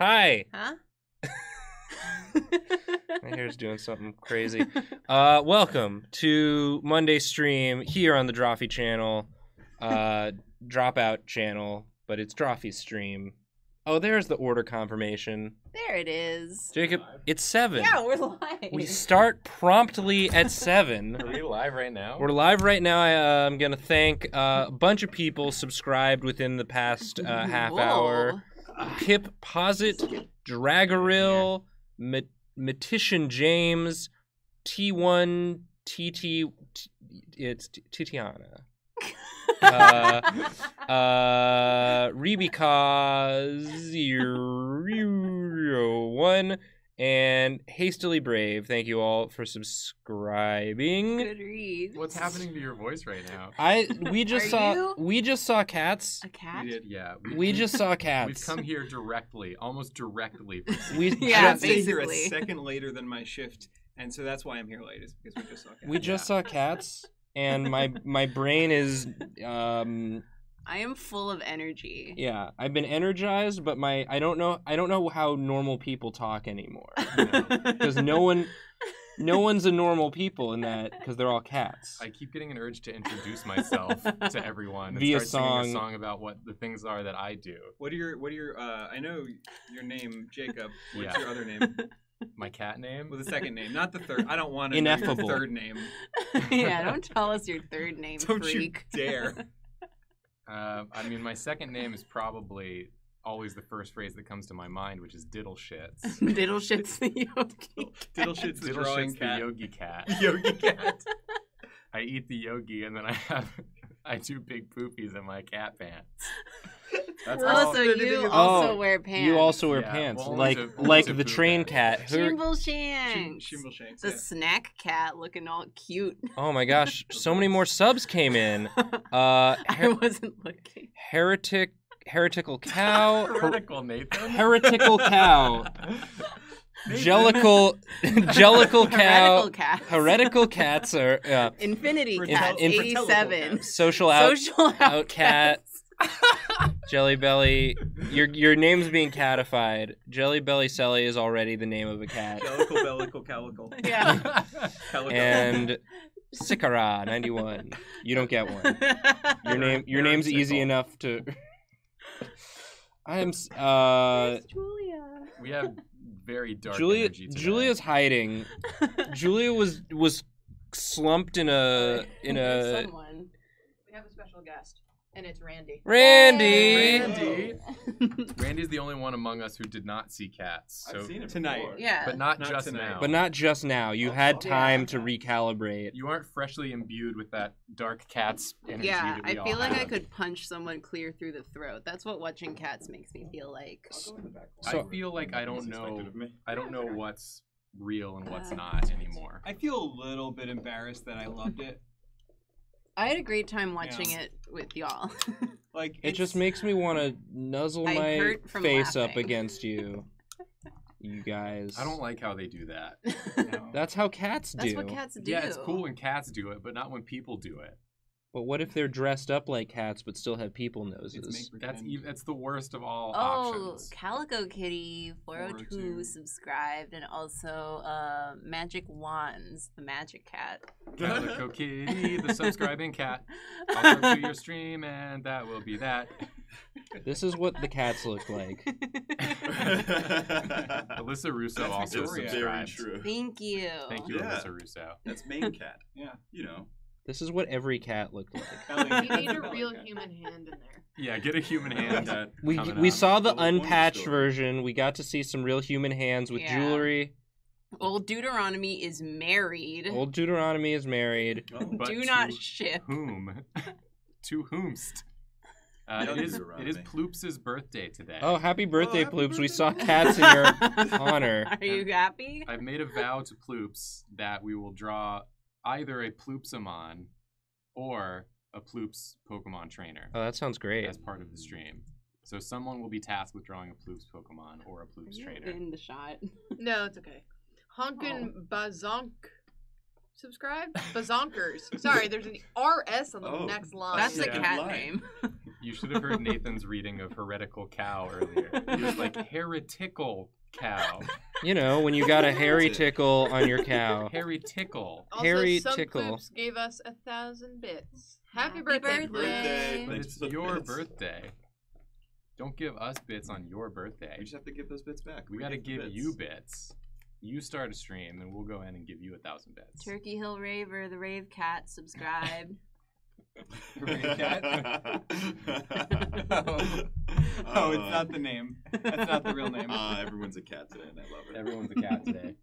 Hi. Huh? My hair's doing something crazy. Welcome to Monday stream here on the Drawfee channel. Dropout channel, but it's Drawfee stream. Oh, there's the order confirmation. There it is. Jacob, it's 7. Yeah, we're live. We start promptly at 7. Are we live right now? We're live right now. I'm going to thank a bunch of people subscribed within the past half hour. Pip Posit, Dragaril, Matician James, T1, TT, it's Titiana. Rebecca01 and Hastily Brave. Thank you all for subscribing. Good read. What's happening to your voice right now? We just saw cats. A cat? We did, yeah. We just saw cats. We've come here directly, almost directly. Yeah, stay here a basically. second later than my shift, and so that's why I'm here late. Is because we just saw cats. We just saw cats, and my brain is I am full of energy. yeah. I've been energized, but I don't know how normal people talk anymore. Because no one's a normal people in that because they're all cats. I keep getting an urge to introduce myself to everyone and Via start singing a song about what the things are that I do. What are your I know your name, Jacob. What's Yeah. your other name? My cat name? Well, the second name, not the third. I don't want to know your Ineffable. third name. Yeah, don't tell us your third name, Don't freak. you dare. I mean, my second name is probably always the first phrase that comes to my mind, which is Diddle Shits. Diddle shit's the yogi. Diddle shit's the Diddle drawing Shits cat. the yogi cat. Yogi cat. I eat the yogi and then I do big poopies in my cat pants. That's Oh, all. so you also wear pants. You also wear Yeah, pants, well, like only to the poop train at. cat. Shimbleshanks. Shimbleshanks. The Yeah. snack cat looking all cute. Oh my gosh, so many more subs came in. I wasn't looking. Heretical cow. Heretical Nathan. Heretical cow. Jellicle cow. Heretical cats. Heretical cats are Infinity For cats. tel- for 87. social Social out cat. Jelly Belly, your name's being catified. Jelly Belly Selly is already the name of a cat. Jellicle, bellicle, calicle. Yeah. Calico. And Sikara 91. You don't get one. Your name's easy Heretical. enough to. Where's Julia? We have very dark Julia. energy today. Julia's hiding. Julia was slumped in a. Someone. We have a special guest, and it's Randy. Randy. Randy's the only one among us who did not see cats. So, I've seen it tonight. Yeah. but not Not just tonight. now. But not just now. You had time Yeah. to recalibrate. You aren't freshly imbued with that dark cat's energy. Yeah, that we I all feel like I have. could punch someone clear through the throat. That's what watching cats makes me feel like. So- I feel like I don't know what's real and what's not anymore. I feel a little bit embarrassed that I loved it. I had a great time watching it with y'all. Like It just makes me want to nuzzle I my hurt from face up laughing. against you. You guys. I don't like how they do that. That's how cats do. That's what cats do. Yeah, it's cool when cats do it, but not when people do it. But what if they're dressed up like cats but still have people noses? That's the worst of all Oh, options. Calico Kitty 402 402. subscribed, and also Magic Wands, the magic cat. Calico Kitty, the subscribing cat. I'll come to your stream, and that will be that. This is what the cats look like. Alyssa Russo That's also Victoria. subscribed. true. Thank you. Thank you, Yeah. Alyssa Russo. That's main cat. Yeah. You know. This is what every cat looked like. You need a real human hand in there. Yeah, get a human hand. We coming we up. saw the The one unpatched story. version. We got to see some real human hands with Yeah. jewelry. Old Deuteronomy is married. Old Deuteronomy is married. Oh, But Do to not ship. Whom? To whomst? Young It is Deuteronomy. Ploops' birthday today. Oh, happy birthday, happy Ploops. We birthday. saw cats in your honor. Are you happy? I've made a vow to Ploops that we will draw either a Ploopsamon or a Ploops Pokemon trainer Oh, that sounds great. as part of the stream. So someone will be tasked with drawing a Ploops Pokemon or a Ploops Are you trainer. in the shot? No, it's okay. Honkin' Bazonk subscribed. Bazonkers. Sorry, there's an RS on the next line. That's a Yeah. cat Line. name. You should have heard Nathan's reading of Heretical Cow earlier. He was like, heretical cow. You know, when you got a hairy tickle on your cow. Harry Tickle. Also, Harry some Tickle. Kloops gave us 1,000 bits. Happy Happy birthday, birthday. Kloops. But Thanks it's for the your bits. birthday. Don't give us bits on your birthday. We just have to give those bits back. We gotta get the give bits. you bits. You start a stream, and we'll go in and give you 1,000 bits. Turkey Hill Raver, the Rave Cat, subscribed. Rave cat? Oh, it's not the name. That's not the real name. Everyone's a cat today, and I love it. Everyone's a cat today.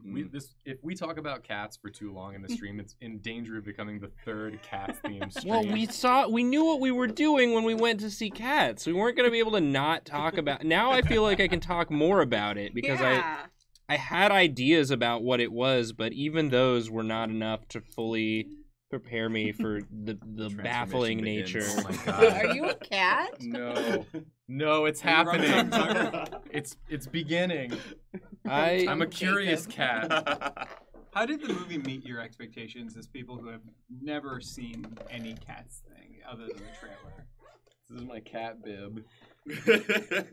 Mm. If we talk about cats for too long in the stream, it's in danger of becoming the third cat themed stream. Well, we knew what we were doing when we went to see Cats. We weren't going to be able to not talk about. Now I feel like I can talk more about it because I had ideas about what it was, but even those were not enough to fully prepare me for the baffling Transformation nature. begins. Oh my god. Are you a cat? No, it's happening. It's beginning. I'm a curious cat. How did the movie meet your expectations as people who have never seen any Cats thing other than the trailer? This is my cat bib.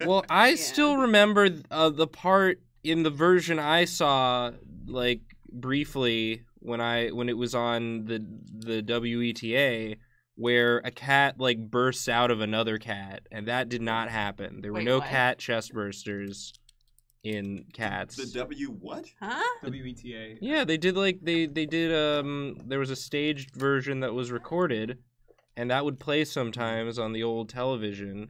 Well, I still remember the part in the version I saw, like briefly when it was on the WETA, where a cat like bursts out of another cat, and that did not happen. There were Wait, no what? cat chest bursters in Cats. The W what? Huh? WETA. Yeah, they did there was a staged version that was recorded, and that would play sometimes on the old television.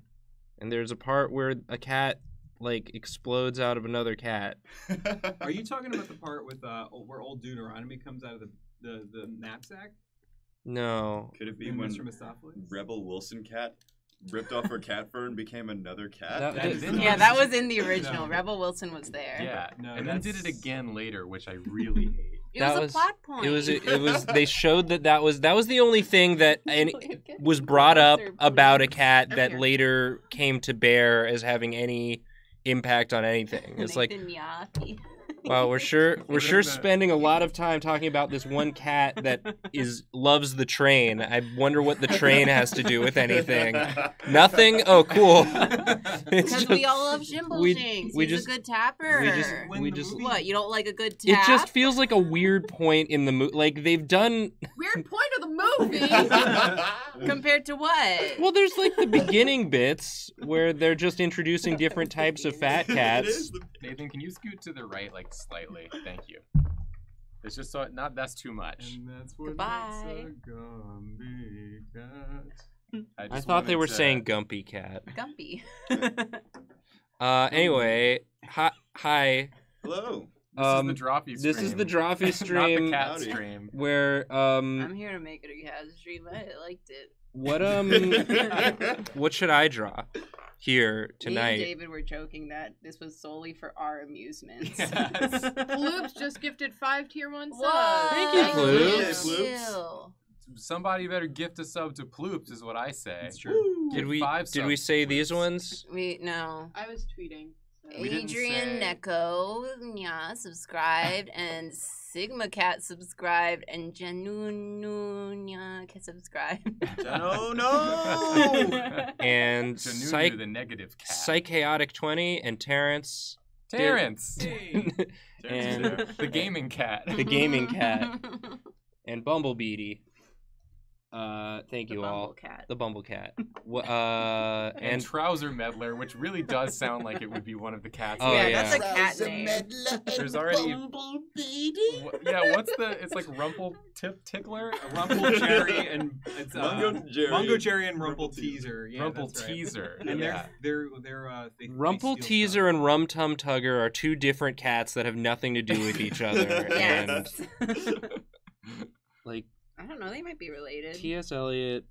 And there's a part where a cat like explodes out of another cat. Are you talking about the part with where old Deuteronomy comes out of the knapsack? No. Could it be In when Mr. Mistopheles? Rebel Wilson cat ripped off her cat fur and became another cat? That is- Yeah, that was in the original. No. Rebel Wilson was there. Yeah, No, and then did it that's- again later, which I really hate. It That was a plot point. It was. They showed that was the only thing that was brought up about a cat that later came to bear as having any impact on anything. It's like, Nathan Yaffe. wow, we're sure spending a lot of time talking about this one cat that loves the train. I wonder what the train has to do with anything. Nothing. Oh, cool. It's Because we all love Jimbo we- Jinx. we He's just- a good tapper. When the movie- What, you don't like a good It tap? just feels like a weird point in the movie. Like they've done. Weird point of the movie. Compared to what? Well, there's like the beginning bits where they're just introducing different types of fat It cats. is the- Nathan, can you scoot to the right, like slightly? Thank you. It's just so that's too much. And that's what Goodbye. makes a Gumby cat. I just thought they wanted were to- saying Gumpy Cat. Gumpy. Anyway, hi. Hello. This is the Drawfee stream. This is the Drawfee Not the stream cat Howdy. stream. where I'm here to make it a cat stream. I liked it. what should I draw here Me and tonight? David were joking that this was solely for our amusement. Yes. Kloops just gifted 5 tier 1 subs. Whoa. Thank you, Kloops. Ew. Somebody better gift a sub to Ploops, is what I say. It's true. Did we 5 did we subs say to these Ploops. ones? No. I was tweeting. So. We didn't Adrian say- Neko, yeah, subscribed, and Sigma Cat subscribed, and Janunya subscribed. Oh no! And Janunu, the negative cat. Psychaotic 20 and Terrence Terrence, and the gaming cat. the gaming cat and Bumblebeady. Thank The you Bumble all. Cat. The Bumble Cat. and And Trouser Meddler, which really does sound like it would be one of the cats. Oh, yeah, yeah. that's a cat name. There's already. Yeah, what's the? It's like Rumple Tickler. Rumple Cherry and it's Mungo Jerry and Rumple Rumple Teaser. Yeah, Rumple that's right. Teaser. And yeah. they Rumple steal Teaser stuff. and Rum Tum Tugger are two different cats that have nothing to do with each other. Yes. And like I don't know, they might be related. T.S. Eliot,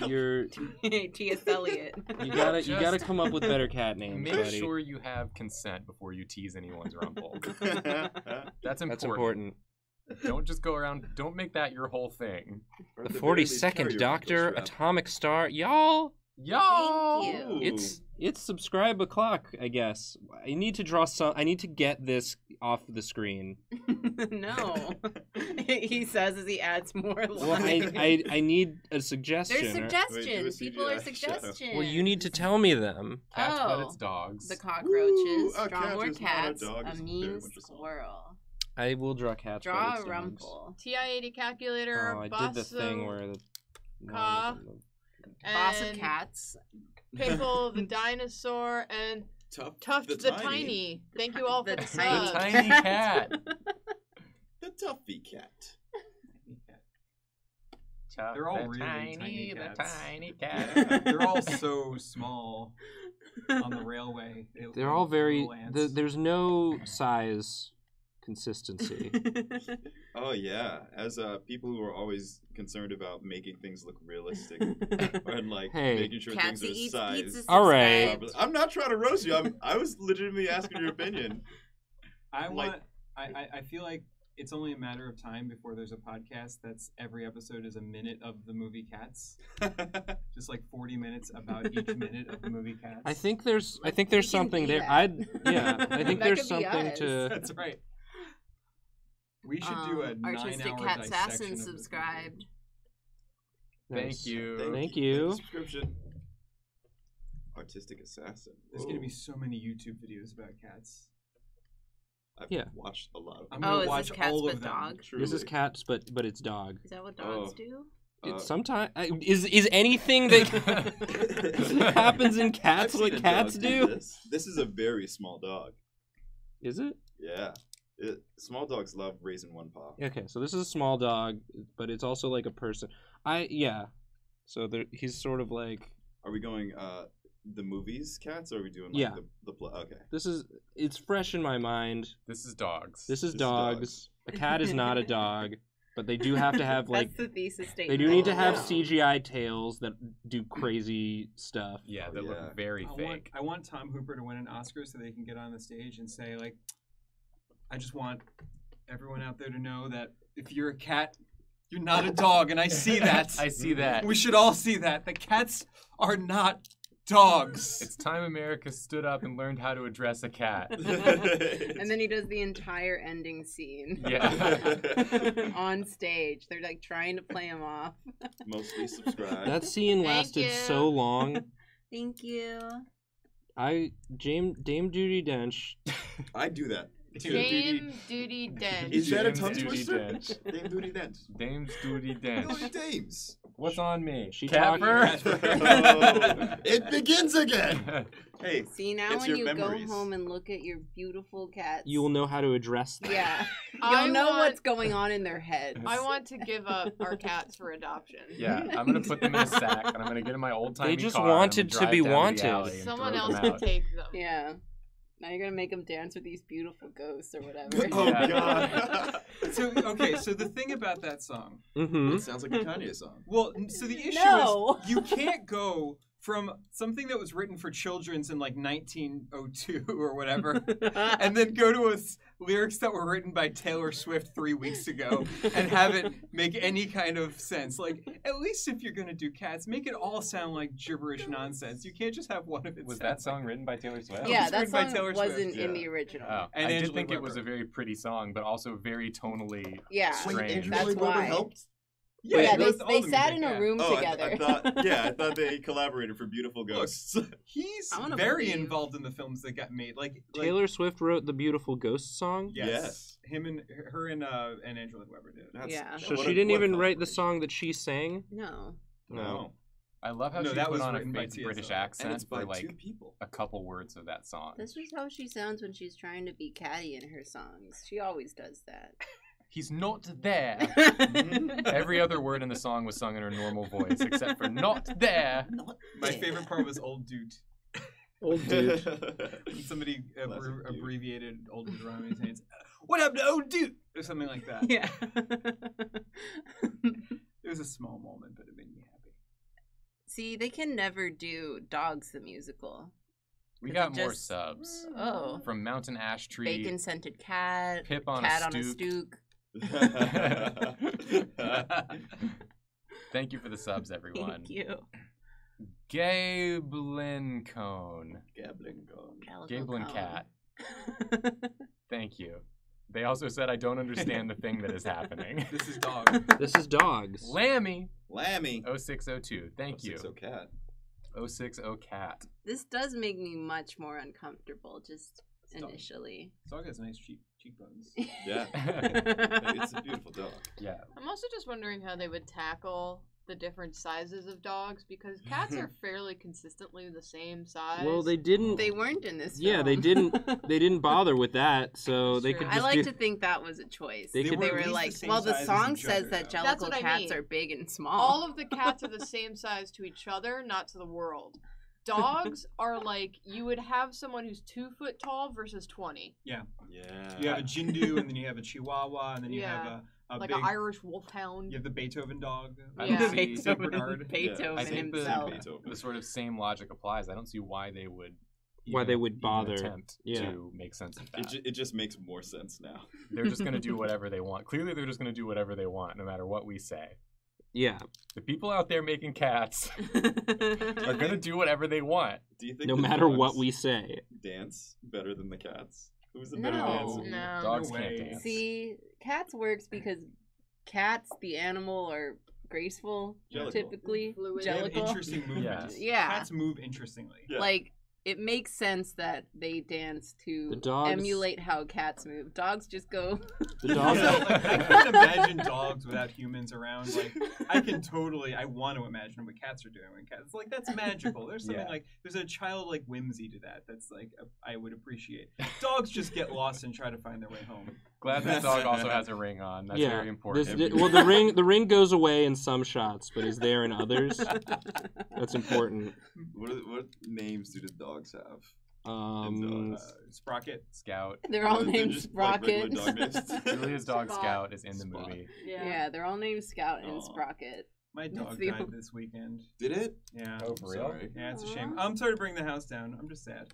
you're T.S. Eliot. you gotta Just come up with better cat names, Make buddy. sure you have consent before you tease anyone's rumple. That's important. That's important. Don't just go around. Don't make that your whole thing. The 42nd Doctor, Atomic Star, y'all. Yo. Thank you. It's subscribe o'clock, I guess. I need to draw some. I need to get this off the screen. No. He says as he adds more Well, lines. I need a suggestion. There's or- suggestions. Wait, do a People are CGI. suggestions. Well, you need to tell me them. Cats, but Oh. it's dogs. The cockroaches. Woo, a Draw cat more is not a cats. dog, A it's mean very much a song. squirrel. I will draw cats. but Draw it's a dogs. rumple. TI-80 calculator. Oh, I boss did the thing of where the Ka. Boss of and cats. Pimple the dinosaur and Tuft the tiny. Thank you all for The the tiny subs. Tiny cat. The Tuffy cat. They're all The really tiny the cats. tiny cat. Yeah, they're all so small on the railway. They look They're like all very. little ants. There's no size consistency. Oh yeah, as people who are always concerned about making things look realistic and like Hey. making sure Cats things who are eats sized. pizza All right. subscribed. I'm not trying to roast you. I was legitimately asking your opinion. I like- want. I feel like it's only a matter of time before there's a podcast that's every episode is a minute of the movie Cats, just like 40 minutes about each minute of the movie Cats. I think there's We can something be there. that. I think That there's could be something us. to. That's right. We should do a Artistic 9-hour Cat dissection Assassin of this subscribed. Thank Nice. you. Thank for you. the subscription. Artistic assassin. There's gonna Whoa. be so many YouTube videos about cats. I've Yeah. watched a lot of I'm them. Oh, gonna is watch this cats all but of them. dog? This is Truly. cats, but it's dog. Is that what dogs Oh. do? Sometimes is anything that happens in cats I've what seen a cats dog do? This is a very small dog. Is it? Yeah. Small dogs love raising one paw. Okay, so this is a small dog, but it's also like a person. So he's sort of like Are we going the movies cats or are we doing like Yeah. the okay. it's fresh in my mind. This is dogs. This is This is dogs. dogs. A cat is not a dog, but they do have to have like That's the thesis statement. they do need to have Yeah. CGI tails that do crazy stuff. Yeah, they Yeah. look very fake. I want Tom Hooper to win an Oscar so they can get on the stage and say like, I just want everyone out there to know that if you're a cat, you're not a dog, and I see that. I see that. We should all see that. The cats are not dogs. It's time America stood up and learned how to address a cat. And then he does the entire ending scene. Yeah. On stage. They're like trying to play him off. Mostly subscribe. That scene Thank lasted you. so long. Thank you. Dame Judi Dench. I do that. Dame Duty Dench. Is that a James tongue Duty twister? Dench. Dame Booty Dent. Dames Duty Go Dench. to Dames. What's on me? She Cat talked- fur? Oh, it begins again. Hey, See, now It's when your you memories. go home and look at your beautiful cats, You will know how to address that. Yeah. I You'll know want- what's going on in their heads. I want to give up our cats for adoption. Yeah, I'm gonna put them in a sack and I'm gonna get in my old timey They just car and I'm wanted gonna to be drive down the wanted. alley and Someone throw else them can out. take them. Yeah. Now you're gonna make them dance with these beautiful ghosts or whatever. oh Yeah. god. So so the thing about that song, Mm-hmm. It sounds like a Kanye song. well, so the issue No. is you can't go from something that was written for children's in like 1902 or whatever, and then go to lyrics that were written by Taylor Swift 3 weeks ago and have it make any kind of sense. Like, at least if you're gonna do cats, make it all sound like gibberish nonsense. You can't just have one of it. Was sound that song written by Taylor Swift? Yeah, was that written by song Taylor Swift, wasn't in yeah. the original. Oh, And I did Angela think it was a Weber. very pretty song, but also very tonally Yeah. strange. That's Andrew Lloyd Webber why. helped. Yeah, Yeah, those- all they of them sat did, in yeah. a room Oh, together. I thought they collaborated for Beautiful Ghosts. He's I wanna very believe. involved in the films that got made. Like Taylor Swift wrote the Beautiful Ghost song. Yes. Yes. Him and her and Angela Weber did. Yeah. So what she a- didn't what a even write the collaboration. song that she sang. No. No. I love how No, she that put was on a written by fake TSO. British And accent it's by for like two people. a couple words of that song. This is how she sounds when she's trying to be catty in her songs. She always does that. He's not there. Every other word in the song was sung in her normal voice, except for not there. My favorite part was Old Dude. Old dude. When somebody Classic dude. abbreviated Old Deuteronomy saying, "What happened to Old Dude?" or something like that. Yeah. It was a small moment, but it made me happy. See, they can never do Dogs the musical. We 'Cause got it more just- subs. Oh. From Mountain Ash Tree. Bacon scented cat. Pip on cat a on a stook. stook. Thank you for the subs, everyone. Thank you. Gablin Cone. Gabbling gone. Calico Gablin Cone. Cat. Thank you. They also said, I don't understand the thing that is happening. This is dog. This is dogs. Lammy. 0602. Thank you. 060 cat. 060 cat. This does make me much more uncomfortable, just initially. This dog has nice cheekbones. Yeah. It's a beautiful dog. Yeah. I'm also just wondering how they would tackle the different sizes of dogs, because cats are fairly consistently the same size. Well, they didn't. They weren't in this film. Yeah, they didn't. They didn't bother with that, so That's they true. could I just like do. to think that was a choice. They They, could- They were were at least like, the same well, the size as song each says other, that though. That's jellicle what I cats mean. are big and small. all of the cats are the same size to each other, not to the world. Dogs are like, you would have someone who's 2 foot tall versus 20. Yeah. You have a Jindu, and then you have a Chihuahua, and then you have a Like big. an Irish wolfhound. You have the Beethoven dog. I Yeah. don't see, Saint Bernard. Beethoven I think himself. the sort of same logic applies. I don't see why they would even bother. attempt Yeah. to make sense of that. It just makes more sense now. They're just going to do whatever they want. Clearly, they're just going to do whatever they want, no matter what we say. Yeah. The people out there making cats are going to do whatever they want. Do you think No the matter what dogs we say. dance better than the cats? Who's the better No. dancer? No. Dogs No can't way. dance. See, cats works because cats, the animal, are graceful, Jellicle. typically. Fluid. They have Jellicle. interesting movements. Yeah. Cats move interestingly. Yeah. Like, it makes sense that they dance The to dogs- emulate how cats move. Dogs just go. The dogs. Like, I can't imagine dogs without humans around. Like, I want to imagine what cats are doing when cats. It's like, that's magical. There's something Yeah. like, there's a childlike whimsy to that. That's like, I would appreciate. Dogs just get lost and try to find their way home. Glad this dog also has a ring on. That's yeah. very important. Well, the ring goes away in some shots, but is there in others? That's important. What names do the dogs have? Sprocket. Scout. They're all They're named just, like, regular Sprocket. dog names. Julia's dog Spot. Scout is in the Spot. movie. Yeah, they're all named Scout and Aw. Sprocket. My That's dog the- died this weekend. Did it? Yeah. Oh, for real? Sorry. Yeah, it's a shame. I'm sorry to bring the house down. I'm just sad.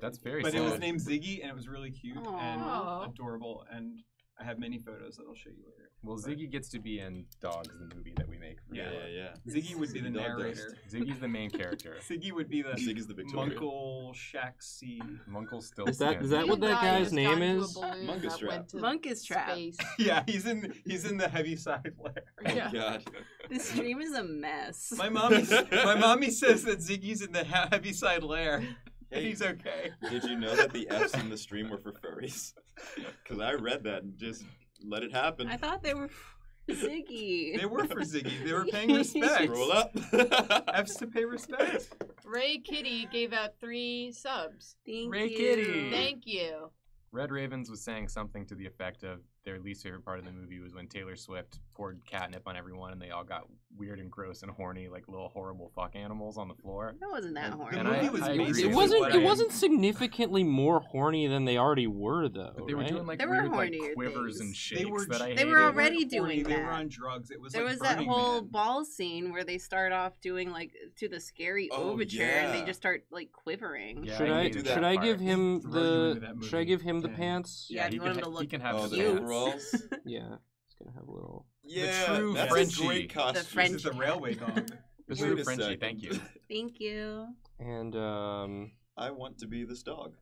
That's very But sad. it was named Ziggy, and it was really cute and Aw. adorable, and I have many photos that I'll show you later. Well, Ziggy gets to be in Dogs, the movie that we make. For Yeah. Noah. Ziggy would be the Dog narrator. Ziggy's the main character. Ziggy would be the Ziggy's the Victoria. Munkle Shaxi. Munkle's still Is that skin. what that guy's name is? Monkus Trap. Monkus Trap. Space. Yeah, he's in the heavy side layer. Oh Yeah. God. This stream is a mess. My mommy says that Ziggy's in the heavy side layer. And he's okay. Did you know that the F's in the stream were for furries? Because I read that and just let it happen. I thought they were Ziggy. They were for Ziggy. They were paying respect. Roll up. F's to pay respect. Ray Kitty gave out 3 subs. Thank Ray you. Kitty. Thank you. Red Ravens was saying something to the effect of their least favorite part of the movie was when Taylor Swift poured catnip on everyone and they all got weird and gross and horny like little horrible fuck animals on the floor. That wasn't that And- horny. The and movie was I agree basically with It what wasn't significantly more horny than they already were, though. But they were right? doing like There were weird like hornier quivers things. and shakes They were that I they hated. were already weren't horny, doing They were that. on drugs. It was There like was that Burning whole Man. ball scene where they start off doing like to the scary Oh, overture and they yeah. just start like quivering. Yeah, Should I hated that should I part. give him Throw you into that should I movie. give him the Yeah. pants? Yeah, if he you want can him to he look can have Oh, the the cute. overalls. Yeah, it's gonna have a little. Yeah, true that's Frenchie. a great costume. The French- This is the railway dog. This Wait is a Frenchie, second. thank you. Thank you. And I want to be this dog.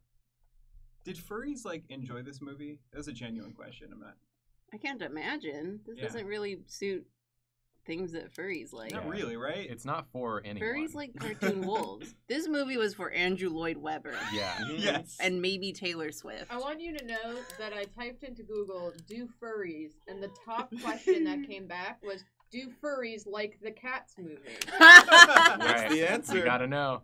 Did furries like enjoy this movie? That's a genuine question. I'm not. I can't imagine. This Yeah. doesn't really suit things that furries like. Not really, right? It's not for anyone. Furries like cartoon wolves. This movie was for Andrew Lloyd Webber Yeah. Yes. and maybe Taylor Swift. I want you to know that I typed into Google, do furries, and the top question that came back was, do furries like the Cats movie? That's Right. the answer. You gotta know.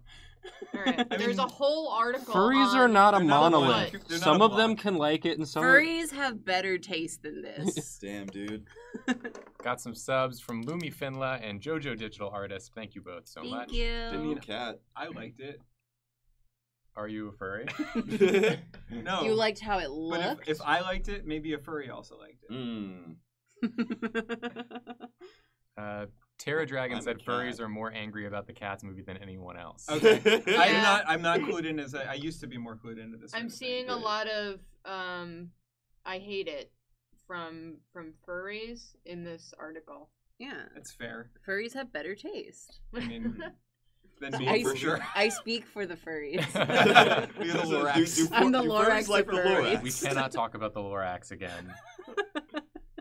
All right. There's a whole article. furries on- are not a They're not a monolith. block. They're not Some a of them block. can like it, and some. Furries have better taste than this. Damn, dude. Got some subs from Lumi Finla and Jojo Digital Artist. Thank you both so much. Thank you. Didn't need a cat. I liked it. Are you a furry? No. You liked how it But looked. if I liked it, maybe a furry also liked it. Mm. Terra Dragon I'm a said cat. furries are more angry about the Cats movie than anyone else. Okay. Yeah. I'm not clued in as I used to be more clued into this. I'm sort of seeing thing. a lot of I hate it from furries in this article. Yeah. That's fair. Furries have better taste. I mean, than me for sure. I speak for the furries. I'm the Lorax like of the furries. Lorax. We cannot talk about the Lorax again.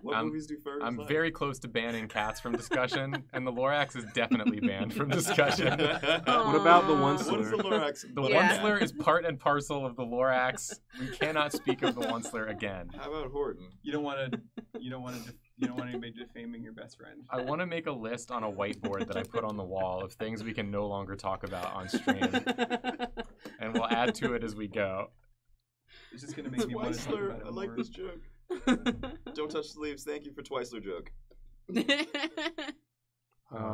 What movies do furries I'm like? very close to banning cats from discussion, and the Lorax is definitely banned from discussion. What about the What is the Onceler? Lorax? The Yeah. Onceler is part and parcel of the Lorax. We cannot speak of the Onceler again. How about Horton? You don't want anybody defaming your best friend. I want to make a list on a whiteboard that I put on the wall of things we can no longer talk about on stream, and we'll add to it as we go. It's just gonna make me want to talk about it I like more. this joke. Don't touch the leaves. Thank you for Twiceler joke.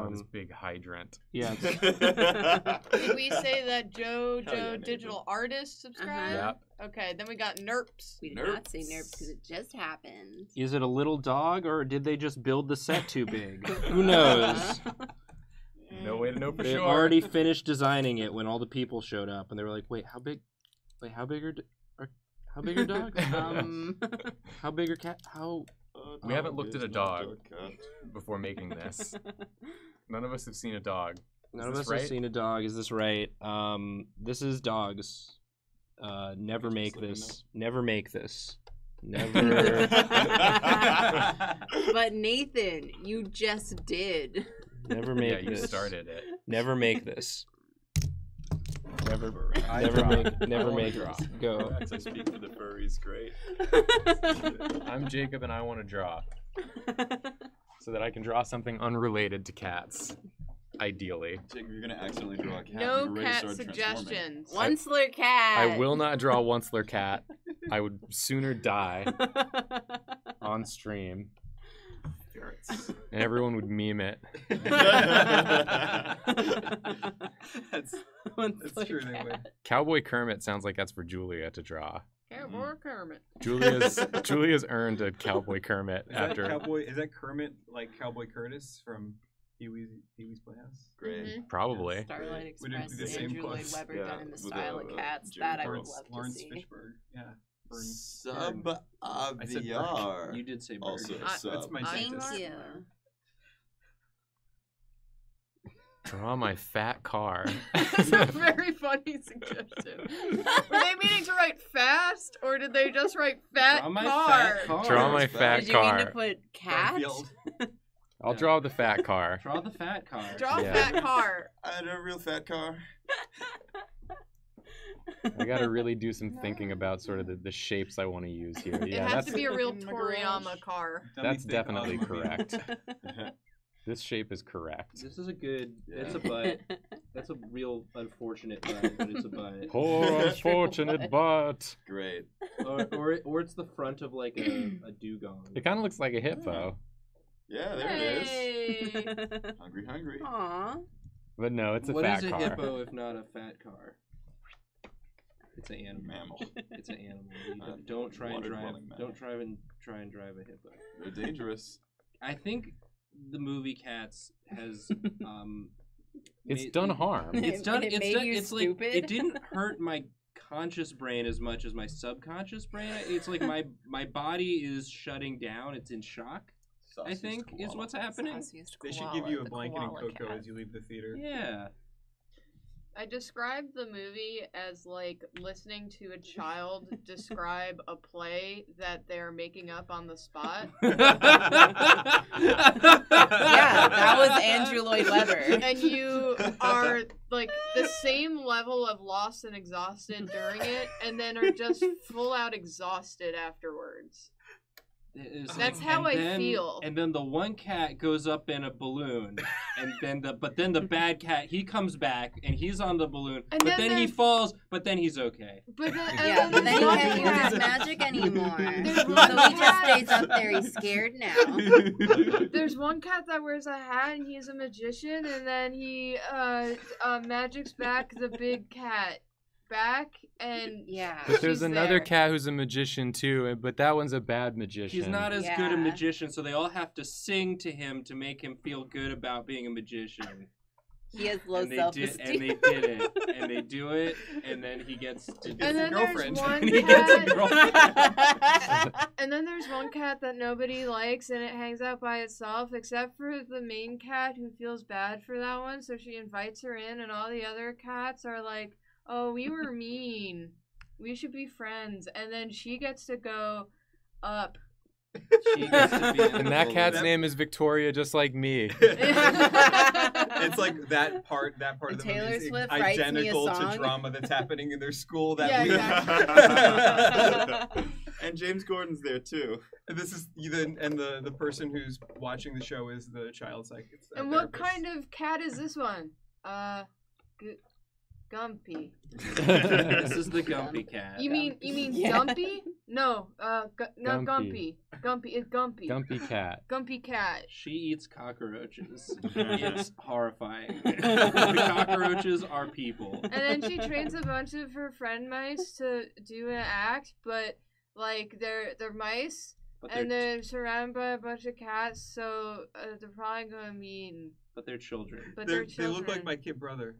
This big hydrant. Yeah. Did we say that Hell yeah, Joe Nathan. Digital Artist subscribed? Yep. Okay, then we got Nerps. We did not say Nerps. nerps because it just happened. Is it a little dog, or did they just build the set too big? Who knows? No way to know for They sure. already finished designing it when all the people showed up, and they were like, "Wait, how big? Wait, how big are dogs? How big are cat? How?" We haven't looked at a dog cat. before making this. None of us have seen a dog. None Is of this us right? have seen a dog. Is this right? This is dogs. Never Just make let me this. Never make this. Never. But Nathan, you just did. Never Yeah, make you this. started it. Never make this. Never. I Never draw. make. I Never wanna make draw. this. Go. Lorax, I speak for the furries. Great. I'm Jacob, and I want to draw so that I can draw something unrelated to cats, ideally. Jacob, you're gonna accidentally draw a cat. No You're ready to cat start transforming. suggestions. Onceler cat. I will not draw Onceler cat. I would sooner die on stream, Ferrets. and everyone would meme it. That's Onceler true. They cat. would. Cowboy Kermit sounds like that's for Julia to draw. Cowboy Kermit. Julia's earned a Cowboy Kermit Is after. that Kermit like Cowboy Curtis from Pee-wee's Playhouse? Great. Mhm. Probably. Starlight Would it be Express, the same Andrew Lloyd clothes? Webber Yeah, done in the with style of cats. Jerry That I would Lawrence- love to Lawrence see. Fishburne. Yeah. Burn. Sub I said VR. You did say bird. Also I- sub. That's my Thank dentist. you. Draw my fat car. That's a very funny suggestion. Were they meaning to write fast, or did they just write fat Draw my car? fat car. Draw my Did fat Did you mean to car. put cat? Garfield. I'll draw the fat car. Draw the fat car. Draw Yeah. fat car. I had a real fat car. I gotta really do some thinking about sort of the shapes I want to use here. It Yeah, has that's to be a real in my Toriyama garage. car. that's definitely automobile. correct. This shape is correct. This is a good. It's Yeah. a butt. That's a real unfortunate butt, but it's a butt. Poor unfortunate butt. Great. Or it's the front of like a dugong. It kind of looks like a hippo, Yeah, there it is. Hey. Hungry, hungry. Aw. but no, it's a What fat is a car. hippo if not a fat car? It's an animal. Mammal. It's an animal. You don't try and drive. Water-dwelling mammal. Don't try and drive a hippo. They're dangerous. I think the movie Cats has It's made- done harm. It's done. It It's made done. you It's like stupid? it didn't hurt my conscious brain as much as my subconscious brain. It's like my body is shutting down. It's in shock. I Sauciest think is koala. what's happening. They should give you a blanket and cocoa as you leave the theater. Yeah. I described the movie as like listening to a child describe a play that they're making up on the spot. Yeah, that was Andrew Lloyd Webber. And you are like the same level of lost and exhausted during it, and then are just full out exhausted afterwards. That's how I feel. And then the one cat goes up in a balloon, and then the bad cat, he comes back and he's on the balloon, And but then then he there's- falls, but then he's okay. But then, Yeah, but then he there's can't one use his cat- magic anymore. There's So one he just cat- stays up there. He's scared now. There's one cat that wears a hat and he's a magician, and then he magics back the big cat back, and Yeah. But there's she's another there. cat who's a magician too, but that one's a bad magician. He's not as good a Yeah. magician, so they all have to sing to him to make him feel good about being a magician. He has low and they self-esteem. did it, and they do it, and then he gets to And then girlfriend. there's one And he gets a cat. girlfriend. And then there's one cat that nobody likes, and it hangs out by itself, except for the main cat who feels bad for that one. So she invites her in, and all the other cats are like, "Oh, we were mean. We should be friends." And then she gets to go up. She gets to be in And the that cat's That- name is Victoria, just like me. It's like that part of the Taylor movie is Swift writes me a identical to song. drama that's happening in their school that Yeah, week. exactly. And James Gordon's there too. And this is the person who's watching the show is the child psychic. And what kind of cat is this one? Gumpy. This is the Gumpy cat. You mean Yeah. Gumpy? No, no, Gumpy. Gumpy is Gumpy. Gumpy cat. Gumpy cat. She eats cockroaches. It's horrifying. The cockroaches are people. And then she trains a bunch of her friend mice to do an act, but like they're mice, But and they're surrounded by a bunch of cats, so they're probably gonna mean. But they're children. But They they're children. look like my kid brother.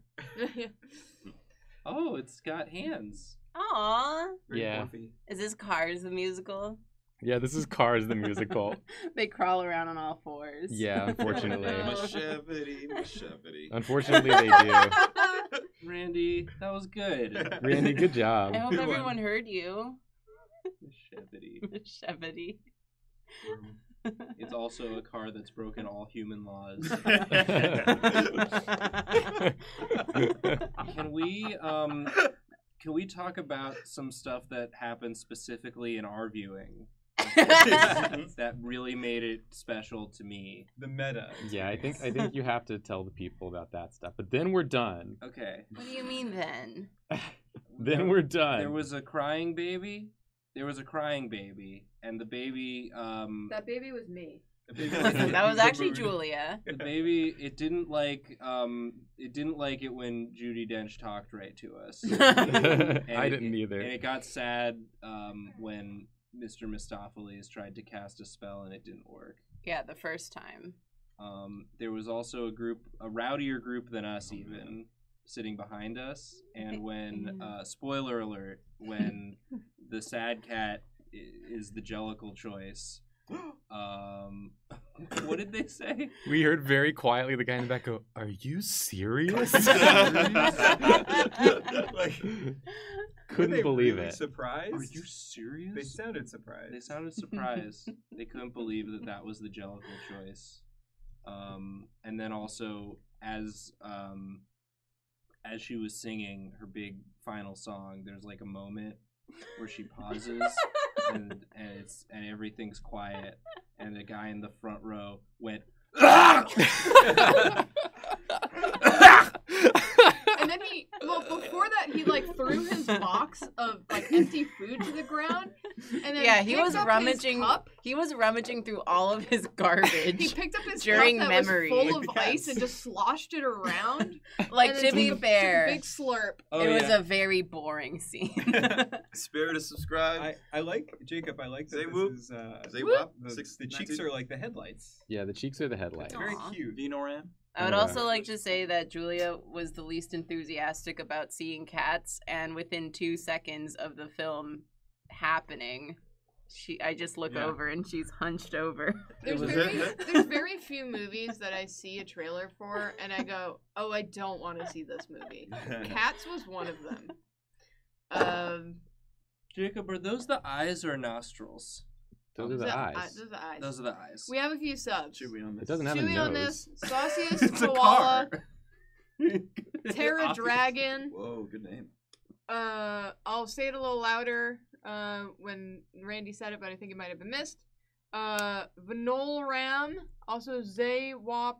Oh, it's got hands. Aw. Very Yeah. morphy. Is this Cars the musical? Yeah, this is Cars the musical. They crawl around on all fours. Yeah, unfortunately. No. Mashevity. Unfortunately, they do. Randy, that was good. Randy, good job. I hope Good one. everyone heard you. Shevity. Shevity. It's also a car that's broken all human laws. Can we talk about some stuff that happened specifically in our viewing that really made it special to me? The meta. Yeah, I think you have to tell the people about that stuff. But then we're done. Okay. What do you mean then? Then we're done. There was a crying baby. And the baby That baby was me. That was actually Julia. the baby it didn't like it when Judi Dench talked right to us. I didn't either. And it got sad when Mr. Mistopheles tried to cast a spell and it didn't work. Yeah, the first time. There was also a rowdier group than us even, sitting behind us. And when, spoiler alert, when the sad cat is the Jellicle choice, what did they say? We heard very quietly the guy in the back go, "Are you serious?" Like, Couldn't believe really it. Surprised? Are you serious? They sounded surprised. They sounded surprised. They couldn't believe that was the Jellicle choice. And then also, as she was singing her big final song, there's like a moment where she pauses and everything's quiet, and the guy in the front row went And then before that, he like threw his box of like empty food to the ground, and then Yeah, he picked was up rummaging. His cup. He was rummaging through all of his He garbage. picked up his During cup that memory. was full Like of the ice cats. and just sloshed it around. Like, and to then be took a fair, big slurp. Oh, it was yeah. a very boring scene. Spirit to subscribe. I like Jacob. I like that. Say This whoop. is, Say whoop. the cheeks are like the headlights. Yeah, the cheeks are the headlights. Aw. Very cute. Vinoram. I would Yeah. also like to say that Julia was the least enthusiastic about seeing cats, and within 2 seconds of the film happening, I just look Yeah. over and she's hunched over. There's very few movies that I see a trailer for and I go, oh, I don't want to see this movie. Cats was one of them. Jacob, are those the eyes or nostrils? Those are the eyes. Those are the eyes. Those are the eyes. We have a few subs. Chewy on this. It doesn't have a Chewy on nose. this. Sauciest It's a Koala. car. Terra Obvious. Dragon. Whoa, good name. I'll say it a little louder when Randy said it, but I think it might have been missed. Vanol Ram. Also Zaywop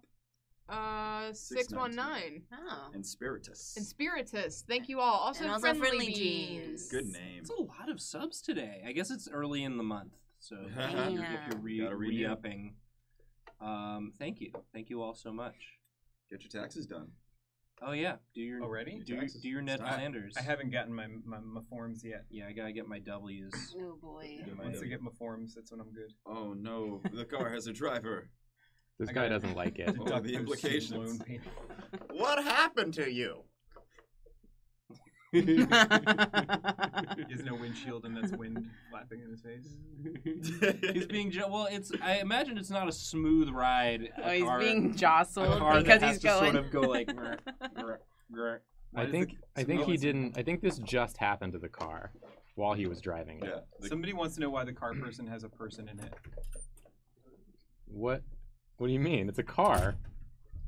619. Oh. And Spiritus. And Spiritus. Thank you all. Also, And also Friendly, Friendly Beans. Jeans. Good name. It's a lot of subs today. I guess it's early in the month, so if Yeah. you're Gotta renew. re-upping. Thank you. Thank you all so much. Get your taxes done. Oh yeah, do your Already? do your Ned Stop. Flanders. I haven't gotten my forms yet. Yeah, I gotta get my W's. Oh boy. Yeah, Once I get my forms, that's when I'm good. Oh no, the car has a driver. This guy doesn't like it. Oh, the implications. What happened to you? He has no windshield, and that's wind flapping in his face. He's being well. I imagine it's not a smooth ride. Oh, he's being a jostled car because that has he's to going. sort of go like. Grr, grr. I think he didn't. I think this just happened to the car while he was driving it. Yeah. Somebody wants to know why the car person has a person in it. What? What do you mean? It's a car.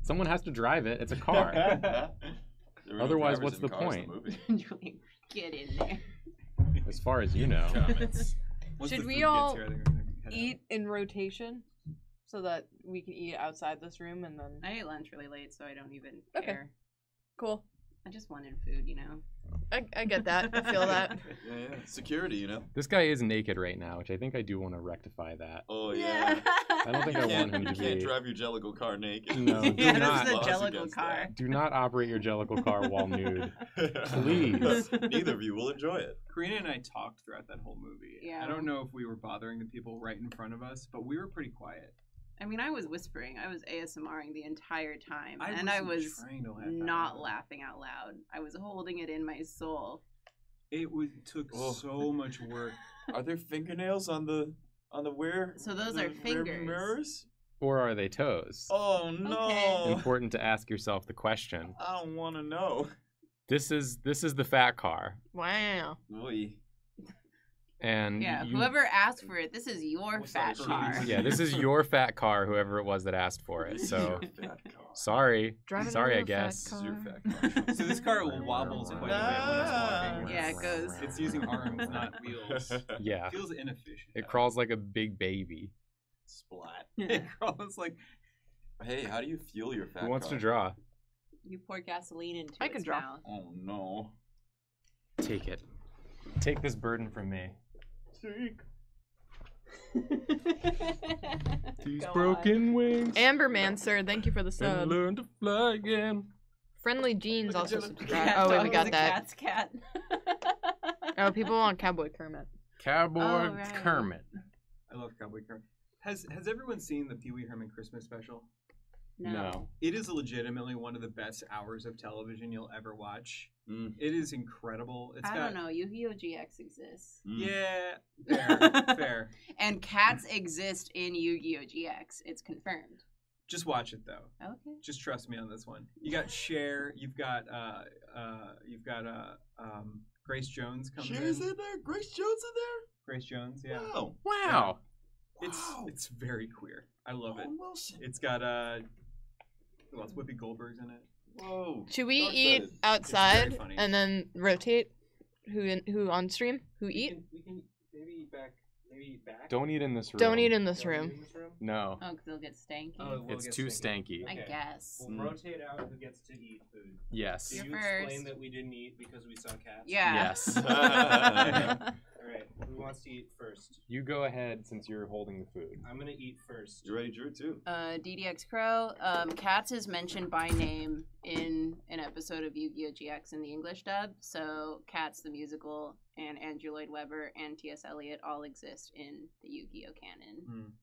Someone has to drive it. It's a car. Otherwise, what's the point? Get in there. As far as you know. Should we all eat in rotation so that we can eat outside this room and then? I ate lunch really late, so I don't even Okay. care. Cool. I just wanted food, you know. I get that. I feel that. Yeah. Security, you know. This guy is naked right now, which I think I do want to rectify that. Oh yeah. I don't think I want him to You can't be. drive your Jellicle car naked. No, do Yeah, not. this is a Laws Jellicle against car. Do not operate your Jellicle car while nude. that. Please. Neither of you will enjoy it. Karina and I talked throughout that whole movie. Yeah. I don't know if we were bothering the people right in front of us, but we were pretty quiet. I mean, I was whispering. I was ASMRing the entire time, I and I wasn't was trying to laugh out not loud. laughing out loud. I was holding it in my soul. It took Oh. so much work. Are there fingernails on the where? So those the are rearview fingers. mirrors? Or are they toes? Oh no! Important to ask yourself the question. I don't want to know. This is the fat car, Wow. Oy. and Yeah, you- whoever asked for it, this is your What's fat that car. cheese? Yeah, this is your fat car, whoever it was that asked for it. So Your fat car. sorry, Driving sorry, a I little fat guess. This is your car. fat car. So this car wobbles quite a bit when it's walking. Yeah, it goes. It's using arms, not wheels. Yeah, Feels inefficient. it crawls like a big baby. Splat. It crawls like. Hey, how do you fuel your fat Who wants car? to draw? You pour gasoline into I its can draw. mouth. Oh no. Take it. Take this burden from me. These Go broken wings. Amberman, sir, thank you for the And sub. learn to fly again. Friendly Jeans Look at also Jellicle. subscribed. Cat Oh, wait, dog we is got a that. Cat's cat. Oh, people want Cowboy Kermit. Cowboy Oh, right. Kermit. I love Cowboy Kermit. Has everyone seen the Pee Wee Herman Christmas special? No. It is legitimately one of the best hours of television you'll ever watch. Mm. It is incredible. It's I got don't know. Yu-Gi-Oh! GX exists. Mm. yeah, fair. And cats exist in Yu-Gi-Oh! GX. It's confirmed. Just watch it though. Okay. Just trust me on this one. You got Cher. You've got Grace Jones comes Cher's in. in there. Grace Jones in there. Grace Jones, yeah. Wow. Wow. It's very queer. I love it. Owen Wilson. It's got who else? Whoopi Goldberg's in it. Whoa. Should we Dark eat side. outside funny. and then rotate who on stream? Who eat? We can maybe eat back. Maybe eat back. Don't eat in this room. Don't eat in this Don't eat room. in this room? No. Oh, because it'll get stanky. Oh, we'll It's get too stinky. stanky. I Okay. guess. We'll rotate out who gets to eat food. Yes. Do you You're explain first. that we didn't eat because we saw cats? Yeah. Yes. All right. Who wants to eat first? You go ahead since you're holding the food. I'm gonna eat first. You ready, Drew? Too. DDX Crow. Cats is mentioned by name in an episode of Yu-Gi-Oh! GX in the English dub. So Cats the musical and Andrew Lloyd Webber and T.S. Eliot all exist in the Yu-Gi-Oh! canon.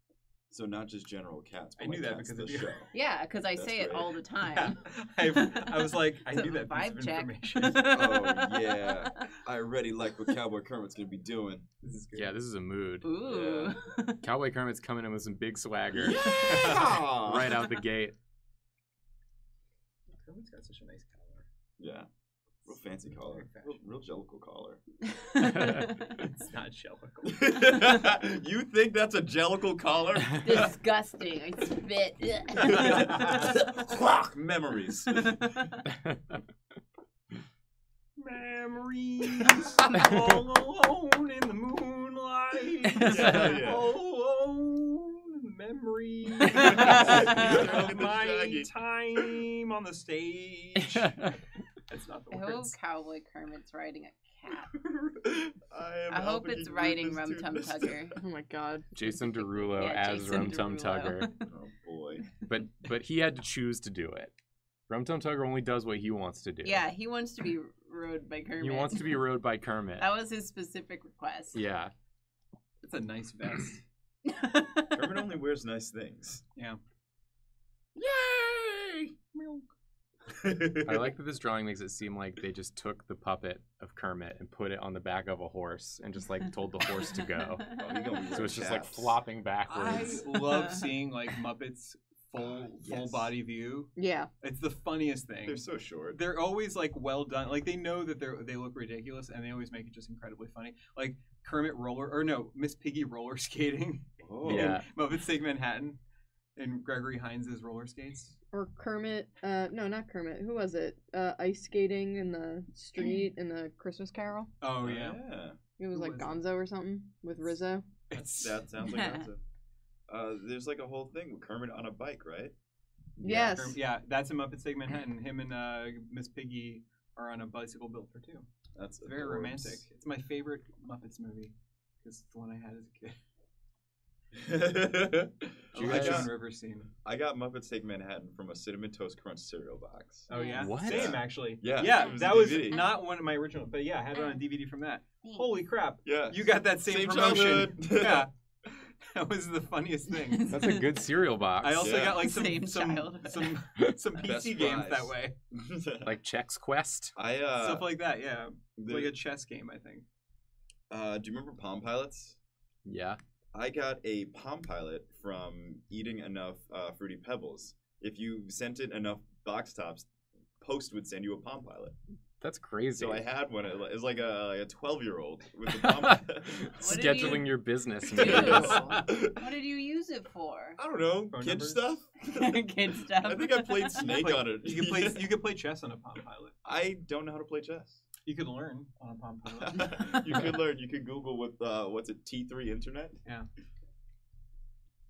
So not just general cats. But I knew like that cats because the of you. show. Yeah, because I That's say it great. all the time. I was like, I It's a knew that piece vibe of check. information. Oh yeah. I already like what Cowboy Kermit's gonna be doing. This is good. Yeah, this is a mood. Ooh. Cowboy Kermit's coming in with some big swagger. Yeah. Right out the gate. Kermit's got such a nice collar. Yeah. Real fancy collar. Real Jellicle collar. It's not Jellicle. You think that's a Jellicle collar? Disgusting. I spit. Memories. Memories all alone in the moonlight. Yeah. All alone memories Look at of the my Shaggy. time on the stage. That's not the I hope words. Cowboy Kermit's riding a cat. I I hope it's riding Rum Tum Tugger. Oh my god. Jason Derulo Yeah, as Jason Rum Tum Derulo. Tugger. Oh boy. But he had to choose to do it. Rum Tum Tugger only does what he wants to do. Yeah, he wants to be rode by Kermit. He wants to be rode by Kermit. That was his specific request. Yeah. It's a nice vest. Kermit only wears nice things. Yeah. Yay! Milk. I like that this drawing makes it seem like they just took the puppet of Kermit and put it on the back of a horse and just like told the horse to go. So it's just like flopping backwards. I love seeing like Muppets full body view. Yeah. It's the funniest thing. They're so short. They're always like well done. Like they know that they look ridiculous and they always make it just incredibly funny. Like Kermit Miss Piggy roller skating. Oh. Yeah. Muppets Take Manhattan and Gregory Hines' roller skates. Or Kermit, no, not Kermit. Who was it? Ice skating in the street in the Christmas Carol. Oh yeah. It was Who like was it? Gonzo or something with Rizzo. That sounds like Gonzo. There's like a whole thing with Kermit on a bike, right? Yes. Yeah, that's in Muppets Take Manhattan. Him and Miss Piggy are on a bicycle built for two. That's It's very romantic. It's my favorite Muppets movie because it's the one I had as a kid. John Rivers scene. I got Muppets Take Manhattan from a Cinnamon Toast Crunch cereal box. Oh yeah, What? Same actually. Yeah, it was that a was DVD. not one of my original, but yeah, I had it on a DVD from that. Holy crap! Yeah, You got that same promotion. childhood. Yeah, that was the funniest thing. That's a good cereal box. I also Yeah. got like some childhood. some Best PC games prize. that way, like Chex Quest. stuff like that. Yeah, it's like a chess game, I think. do you remember Palm Pilots? Yeah. I got a Palm Pilot from eating enough Fruity Pebbles. If you sent it enough box tops, Post would send you a Palm Pilot. That's crazy. So I had one. It was like a 12-year-old with a Palm Pilot. What did Scheduling you your business do? meetings. What did you use it for? I don't know. Phone Kid numbers? stuff? Kid stuff. I think I played Snake on it. You could play chess on a Palm Pilot. I don't know how to play chess. You could learn on a Palm Pilot. You could learn. You could Google what's it, T3 Internet? Yeah.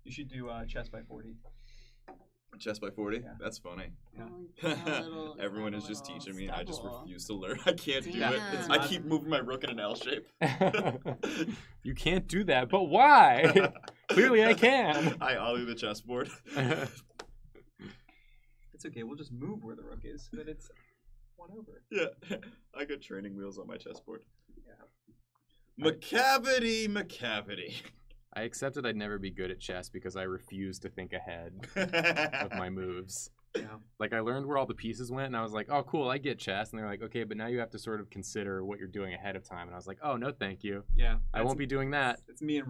You should do chess by 40. Chess by 40? Yeah. That's funny. Yeah. Everyone is just teaching me, and I just stubble. refuse to learn. I can't do it. Damn. I keep moving my rook in an L shape. You can't do that, but why? Clearly I can. I ollie the chessboard. It's okay. We'll just move where the rook is, but it's one over. Yeah, I got training wheels on my chessboard. Yeah. Macavity. I accepted I'd never be good at chess because I refused to think ahead of my moves. Yeah. Like, I learned where all the pieces went, and I was like, oh, cool, I get chess. And they're like, okay, but now you have to sort of consider what you're doing ahead of time. And I was like, oh, no, thank you. Yeah. I won't be doing that. That's me in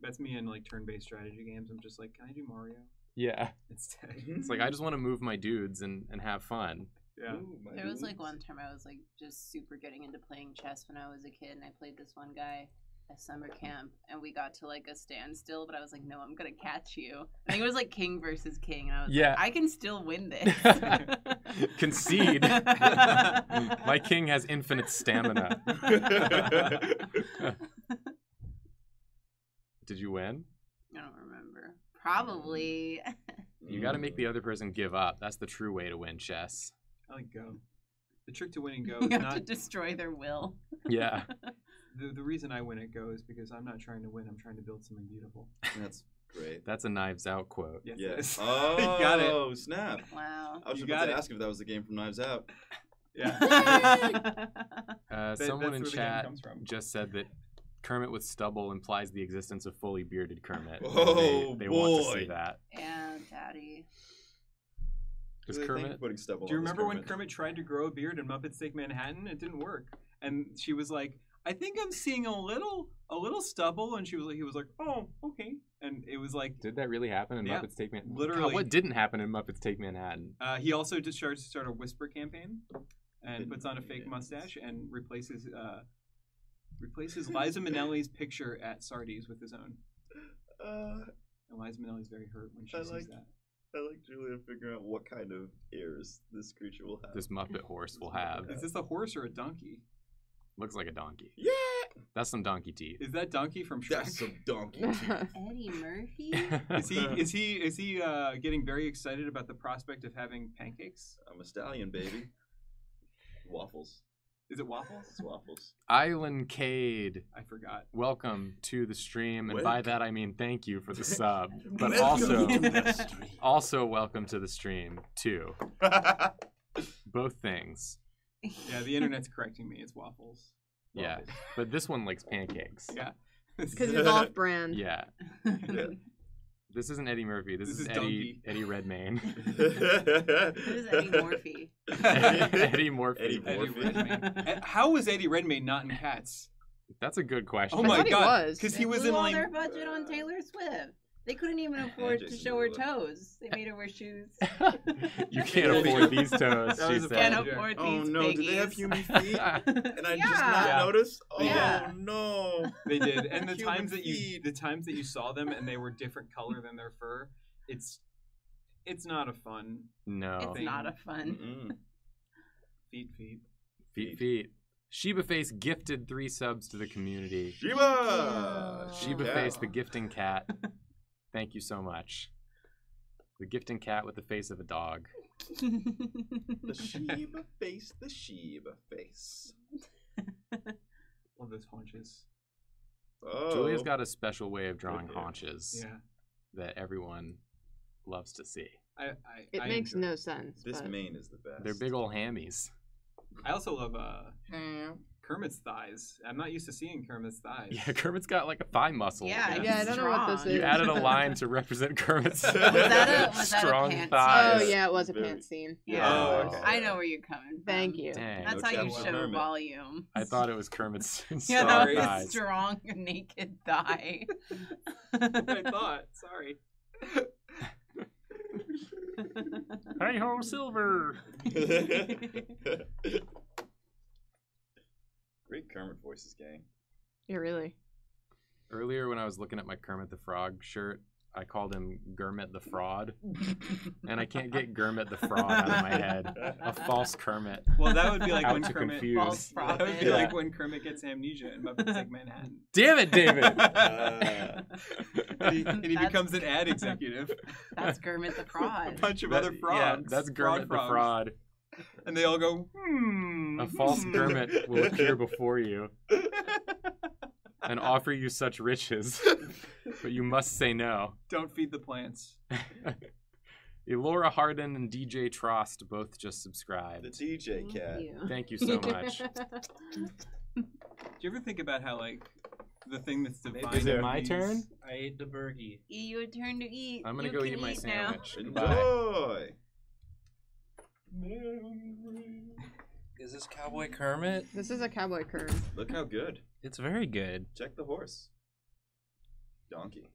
that's me in like turn-based strategy games. I'm just like, can I do Mario Yeah. instead? It's like, I just want to move my dudes and have fun. Yeah. There was like one time I was like just super getting into playing chess when I was a kid, and I played this one guy at summer camp, and we got to like a standstill, but I was like, no, I'm gonna catch you. I think it was like king versus king, and I was Yeah. like, I can still win this. Concede. My king has infinite stamina. Did you win? I don't remember. Probably. You got to make the other person give up. That's the true way to win chess. I like Go. The trick to winning Go You is have not to destroy their will. Yeah. the reason I win at Go is because I'm not trying to win. I'm trying to build something beautiful. That's great. That's a Knives Out quote. Yes, Yeah. it is. Oh, You got it. Snap. Wow. I was You about got to it. ask if that was the game from Knives Out. Yeah. Someone in that's where the game chat comes from. just said that Kermit with stubble implies the existence of fully bearded Kermit. Oh, they want to boy. see that. Yeah, Daddy. Does Really think Kermit? putting stubble Do you on this remember when Kermit tried to grow a beard in Muppets Take Manhattan? It didn't work. And she was like, I think I'm seeing a little stubble. And he was like, oh, okay. And it was like, Did that really happen in Yeah, Muppets Take Manhattan? literally. God, what didn't happen in Muppets Take Manhattan? he also just started to start a whisper campaign and Didn't puts on a do fake that. mustache and replaces Liza Minnelli's picture at Sardi's with his own. And Liza Minnelli's very hurt when she I sees like- that. I like Julia figuring out what kind of ears this creature will have. This Muppet horse will have. Is this a horse or a donkey? Looks like a donkey. Yeah! That's some donkey teeth. Is that Donkey from Shrek? That's some donkey teeth. Eddie Murphy? Is he getting very excited about the prospect of having pancakes? I'm a stallion, baby. Waffles. Is it waffles? It's waffles. Island Cade, I forgot. welcome to the stream, and by Welcome. that I mean thank you for the sub, but Welcome to the stream. also welcome to the stream too. Both things. Yeah, the internet's correcting me. It's waffles. Yeah, Waffles. but this one likes pancakes. Yeah. Because it's off-brand. Yeah. Yeah. This isn't Eddie Murphy. This is Eddie Redmayne. Who's Eddie Morphy? Eddie Morphy. Eddie Morphy. How was Eddie Redmayne not in Cats? That's a good question. Oh my god! Because he was in all like their budget on Taylor Swift. They couldn't even afford to show her toes. They made her wear shoes. You can't afford these toes. She said. Can't afford these no! piggies. Do they have human feet? And I just not noticed. Oh no! They did. And the times that you saw them and they were different color than their fur, it's not a fun. No, it's not a fun. Feet. Sheba Face gifted 3 subs to the community. Sheba Face, the gifting cat. Thank you so much. The gifting cat with the face of a dog. The Sheba Face. Love those haunches. Oh. Julia's got a special way of drawing haunches. Yeah. That everyone loves to see. It makes no sense. This mane is the best. They're big old hammies. I also love Kermit's thighs. I'm not used to seeing Kermit's thighs. Yeah, Kermit's got like a thigh muscle. Yeah, I don't know what this is. You added a line to represent Kermit's was that strong a thighs. Oh yeah, it was a pants scene. Yeah, okay. I know where you're coming from. Thank you. Dang. That's how you show volume. I thought it was Kermit's strong that thighs. strong naked thigh. That's what I thought. Sorry. Hey ho, Silver! Great Kermit voices, gang. Yeah, really. Earlier when I was looking at my Kermit the Frog shirt, I called him Gurmit the Fraud. And I can't get Gurmit the Fraud out of my head. A false Kermit. Well, that would be like Out when to Kermit. confuse. That would be like when Kermit gets amnesia in Muppets Take Manhattan. Damn it, David! And he becomes an ad executive. That's Kermit the Fraud. A bunch of other frogs. Yeah, that's Gurmit the Fraud. And they all go, A false Gurmit will appear before you and offer you such riches, but you must say no. Don't feed the plants. Elora Hardin and DJ Trost both just subscribed. The DJ cat. Thank you so much. Do you ever think about how, like, the thing that's defined... Is it my turn? I ate the burgie. Your turn to eat. I'm gonna You go can eat my now. sandwich. Enjoy. Is this Cowboy Kermit? This is a cowboy Kermit. Look how good. It's very good. Check the horse. Donkey.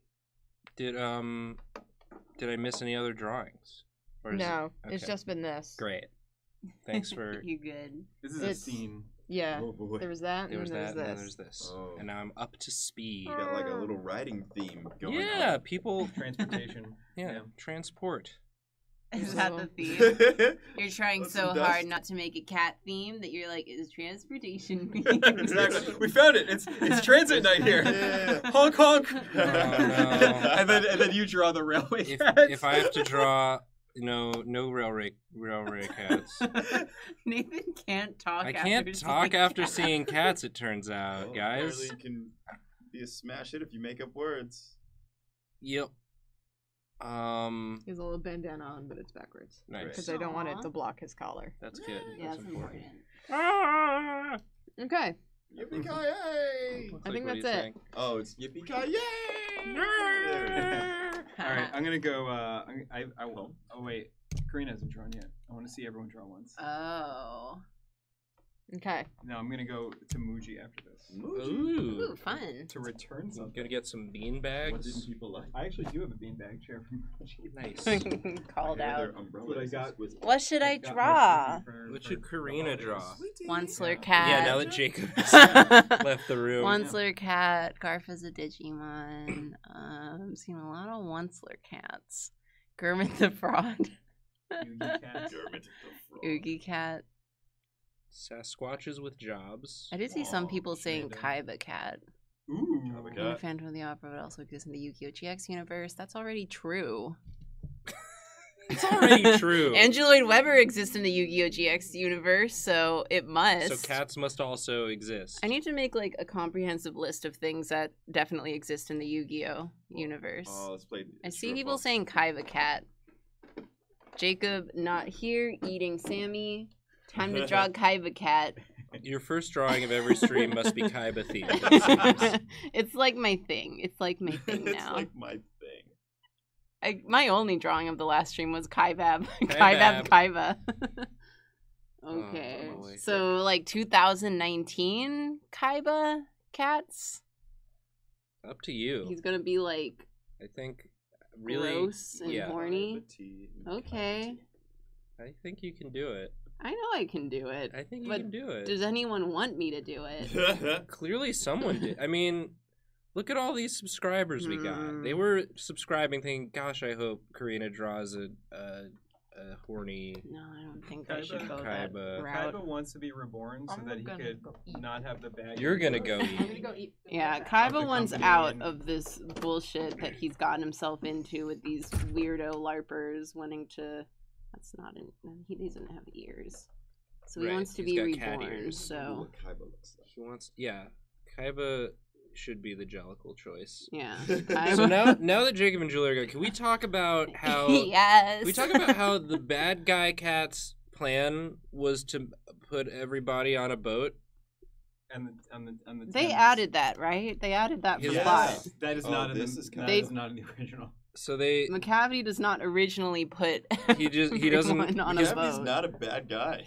Did I miss any other drawings? Or is No, it... it's okay. just been this. Great. Thanks for... You good? This is It's- a scene. Yeah. Oh boy. There was that, There was and that, then and there's then this. there's this. Oh. And now I'm up to speed. You got like a little riding theme going Yeah, people... Transportation. Yeah, transport. Is that the theme? on. You're trying What's so some hard dust? not to make a cat theme that you're like, is transportation Exactly. We found it. It's transit night here. Yeah. Honk honk. no. and then you draw the railway If cats. I have to draw, no railway cats. Nathan can't talk. I can't talk after seeing cats. It turns Well, out, guys. apparently you can be a smash hit if you make up words. Yep. He has a little bandana on, but it's backwards. Nice. Because I don't want it Aw. to block his collar. That's good. Yeah, That's that's important. important. Okay. Yippee-ki-yay! I think What do that's you it. think? Oh, it's yippee-ki-yay! All right, I'm gonna go. I will. Oh wait, Karina hasn't drawn yet. I want to see everyone draw once. Oh. Okay. No, I'm gonna go to Muji after this Ooh. Ooh, fun. to return something. Gonna get some bean What bags. didn't people like? I actually do have a beanbag chair from Muji. Nice. Called I hear out. their umbrellas What I got- exquisite. What should I Got my draw? sleeve for- What for should Karina the draw? holidays. Onceler Yeah, cat. now that Jacob has left the room. Onceler cat. Garf is a Digimon. I've seen a lot of Onceler cats. Kermit the Fraud. Yugi cat. Kermit the Frog. Oogie cat. Sasquatches with jobs. I did see some Aw, people saying Shannon. Kaiba cat. Ooh. Kaiba And cat. Phantom of the Opera would also exist in the Yu-Gi-Oh! GX universe. That's already true. It's already true. Angeloid Weber exists in the Yu-Gi-Oh! GX universe, so it must. So cats must also exist. I need to make like a comprehensive list of things that definitely exist in the Yu-Gi-Oh! universe. Oh, let's play. I see true or people false. saying Kaiba cat. Jacob not here eating Sammy. Time to draw Kaiba cat. Your first drawing of every stream must be Kaiba themed. It seems. It's like my thing. It's like my thing It's now. like my thing. my only drawing of the last stream was Kaibab. Kaibab Kaiba. Okay. Oh, so like 2019 Kaiba cats? Up to you. He's gonna be like I think really gross and horny. Okay. I think you can do it. I know I can do it. I think you can do it. Does anyone want me to do it? Clearly someone did. I mean, look at all these subscribers we got. They were subscribing thinking, gosh, I hope Karina draws a horny... No, I don't think I should go that route. Kaiba wants to be reborn so that he could not have the bad... You're gonna go eat. I'm gonna go eat. Yeah, Kaiba wants out of this bullshit that he's gotten himself into with these weirdo LARPers wanting to... That's not an... He doesn't have ears. So he wants to be reborn, so... He wants... Yeah. Kaiba should be the Jellicle choice. Yeah. So now that Jacob and Julia are going, can we talk about how... Yes! Can we talk about how the bad guy cat's plan was to put everybody on a boat? And the they added that, right? They added that for plot. That is not in the original. So they... McCavity does not originally put he doesn't on a boat. He's not a bad guy.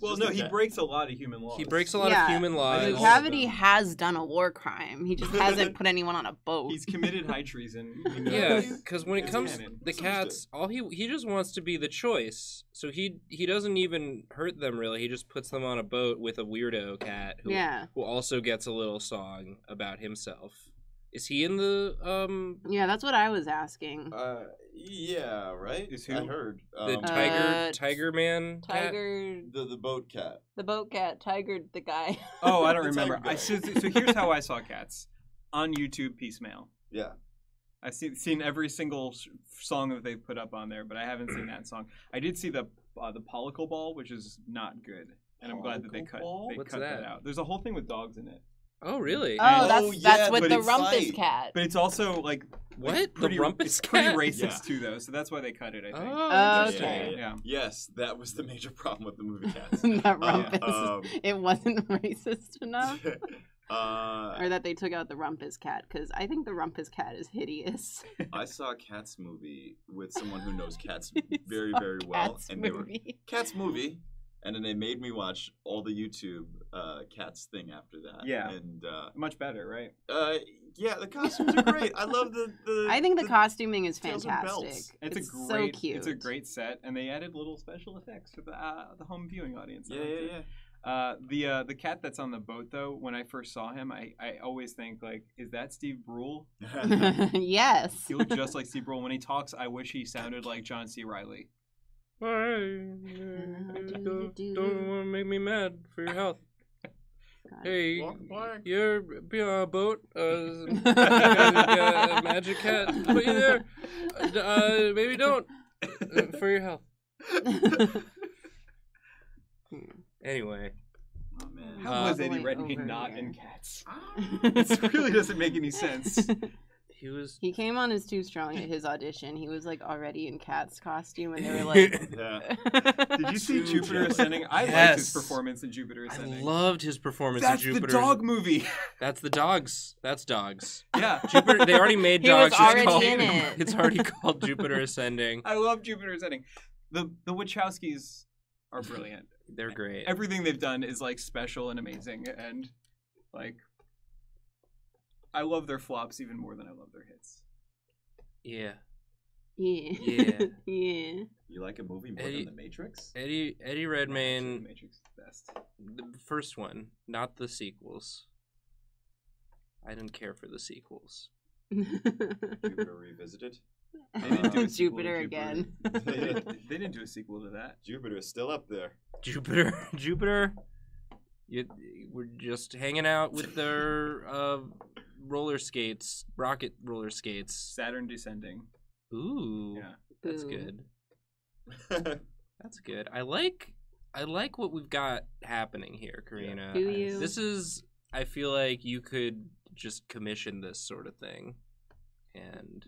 Well, no, he breaks a lot of human laws. He breaks a lot of human laws. McCavity has done a war crime. He just hasn't put anyone on a boat. He's committed high treason. Yeah, because when it comes to the cats, he just wants to be the choice. So he doesn't even hurt them really. He just puts them on a boat with a weirdo cat who also gets a little song about himself. Is he in the Yeah, that's what I was asking. Yeah, right? Is who? I heard. The Tiger Man cat? The boat cat. The boat cat, Tiger the guy. Oh, I don't remember. So here's how I saw cats. On YouTube, piecemeal. Yeah. I've seen every single song that they've put up on there, but I haven't seen that song. I did see the Pollicle Ball, which is not good. And I'm glad that they cut that out. There's a whole thing with dogs in it. Oh, really? That's with the Rumpus cat. But it's also like the Rumpus cat? Pretty racist too, though. So that's why they cut it. I think. Oh, okay. Yeah. Yes, that was the major problem with the movie Cats. That Rumpus. It wasn't racist enough. Or that they took out the Rumpus cat, because I think the Rumpus cat is hideous. I saw a Cats movie with someone who knows cats very, very well, and they were Cats movie. And then they made me watch all the YouTube Cats thing after that. Yeah, and much better, right? Yeah, the costumes are great. I love the I think the costuming is fantastic. It's so cute. It's a great set, and they added little special effects for the home viewing audience. Yeah. The cat that's on the boat, though, when I first saw him, I always think, like, is that Steve Brule? Yes. He looked just like Steve Brule. When he talks, I wish he sounded like John C. Reilly. Don't want to make me mad for your health. Hey, you're on a boat. A magic cat. Put you there. Maybe don't. For your health. Anyway. Oh, man. How was Eddie Redmayne not in Cats? It really doesn't make any sense. He came on as Too Strong at his audition. He was like already in Cat's costume, and they were like, Did you see Jupiter Ascending? I liked his performance in Jupiter Ascending. I loved his performance in Jupiter. That's the dog movie. That's the dogs. That's dogs. Yeah. Jupiter. They already made dogs. He was already in it. It's already called Jupiter Ascending. I love Jupiter Ascending. The Wachowskis are brilliant. They're great. Everything they've done is like special and amazing, and like I love their flops even more than I love their hits. Yeah. Yeah. You like a movie more than The Matrix? Eddie Redmayne. The Matrix is the best. The first one, not the sequels. I didn't care for the sequels. Jupiter Revisited? They didn't do a Jupiter again. They didn't do a sequel to that. Jupiter is still up there. Jupiter. We're just hanging out with their roller skates, rocket roller skates. Saturn Descending. Ooh, yeah, that's good. That's good. I like what we've got happening here, Karina. Do you? This is. I feel like you could just commission this sort of thing. And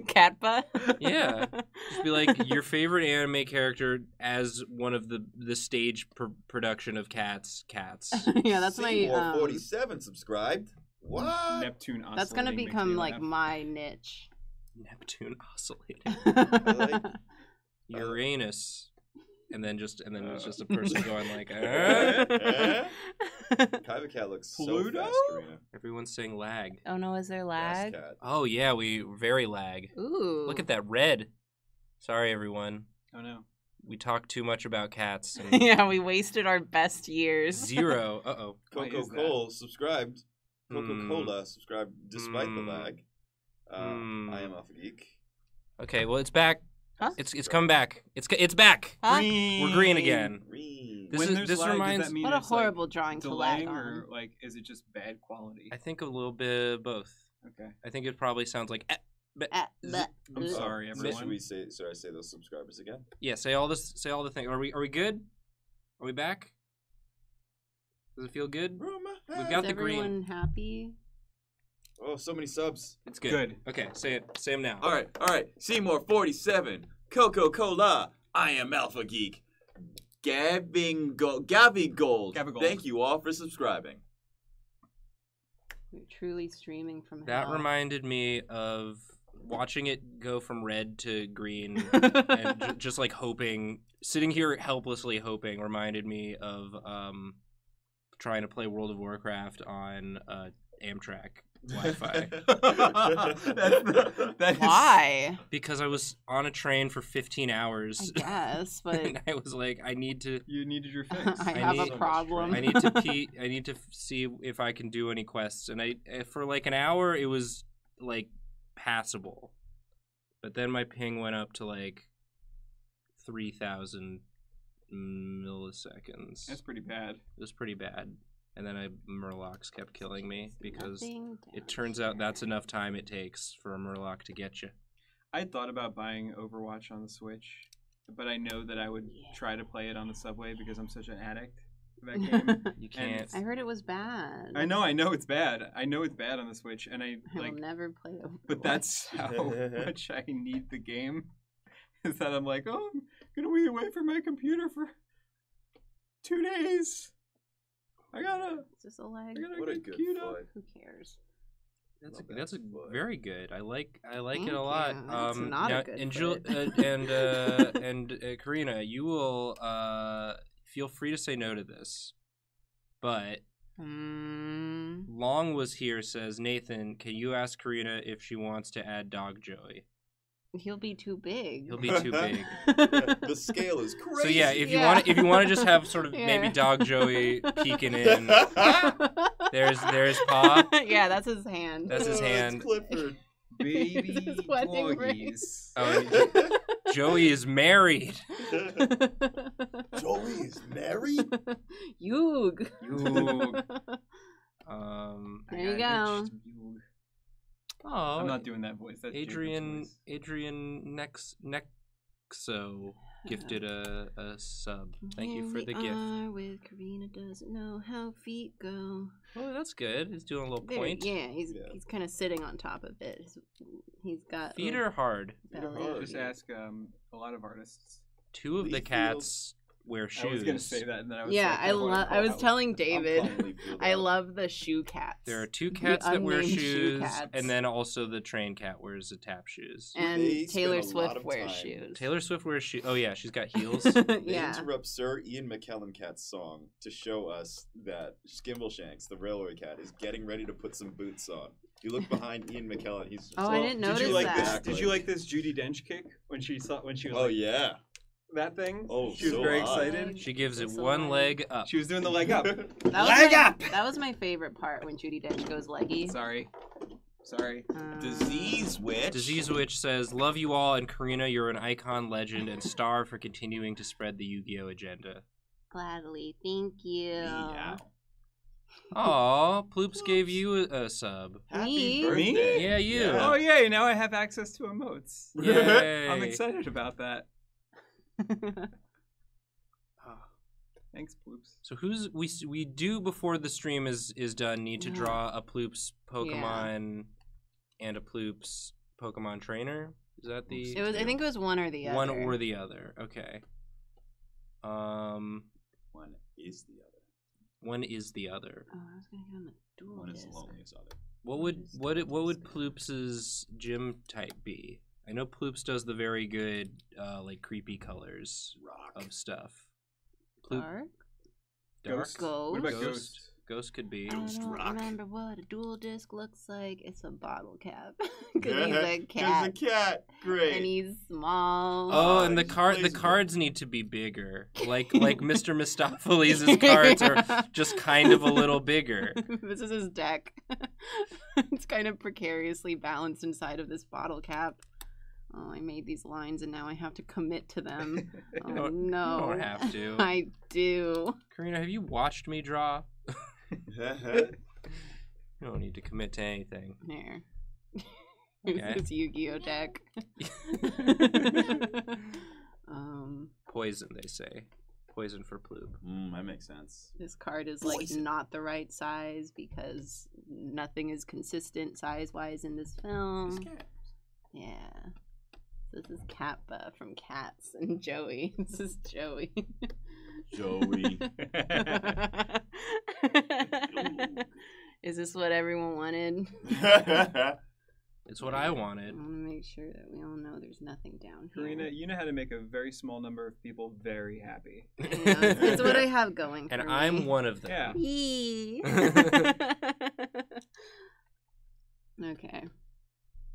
Catba? Yeah. Just be like your favorite anime character as one of the stage production of Cats. Yeah, that's my 47 subscribed. What? Neptune that's gonna become like my niche. Neptune oscillating. I like Uranus. And then it's just a person going like, Kaiba Cat looks Pluto? so fast, Karina. Everyone's saying lag. Oh no, is there lag? Fast cat. Oh yeah, we very lag. Ooh. Look at that red. Sorry everyone. Oh no. We talked too much about cats. And Yeah, we wasted our best years. 0. Uh-oh. Why is Coca-Cola subscribed. Coca-Cola subscribed despite the lag. I am off a geek. Okay, well it's back. Huh? It's coming back. It's back. Huh? We're green again. Green. This lag, reminds. does that mean What a it's, horrible drawing to lag delaying, on. or like is it just bad quality? I think a little bit of both. Okay. I think it probably sounds like. I'm sorry, So everyone. should we say? Should I say those subscribers again? Yeah, say all this. Say all the things. Are we good? Are we back? Does it feel good? We've got Is the green. everyone happy? Oh, so many subs. It's good. Good. Okay, say it. Say them now. All right. Seymour 47. Coca-Cola. I am Alpha Geek. Gavi Gold. Thank you all for subscribing. We're truly streaming from That hell. reminded me of watching it go from red to green and just like hoping, sitting here helplessly hoping, reminded me of trying to play World of Warcraft on Amtrak Wi-Fi. Why? Because I was on a train for 15 hours. I guess, but And I was like, I need to. You needed your fix. I have need- a problem. I need to pee. I need to see if I can do any quests. And for like an hour, it was like passable, but then my ping went up to like 3,000 milliseconds. That's pretty bad. It was pretty bad. And then Murlocs kept killing me because Nothing it turns out that's enough time it takes for a Murloc to get you. I had thought about buying Overwatch on the Switch, but I know that I would try to play it on the subway because I'm such an addict for that game. You can't. I heard it was bad. I know it's bad. I know it's bad on the Switch, and I will like. never play Overwatch. But that's how much I need the game. Is that I'm like, oh, I'm gonna be away from my computer for 2 days. I gotta. Is this a lag? What a get good queued up. fight. Who cares? That's a very good. I like Thank it a lot. you. That's not a good and Karina, you will feel free to say no to this, but Long was here says, Nathan, can you ask Karina if she wants to add Dog Joey? He'll be too big. He'll be too big. The scale is crazy. So yeah, if you want to just have sort of maybe Dog Joey peeking in, there's Pa. Yeah, that's his hand. That's his hand. It's Clifford. Baby His wedding ring. doggies. Oh, Joey is married. Joey is married? Yug. There you go. Oh, I'm not doing that voice. That's Adrian Jacob's voice. Nexo gifted a sub. Thank you for the gift. With Karina doesn't know how feet go. Oh, that's good. He's doing a little There, point. yeah, he's kind of sitting on top of it. He's got Feet are hard. belly. Just ask a lot of artists. 2 of the cats wear shoes. I was gonna say that, and then I was Yeah, like, I was telling David, calmly feel I that. love the shoe cats. There are 2 cats that wear unnamed shoe shoes, cats. and then also the train cat wears the tap shoes. And They Taylor spend a lot Swift of wears time. shoes. Taylor Swift wears shoes. Oh yeah, she's got heels. They Yeah. interrupt Sir Ian McKellen Cat's song to show us that Skimbleshanks, the railway cat, is getting ready to put some boots on. You look behind Ian McKellen; he's. Oh, I didn't notice Did you like that. this? Did you like this Judi Dench kick when she was Oh like, yeah. that thing? Oh, she was so very hot. excited. She gives it That's a one leg. leg up. She was doing the leg up. That was my favorite part when Judi Dench goes leggy. Sorry. Disease Witch. Disease Witch says, "Love you all, and Karina, you're an icon, legend, and star for continuing to spread the Yu-Gi-Oh agenda." Gladly, thank you. Meow. Aw, Ploops gave you a sub. Me? Happy birthday. Yeah, you. Yeah. Oh yay! Now I have access to emotes. Yay. I'm excited about that. Thanks, Ploops. So we do before the stream is done need to draw a Ploops Pokemon and a Ploops Pokemon trainer. Is that the? I think it was one or the other. One or the other. Okay. One is the other. One is the other. Oh, I was gonna give him a dual One is disc. the loneliest other. What would Ploops's gym type be? I know Ploops does the very good like creepy colors of stuff. Dark? Ghost. Ghost. What about Ghost? Ghost could be. I don't remember what a dual disc looks like. It's a bottle cap. Because he's a cat. He's a cat. Great. And he's small. Oh, and the cards need to be bigger. Like Mr. Mistopheles' cards are just kind of a little bigger. This is his deck. It's kind of precariously balanced inside of this bottle cap. Oh, I made these lines and now I have to commit to them. Oh, no. You don't have to. I do. Karina, have you watched me draw? You don't need to commit to anything. There. Okay. This Yu-Gi-Oh deck. Poison, they say. Poison for Ploop. That makes sense. This card is like not the right size because nothing is consistent size-wise in this film. Yeah. This is Kappa from Cats and Joey. This is Joey. Joey. Is this what everyone wanted? It's what I wanted. I want to make sure that we all know there's nothing down here. Karina, you know how to make a very small number of people very happy. Yeah, it's what I have going for and me. I'm one of them. Yeah. Yee. Okay.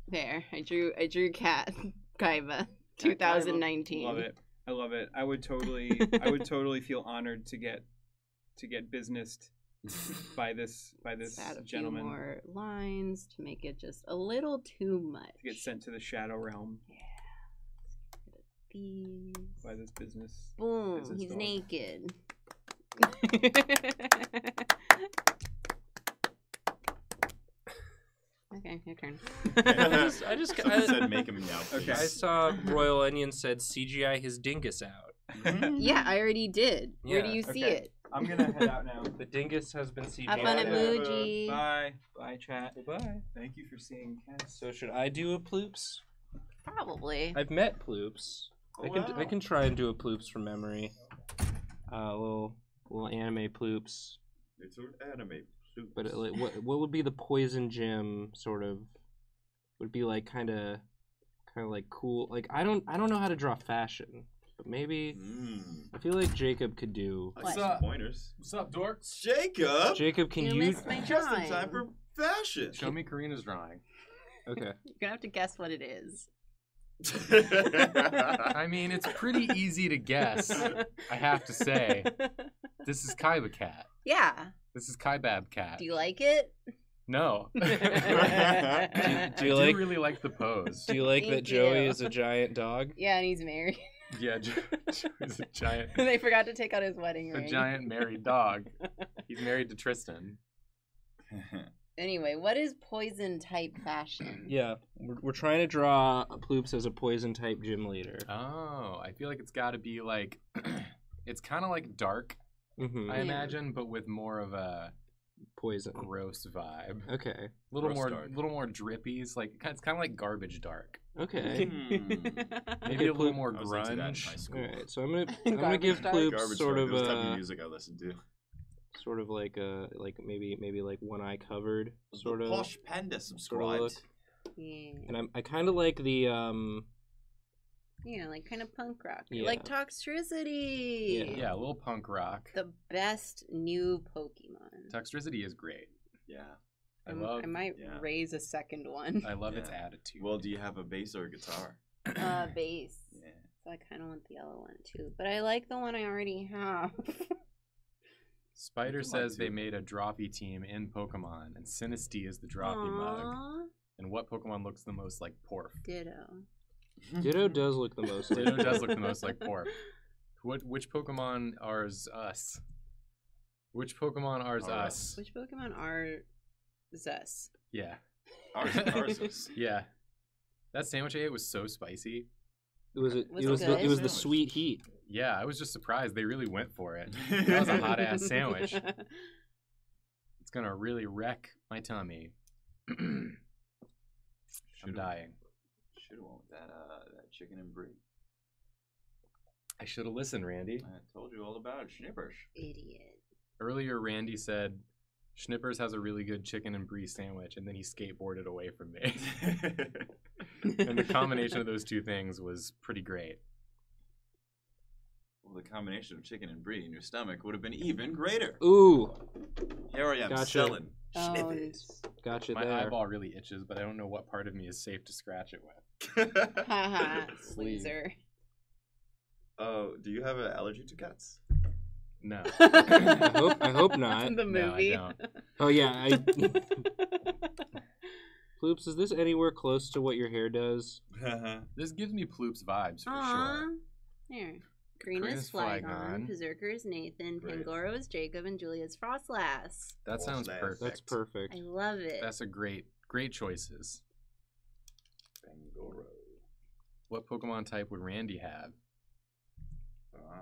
There. I drew Cat Kaiba 2019. Love it. I love it. I would totally feel honored to get businessed by this Add a gentleman. few more lines to make it just a little too much. To get sent to the shadow realm. Yeah. These. By this business. Boom. business He's dog. naked. Okay, your turn. I just said make him meow. Okay. I saw Royal Onion said CGI his dingus out. Yeah, I already did. Where do Yeah, you see okay. it? I'm gonna head out now. The dingus has been CGI. Have fun at Yeah. Muji. Bye. Bye, chat. Bye. Thank you for seeing cats. So should I do a Ploops? Probably. I've met Ploops. Oh, I can try and do a Ploops from memory. Little anime Ploops. It's an anime. But what would be the Poison Gym sort of? Would be like kind of like cool. Like I don't know how to draw fashion, but maybe I feel like Jacob could do. I see some pointers. What's up, dorks? Jacob. Jacob, can You you? missed my Just in drawing. time for fashion. Show me Karina's drawing. Okay. You're gonna have to guess what it is. I mean, it's pretty easy to guess. I have to say, this is Kaiba Cat. Yeah. This is Kaibab Cat. Do you like it? No. Do you I like? do really like the pose. Do you like that Thank Joey you. is a giant dog? Yeah, and he's married. Yeah, Joey's a giant, They forgot to take out his wedding a ring. giant married dog. He's married to Tristan. Anyway, what is poison type fashion? Yeah, we're trying to draw Ploops as a poison type gym leader. Oh, I feel like it's got to be like, it's kind of like dark, Mm-hmm. I Yeah. imagine, but with more of a Poison. gross vibe. Okay. A little Gross more, dark. little more drippies. Like it's kind of like garbage dark. Okay. Maybe a little more I was into that in high grunge. school. All right. So I'm gonna Garbage give dark? Ploops Garbage sort dark. of It was the type of a music I listened to. sort of like a maybe like one eye covered sort of Posh Panda subscribed. look. Yeah. And I kind of like the Yeah, like kind of punk rock. Yeah. Like Toxtricity. Yeah, a little punk rock. The best new Pokemon. Toxtricity is great. Yeah. I love. I might yeah. raise a second one. I love its Yeah. attitude. Well, do you have a bass or a guitar? Bass. Yeah. So I kind of want the yellow one too. But I like the one I already have. Spider I do like says they to. made a Drawfee team in Pokemon, and Sinistea is the Drawfee mug. Aww. And what Pokemon looks the most like Porf? Ditto. Ditto does look the most. Ditto does look the most like Porf. Which Pokemon are us? Which Pokemon are Are us? Which Pokemon are Zus? Yeah. Ours is. Yeah. That sandwich I ate was so spicy. It was Was it was the Sandwich. sweet heat. Yeah, I was just surprised they really went for it. That was a hot ass sandwich. It's gonna really wreck my tummy. I'm dying. Should have went with that chicken and brie. I should have listened, Randy. I told you all about it. Schnippers. Idiot. Earlier, Randy said Schnippers has a really good chicken and brie sandwich, and then he skateboarded away from me. And the combination of those two things was pretty great. Well, the combination of chicken and brie in your stomach would have been even greater. Ooh. Here I am selling Schnippers. Gotcha. My there. eyeball really itches, but I don't know what part of me is safe to scratch it with. Haha, loser. Oh, do you have an allergy to cats? No. I hope not. The movie. No, I don't. Oh yeah. Ploops, is this anywhere close to what your hair does? This gives me Ploops vibes for Aww. sure. There. Karina's Flygon, Berserker is Nathan, Great. Pangoro is Jacob, and Julia's Frostlass. That sounds Frostlass. perfect. That's perfect. I love it. That's a great choices. Pangoro. What Pokemon type would Randy have?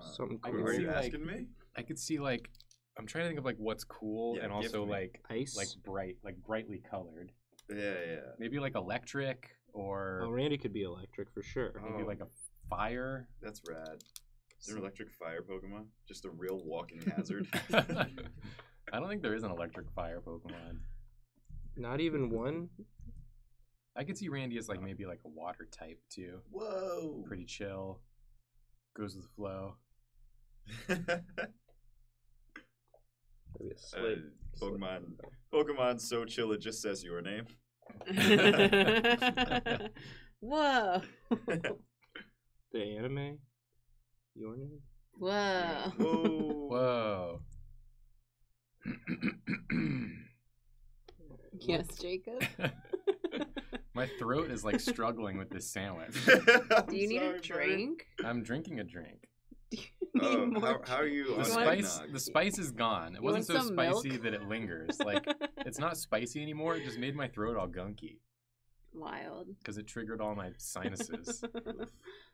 Something I cool. can Are see, you like- asking me? I could see like I'm trying to think of like what's cool Yeah, and give also me. like Ice. brightly colored. Yeah. Maybe like electric or Oh, Randy could be electric for sure. maybe like a fire. That's rad. Is there an electric fire Pokemon? Just a real walking hazard? I don't think there is an electric fire Pokemon. Not even one. I could see Randy as like maybe like a water type too. Whoa! Pretty chill. Goes with the flow. Maybe a slight. Pokemon so chill it just says your name. Whoa. The anime. Your name. Whoa. Whoa! Whoa. Yes, Jacob. My throat is like struggling with this sandwich. Do you need a drink? I'm drinking a drink. Do you need more? How are you? The spice is gone. It wasn't so want some spicy milk? that it lingers. Like it's not spicy anymore. It just made my throat all gunky Wild. because it triggered all my sinuses.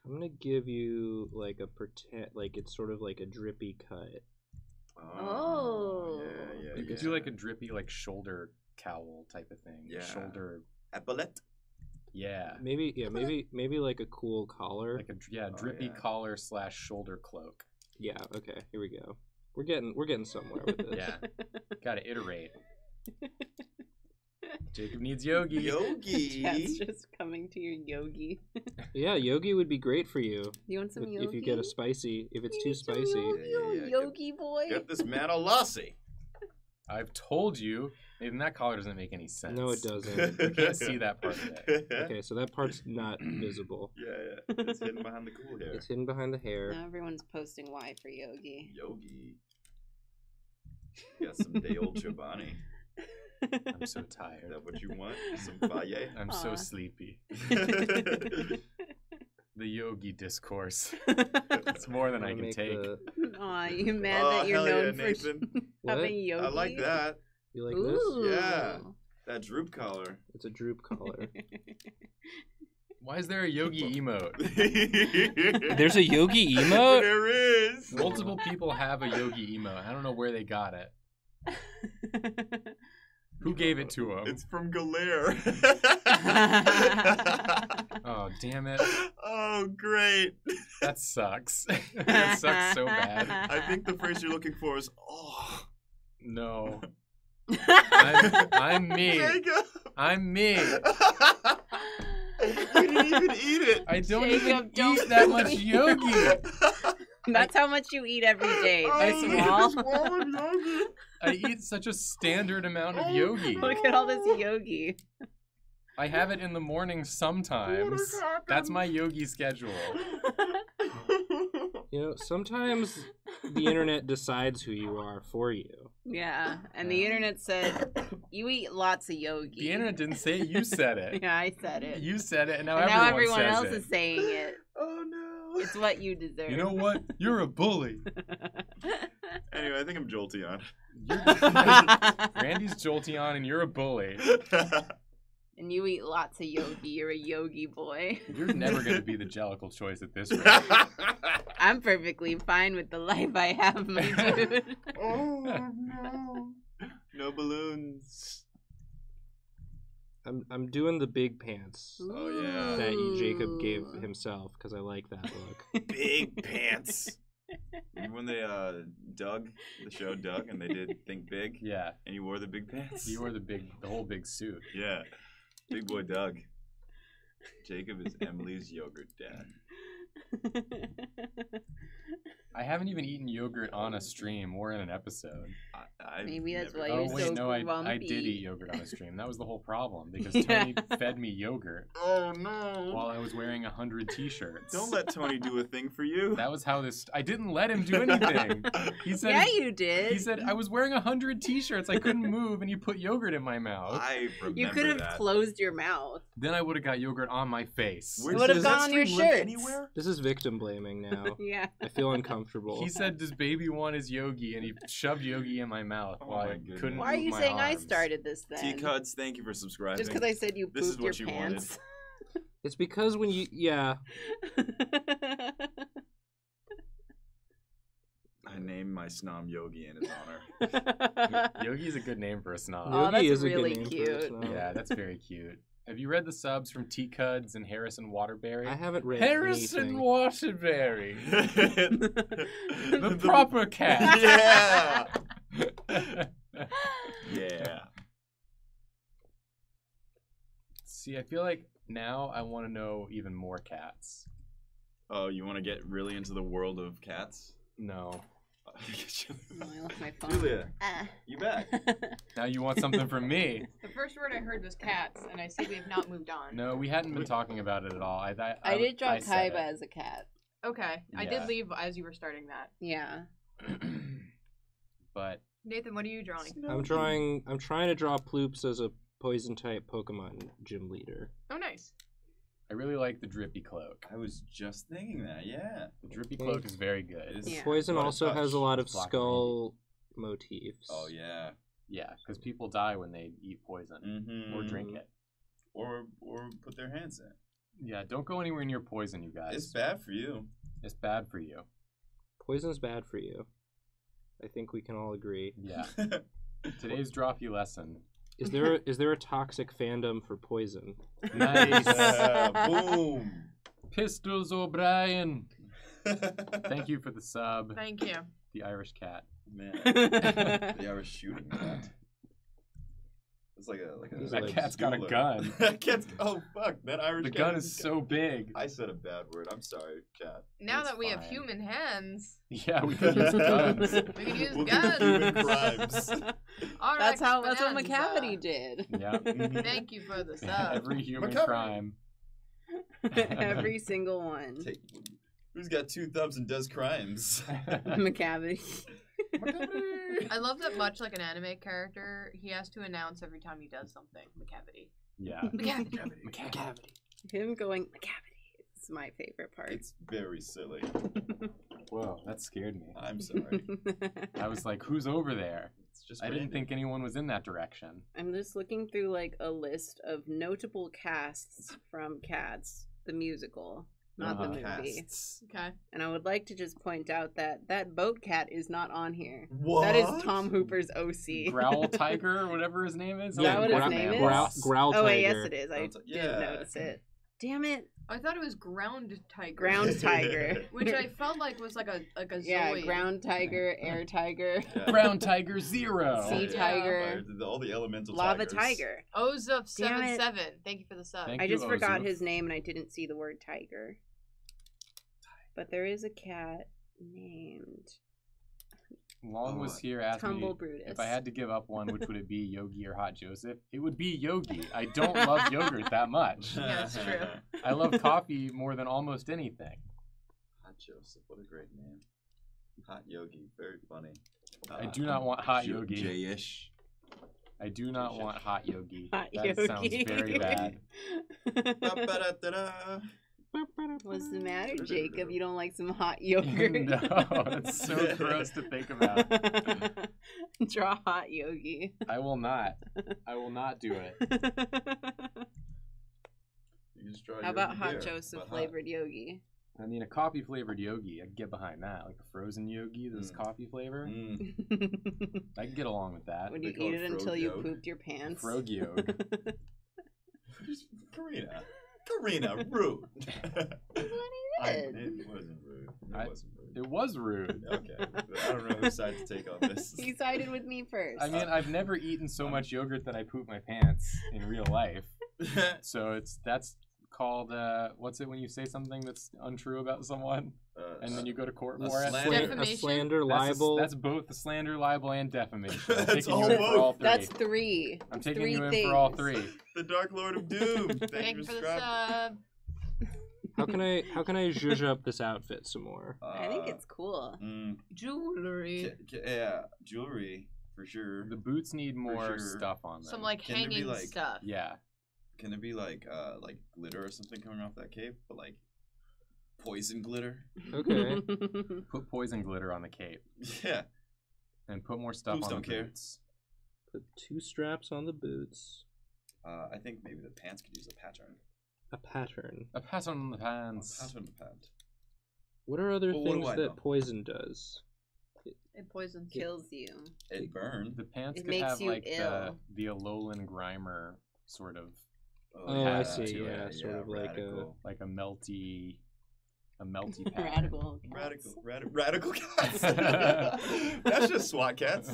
I'm gonna give you like a pretend, like it's sort of like a drippy cut. Oh. Yeah. You could do like a drippy like shoulder cowl type of thing. Yeah. Shoulder. Epaulette. Yeah. Maybe like a cool collar. Like a drippy yeah. collar / shoulder cloak. Yeah. Okay. Here we go. We're getting somewhere with this. Yeah. Gotta iterate. Jacob needs Yogi. Yogi. Cat's just coming to your Yogi. Yeah. Yogi would be great for you. You want some Yogi? If you get a spicy. If it's You too need some spicy. Yogi, Yeah. Yogi boy. Get this man a lassie. I've told you. Even that collar doesn't make any sense. No, it doesn't. You can't see that part of it. Okay, so that part's not visible. Yeah. It's hidden behind the cool hair. It's hidden behind the hair. Now everyone's posting Y for Yogi. Yogi. Got some day old Chobani. I'm so Is tired. that what you want? Some faye? I'm so Aw. sleepy. The Yogi discourse. It's more than I Wanna can make take. Aw, you mad Oh, that you're hell yeah, known for Nathan. What? having Yogi? I like that. You like Ooh. Yeah. That droop collar. this? It's a droop collar. Why is there a Yogi emote? There's a Yogi emote? There is. Multiple people have a Yogi emote. I don't know where they got it. Who gave it to them? It's from Galere. Oh, damn it. Oh, great. That sucks. That sucks so bad. I think the phrase you're looking for is, oh. No. I'm me. Jacob. I'm me. You didn't even eat it. I don't Jacob, even don't eat that do much it. Yogi. That's how much you eat every day. Oh, This look at wall. this wall of Yogi. I eat such a standard amount of Oh, Yogi. no. Look at all this Yogi. I have it in the morning sometimes. What has happened? That's my Yogi schedule. You know, sometimes the internet decides who you are for you. Yeah, and the internet said you eat lots of Yogi. The internet didn't say it, you said it. Yeah, I said it. You said it, and now And everyone, says else it. is saying it. Oh, no. It's what you deserve. You know what? You're a bully. Anyway, I think I'm Jolteon. Randy's Jolteon, and you're a bully. And you eat lots of Yogi. You're a Yogi boy. You're never going to be the Jellicle choice at this rate. I'm perfectly fine with the life I have, my dude. Oh, no. No balloons. I'm doing the big pants Oh, yeah. that Jacob gave himself because I like that look. Big pants. Remember when they dug the show Doug and they did Think Big? Yeah. And you wore the big pants? You wore the whole big suit. Yeah. Big boy Doug. Jacob is Emily's yogurt dad. I haven't even eaten yogurt on a stream or in an episode. Maybe that's why Oh you're wait, so no, grumpy. I did eat yogurt on a stream. That was the whole problem because Tony fed me yogurt. Oh no! While I was wearing 100 t-shirts. Don't let Tony do a thing for you. That was how this. I didn't let him do anything. He said. Yeah, you did. He said I was wearing 100 t-shirts. I couldn't move, and you put yogurt in my mouth. I remember You could have that. closed your mouth. Then I would have got yogurt on my face. It would have gone on your shirt. Anywhere? This is victim blaming now. Yeah. I feel uncomfortable. He said, "Does baby want his yogi?" And he shoved yogi in my mouth Oh while my I goodness. couldn't Why are move you my saying I arms. started this then? T-Cuds, thank you for subscribing. Just because I said you This is pooped what your you pants. It's because when you, yeah. I named my snom Yogi in his honor. Yogi's a good name for a snob. Oh, that's Yogi is a good really name for cute. a snob. Yeah, that's very cute. Have you read the subs from T-Cuds and Harrison Waterbury? I haven't read Harrison anything. Waterbury. the The proper cat. Yeah. Yeah. See, I feel like now I want to know even more cats. Oh, you want to get really into the world of cats? No. Oh, I left my phone. Julia, you back? Now you want something from me. The first word I heard was cats, and I see we have not moved on. No, we hadn't been talking about it at all. I did draw said Kaiba as a cat. Okay, I Yeah. did leave as you were starting that. Yeah. it. But Nathan, what are you drawing? I'm trying to draw Ploops as a poison type Pokemon gym leader. Oh, nice. I really like the drippy cloak. I was just thinking that, yeah. The drippy cloak is very good. It is Yeah. Poison what a also has touch. a lot of Block skull motifs. Oh, yeah. Yeah, because people die when they eat poison Mm-hmm. or drink it. Or put their hands in. Yeah, don't go anywhere near poison, you guys. It's bad for you. It's bad for you. Poison's bad for you. I think we can all agree. Yeah. Today's Drawfee lesson. Is there a toxic fandom for poison? Nice. Boom. Pistols O'Brien. Thank you for the sub. Thank you. The Irish cat. Man. The Irish shooting cat. It's like a He's That like cat's got a dueler. gun. That cat's, oh fuck, that Irish The cat gun is so big. I said a bad word. I'm sorry, cat. Now It's that we have fine. human hands, Yeah, we could use guns. we can use We'll do guns. human crimes. RX That's what Bonanza. McCavity did. Yeah. Thank you for the sub. Every human McCovey. crime. Every single one. Who's got 2 thumbs and does crimes? McCavity. I love that much like an anime character, he has to announce every time he does something. McCavity. Yeah. McCavity. Him going McCavity is my favorite part. It's very silly. Whoa, that scared me. I'm sorry. I was like, who's over there? It's just I didn't Randy. think anyone was in that direction. I'm just looking through like a list of notable casts from Cats, the musical, not the movie. Casts. Okay. And I would like to just point out that boat cat is not on here. What? That is Tom Hooper's OC. Growl Tiger or whatever his name is. Is that what his name is? Growl Oh wait, Tiger. yes it is. I Yeah. didn't notice it. Damn it. I thought it was ground tiger. Ground tiger. Which I felt like was like a Yeah, Zoid. ground tiger, air tiger, Yeah. Brown Tiger Zero. sea Yeah. tiger, All the elemental lava tigers. tiger. O's of Damn it. 7-7. Thank you for the sub. Thank I you, just forgot Ozu. his name and I didn't see the word tiger. But there is a cat named Long was here asked Tumble me Brutus. if I had to give up one, which would it be, Yogi or Hot Joseph? It would be Yogi. I don't love yogurt that much. Yeah, that's true. I love coffee more than almost anything. Hot Joseph, what a great name. Hot Yogi, very funny. I do not want Hot Yogi. J-ish. I do not want Hot Yogi. Hot That Yogi. sounds very bad. Ba-ba-da-da-da. What's the matter, Jacob? You don't like some hot yogurt? No, that's so gross to think about. Draw hot yogi. I will not. I will not do it. You just draw How about Yogi hot here, Joseph but hot. flavored yogi? I mean, a coffee flavored yogi, I can get behind that. Like a frozen yogi that's coffee flavor. Mm. I can get along with that. Would They you call eat it it until frog you yolk. pooped your pants? Frog yog. Karina, rude. That's what he did. It wasn't rude. It I- wasn't rude. It was rude. Okay. I don't know whose side to take on this. He sided with me first. I mean, I've never eaten so much yogurt that I poop my pants in real life. So that's called what's it when you say something that's untrue about someone and then you go to court for it? A slander, libel. That's both the slander, libel, and defamation. I'm That's taking you in for all three. That's 3. I'm taking three you in things. for all 3. The Dark Lord of Doom. Thank you for the sub. How can I zhuzh up this outfit some more? I think it's cool. Jewelry. Yeah, jewelry for sure. The boots need more sure. stuff on them. Some like Can there be, hanging like- stuff. Yeah. Can it be like glitter or something coming off that cape, but like poison glitter? Okay. Put poison glitter on the cape Yeah. and put more stuff Boobs on don't the care. boots. Put 2 straps on the boots. I think maybe the pants could use a pattern. A pattern. A pattern on the pants. A pattern on the pant. What are other Well, what do things I that know? poison does? It poisons. Kills you. It burned. The pants It could makes have you like ill. the Alolan Grimer sort of Oh, I yeah, see. to Yeah, it. sort of radical. like a melty pattern. Radical. Radical cats. That's just SWAT cats.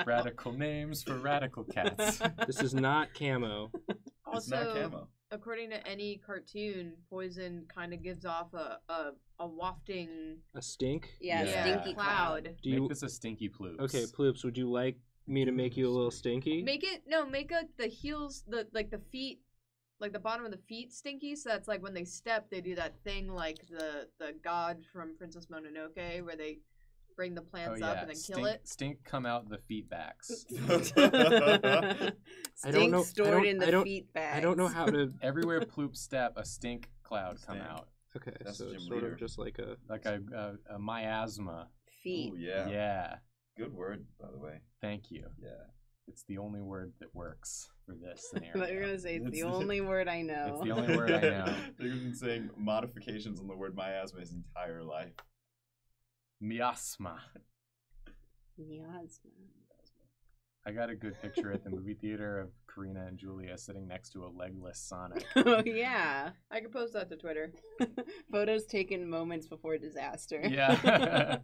Radical names for radical cats. This is not camo. It's not Also, camo. according to any cartoon, poison kind of gives off a wafting A stink? Yeah, Yeah. stinky cloud. Do Make you? this a stinky ploops. Okay, Ploops, would you like me to make you a little stinky? Make the heels, the feet, like the bottom of the feet stinky. So that's like when they step, they do that thing like the god from Princess Mononoke, where they bring the Oh plants yeah, up and then stink, kill it. stink come out the feet backs. I don't know- stored in I the don't- feet bags. I don't know how to. Everywhere Ploop step, a stink cloud come Stink. out. Okay, That's so Jim sort Leader. of just like a. Like a miasma. feet. Oh yeah. Yeah. Good word, by the way. Thank you. Yeah. It's the only word that works for this I scenario. thought you were gonna say it's the It's- only word I know. It's the only word I know. They've been saying modifications on the word miasma his entire life. Miasma. Miasma. I got a good picture at the movie theater of Karina and Julia sitting next to a legless Sonic. Oh yeah. I can post that to Twitter. Photos taken moments before disaster. Yeah.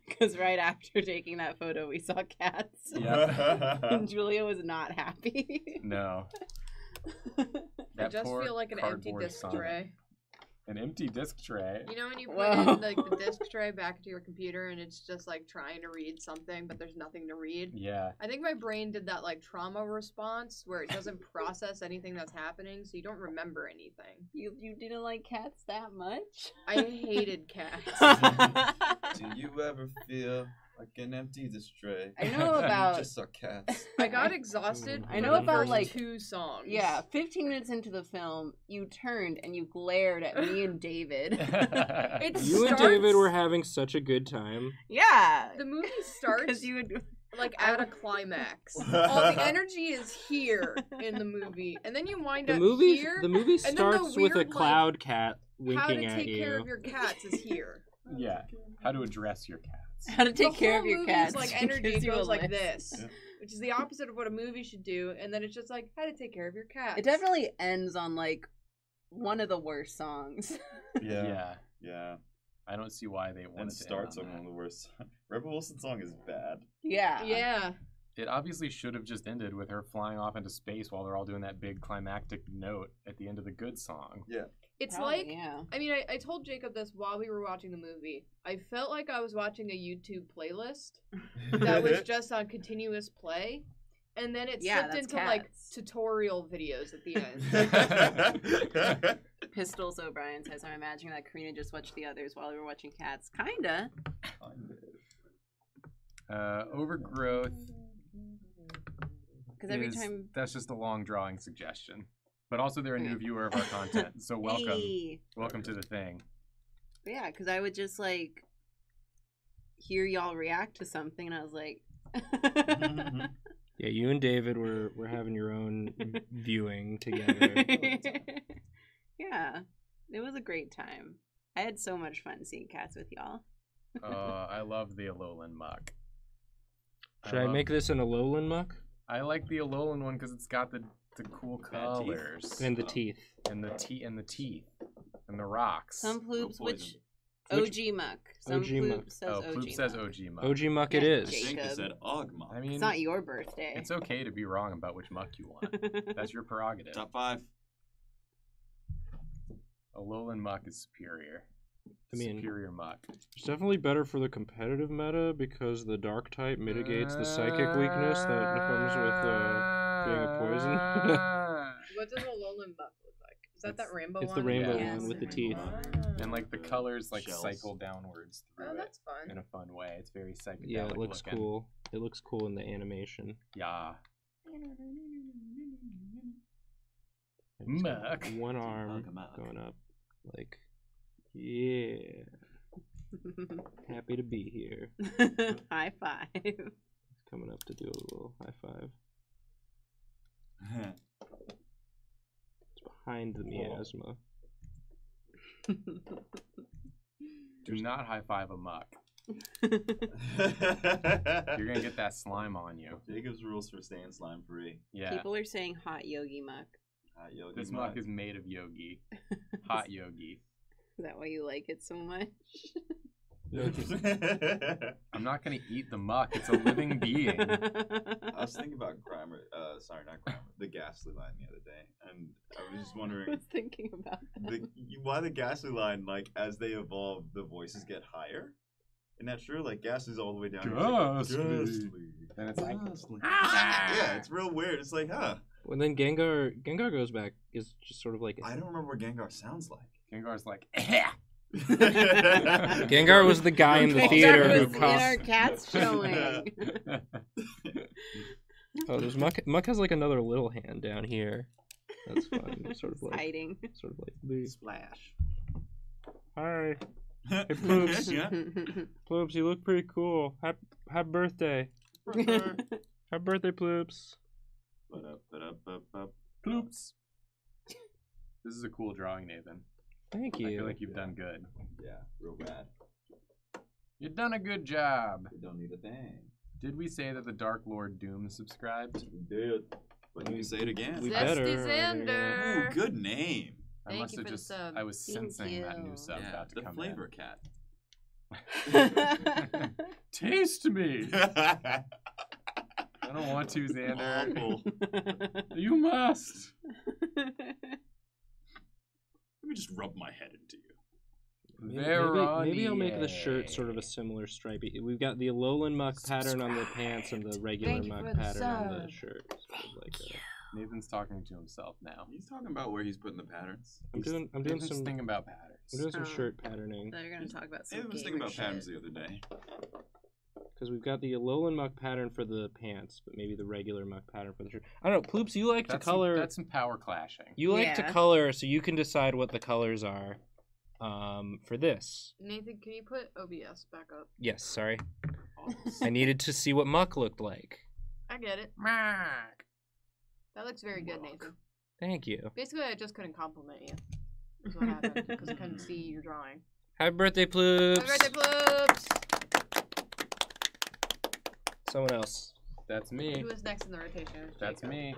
Because right after taking that photo, we saw cats. Yeah. And Julia was not happy. No. I That just poor feel like an empty cardboard disc Sonic. tray. An empty disc tray. You know when you put Whoa. in like the disc tray back into your computer and it's just like trying to read something, but there's nothing to read. Yeah. I think my brain did that like trauma response where it doesn't process anything that's happening, so you don't remember anything. You didn't like cats that much? I hated cats. Do you ever feel like an empty disc tray? I know about- You just saw cats. I got exhausted. I for know the about, first like- 2 songs. Yeah, 15 minutes into the film, you turned and you glared at me and David. It You and starts- David were having such a good time. Yeah. The movie starts Because you would. like at a climax. All the energy is here in the movie, and then you wind The up movie here. the movie and then the starts with a weird, like, cloud cat How winking to at take care you. of your cats is here. Yeah. How to address your cats. How to take The care whole of your movie cats. is like energy gives you a goes like list. this, Yeah. which is the opposite of what a movie should do, and then it's just like how to take care of your cats. It definitely ends on like one of the worst songs. Yeah. Yeah. I don't see why they wanted And to starts end on on one of the worst. Rebel Wilson's song is bad. Yeah. Yeah. that. It obviously should have just ended with her flying off into space while they're all doing that big climactic note at the end of the good song. It's Probably, like yeah. I mean, I told Jacob this while we were watching the movie. I felt like I was watching a YouTube playlist that was just on continuous play, and then it Yeah, slipped that's into like cats. tutorial videos at the end. Pistols O'Brien says, I'm imagining that Karina just watched the others while we were watching Cats. Kinda. Overgrowth. Because every is- time. That's just a long drawing suggestion. But also they're a new viewer of our content, so welcome. Hey. Welcome to the thing. But yeah, because I would just like hear y'all react to something, and I was like. Yeah, you and David were having your own viewing together. Yeah, it was a great time. I had so much fun seeing Cats with y'all. I love the Alolan muck. Should I make this an Alolan muck? I like the Alolan one because it's got the cool Bad teeth. colors And the teeth. and the teeth and the rocks. Some ploops, No which poison. OG Muck. Some OG Ploop Muck. says OG Ploop says Muck. OG Muck. OG Muck it Yeah, is. I think it Jacob. said Og Muck. I mean, It's not your birthday. it's okay to be wrong about which muck you want. That's your prerogative. Top 5. Alolan muck is superior. I mean, superior muck. It's definitely better for the competitive meta because the dark type mitigates the psychic weakness that comes with being a poison. What does Alolan Muck look like? Is that rainbow one? It's the rainbow Yeah. one with the teeth. And like the colors like Shells. cycle downwards through Oh, that's fun. it in a fun way. It's very psychedelic. Yeah, it looks looking. cool. It looks cool in the animation. Yeah. It's got Muck. one arm Muck. going up. Like, yeah. Happy to be here. High five. He's coming up to do a little high five. It's behind the miasma. Do not high five a muck. You're gonna get that slime on you. Jacob's rules for staying slime free. Yeah. People are saying hot yogi muck. Yogi This muck is made of yogi. Hot yogi. Is that why you like it so much? I'm not gonna eat the muck. It's a living being. I was thinking about the Ghastly line the other day, and I was just I wondering was thinking about that. why the Ghastly line, like, as they evolve, the voices get higher. Isn't that true? Like, Ghastly's all the way down. Ghastly. And it's like, yeah, it's real weird. It's like, huh? When then Gengar goes back is just sort of like I don't remember what Gengar sounds like. Gengar's like, Gengar was the guy in the Gengar theater who was in our cost. cat's showing. Oh, there's Muck has like another little hand down here. That's fun. Sort of like Hiding. the Splash. hi. Hey Ploops. Yeah. Ploops, you look pretty cool. Happy birthday. Happy birthday, Ploops. Ploops. This is a cool drawing, Nathan. Thank you. I feel like you've done good. Yeah, real bad. You've done a good job. We don't need a thing. Did we say that the Dark Lord Doom subscribed? We did. But you can say it again. We Zesty better. Xander. Ooh, good name. I Thank must you have for the just. sub. I was Thank sensing that new you. sub about to the come flavor cat. in. Taste me. I don't want to, Xander. Awful. You must. Let me just rub my head into you. Maybe I'll make the shirt sort of a similar stripey. We've got the Alolan Muck pattern on the pants and the regular Thank you Muck for the pattern on the sub. shirt. Sort of like Nathan's talking to himself now. He's talking about where he's putting the patterns. I'm doing Nathan's some thinking about patterns. I'm doing some Oh. shirt patterning So you're gonna talk about some I was thinking gamer about shit. patterns the other day. because we've got the Alolan Muck pattern for the pants, but maybe the regular Muck pattern for the shirt. I don't know. Ploops, you like to color. That's some power clashing. You like to Yeah. color, so you can decide what the colors are. For this. Nathan, can you put OBS back up? Yes, sorry. I needed to see what Muck looked like. I get it. That looks very good, Nathan. Thank you. Basically, I just couldn't compliment you. That's what happened because I couldn't see your drawing. Happy birthday, Ploops. Happy birthday, Ploops! Someone else. That's me. Who was next in the rotation? That's Jacob. me.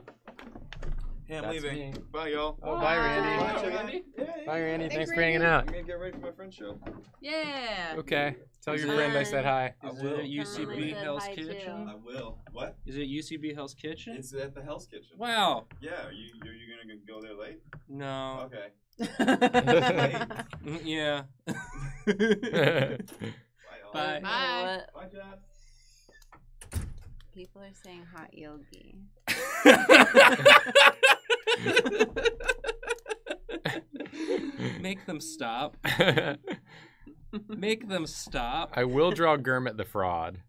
Hey, I'm That's leaving. me. Bye, y'all. Oh, bye, Randy. Bye, Randy. Bye, Randy. Thanks for Randy. hanging out. I'm gonna get ready for my friend's show. Yeah. Okay. Tell your Bye. friend I said hi. I Is will. it UCB said Hell's hi, too. Kitchen? I will. What? Is it UCB Hell's Kitchen? It's at the Hell's Kitchen. Wow. Yeah, are you gonna go there late? No. Okay. Yeah. Bye, y'all. Bye. Bye. Bye, Jeff. People are saying hot yogi. Make them stop. Make them stop. I will draw Gurmit the Fraud.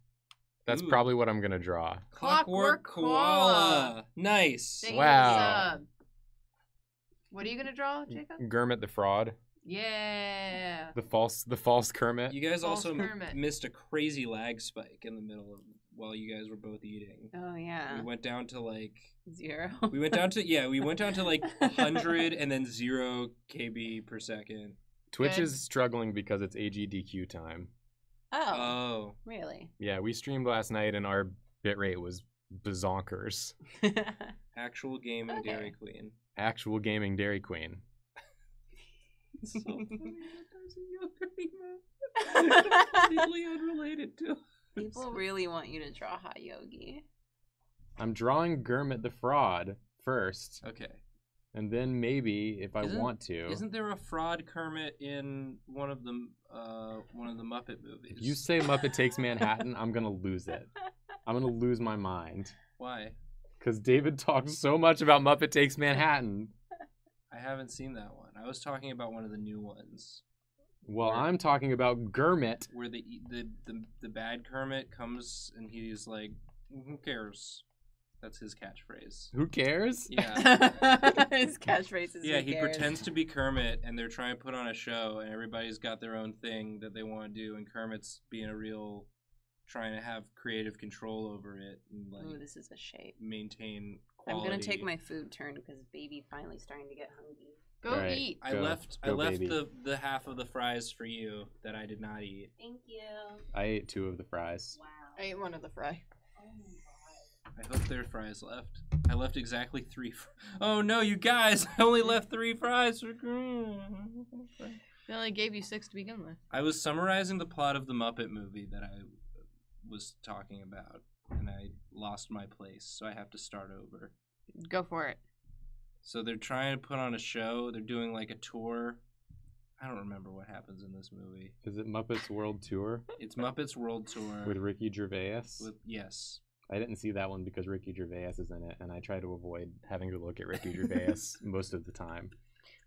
That's Ooh. probably what I'm gonna draw. Clockwork Koala. Nice. Thank you Wow. for the sub. What are you gonna draw, Jacob? Gurmit the Fraud. Yeah. The false Kermit. You guys False also Kermit. missed a crazy lag spike in the middle of while you guys were both eating. Oh yeah. We went down to like 0. we went down to like 100 and then 0 KB per second. Twitch Good. is struggling because it's AGDQ time. Oh, Oh. really? Yeah, we streamed last night and our bitrate was bazonkers. Actual game and Okay. Dairy Queen. Actual gaming Dairy Queen. It's so funny that there's a yogurt emo. Completely unrelated to. People really want you to draw Hot Yogi. I'm drawing Gurmit the Fraud first. Okay. And then maybe, if I want to... Isn't there a fraud Kermit in one of the Muppet movies? If you say Muppet Takes Manhattan, I'm going to lose it. I'm going to lose my mind. Why? Because David talks so much about Muppet Takes Manhattan. I haven't seen that one. I was talking about one of the new ones. Well, I'm talking about Gurmit. Where the bad Kermit comes and he's like, who cares? That's his catchphrase. Who cares? Yeah. His catchphrase is he pretends to be Kermit, and they're trying to put on a show, and everybody's got their own thing that they want to do, and Kermit's being trying to have creative control over it, and Ooh, this is a shape. Maintain quality. I'm gonna take my food turn because baby finally starting to get hungry. Go eat. I left the half of the fries for you that I did not eat. Thank you. I ate 2 of the fries. Wow. I ate 1 of the fry. I hope there are fries left. I left exactly 3. Oh no, you guys! I only left 3 fries for. They only gave you 6 to begin with. I was summarizing the plot of the Muppet movie that I was talking about, and I lost my place, so I have to start over. Go for it. So they're trying to put on a show. They're doing like a tour. I don't remember what happens in this movie. Is it Muppets World Tour? It's Muppets World Tour. With Ricky Gervais? Yes. I didn't see that one because Ricky Gervais is in it, and I try to avoid having to look at Ricky Gervais most of the time.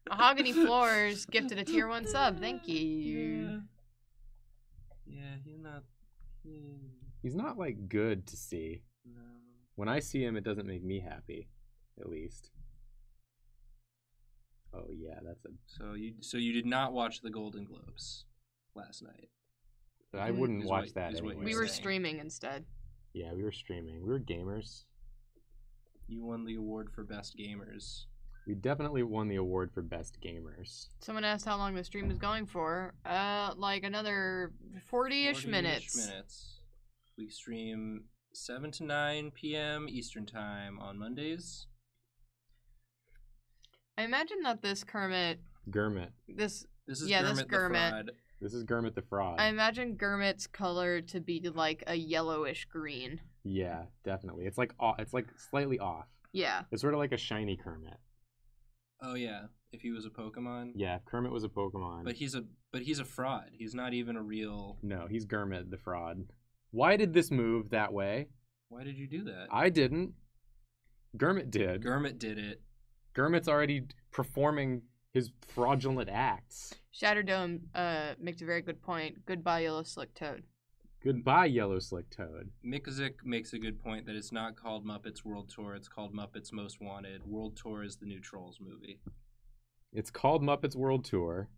Mahogany Floors gifted a tier 1 sub. Thank you. Yeah, He's not, like, good to see. No. When I see him, it doesn't make me happy, at least. Oh, yeah, that's a... So you did not watch the Golden Globes last night? I wouldn't watch that anyway. We were streaming instead. Yeah, we were streaming. We were gamers. You won the award for Best Gamers. We definitely won the award for Best Gamers. Someone asked how long the stream is going for. Like another 40-ish minutes. We stream 7 to 9 p.m. Eastern Time on Mondays. I imagine that this Gurmit. This is Gurmit this Gurmit. This is Gurmit the Fraud. I imagine Gurmit's color to be like a yellowish green. Yeah, definitely. It's like slightly off. Yeah. It's sort of like a shiny Kermit. Oh yeah, if he was a Pokemon. Yeah, if Kermit was a Pokemon. But he's a fraud. He's not even a real. No, he's Gurmit the Fraud. Why did this move that way? Why did you do that? I didn't. Gurmit did. Gurmit did it. Gurmit's already performing his fraudulent acts. Shatterdome makes a very good point. Goodbye, Yellow Slick Toad. Goodbye, Yellow Slick Toad. Mikazik makes a good point that it's not called Muppets World Tour. It's called Muppets Most Wanted. World Tour is the new Trolls movie. It's called Muppets World Tour.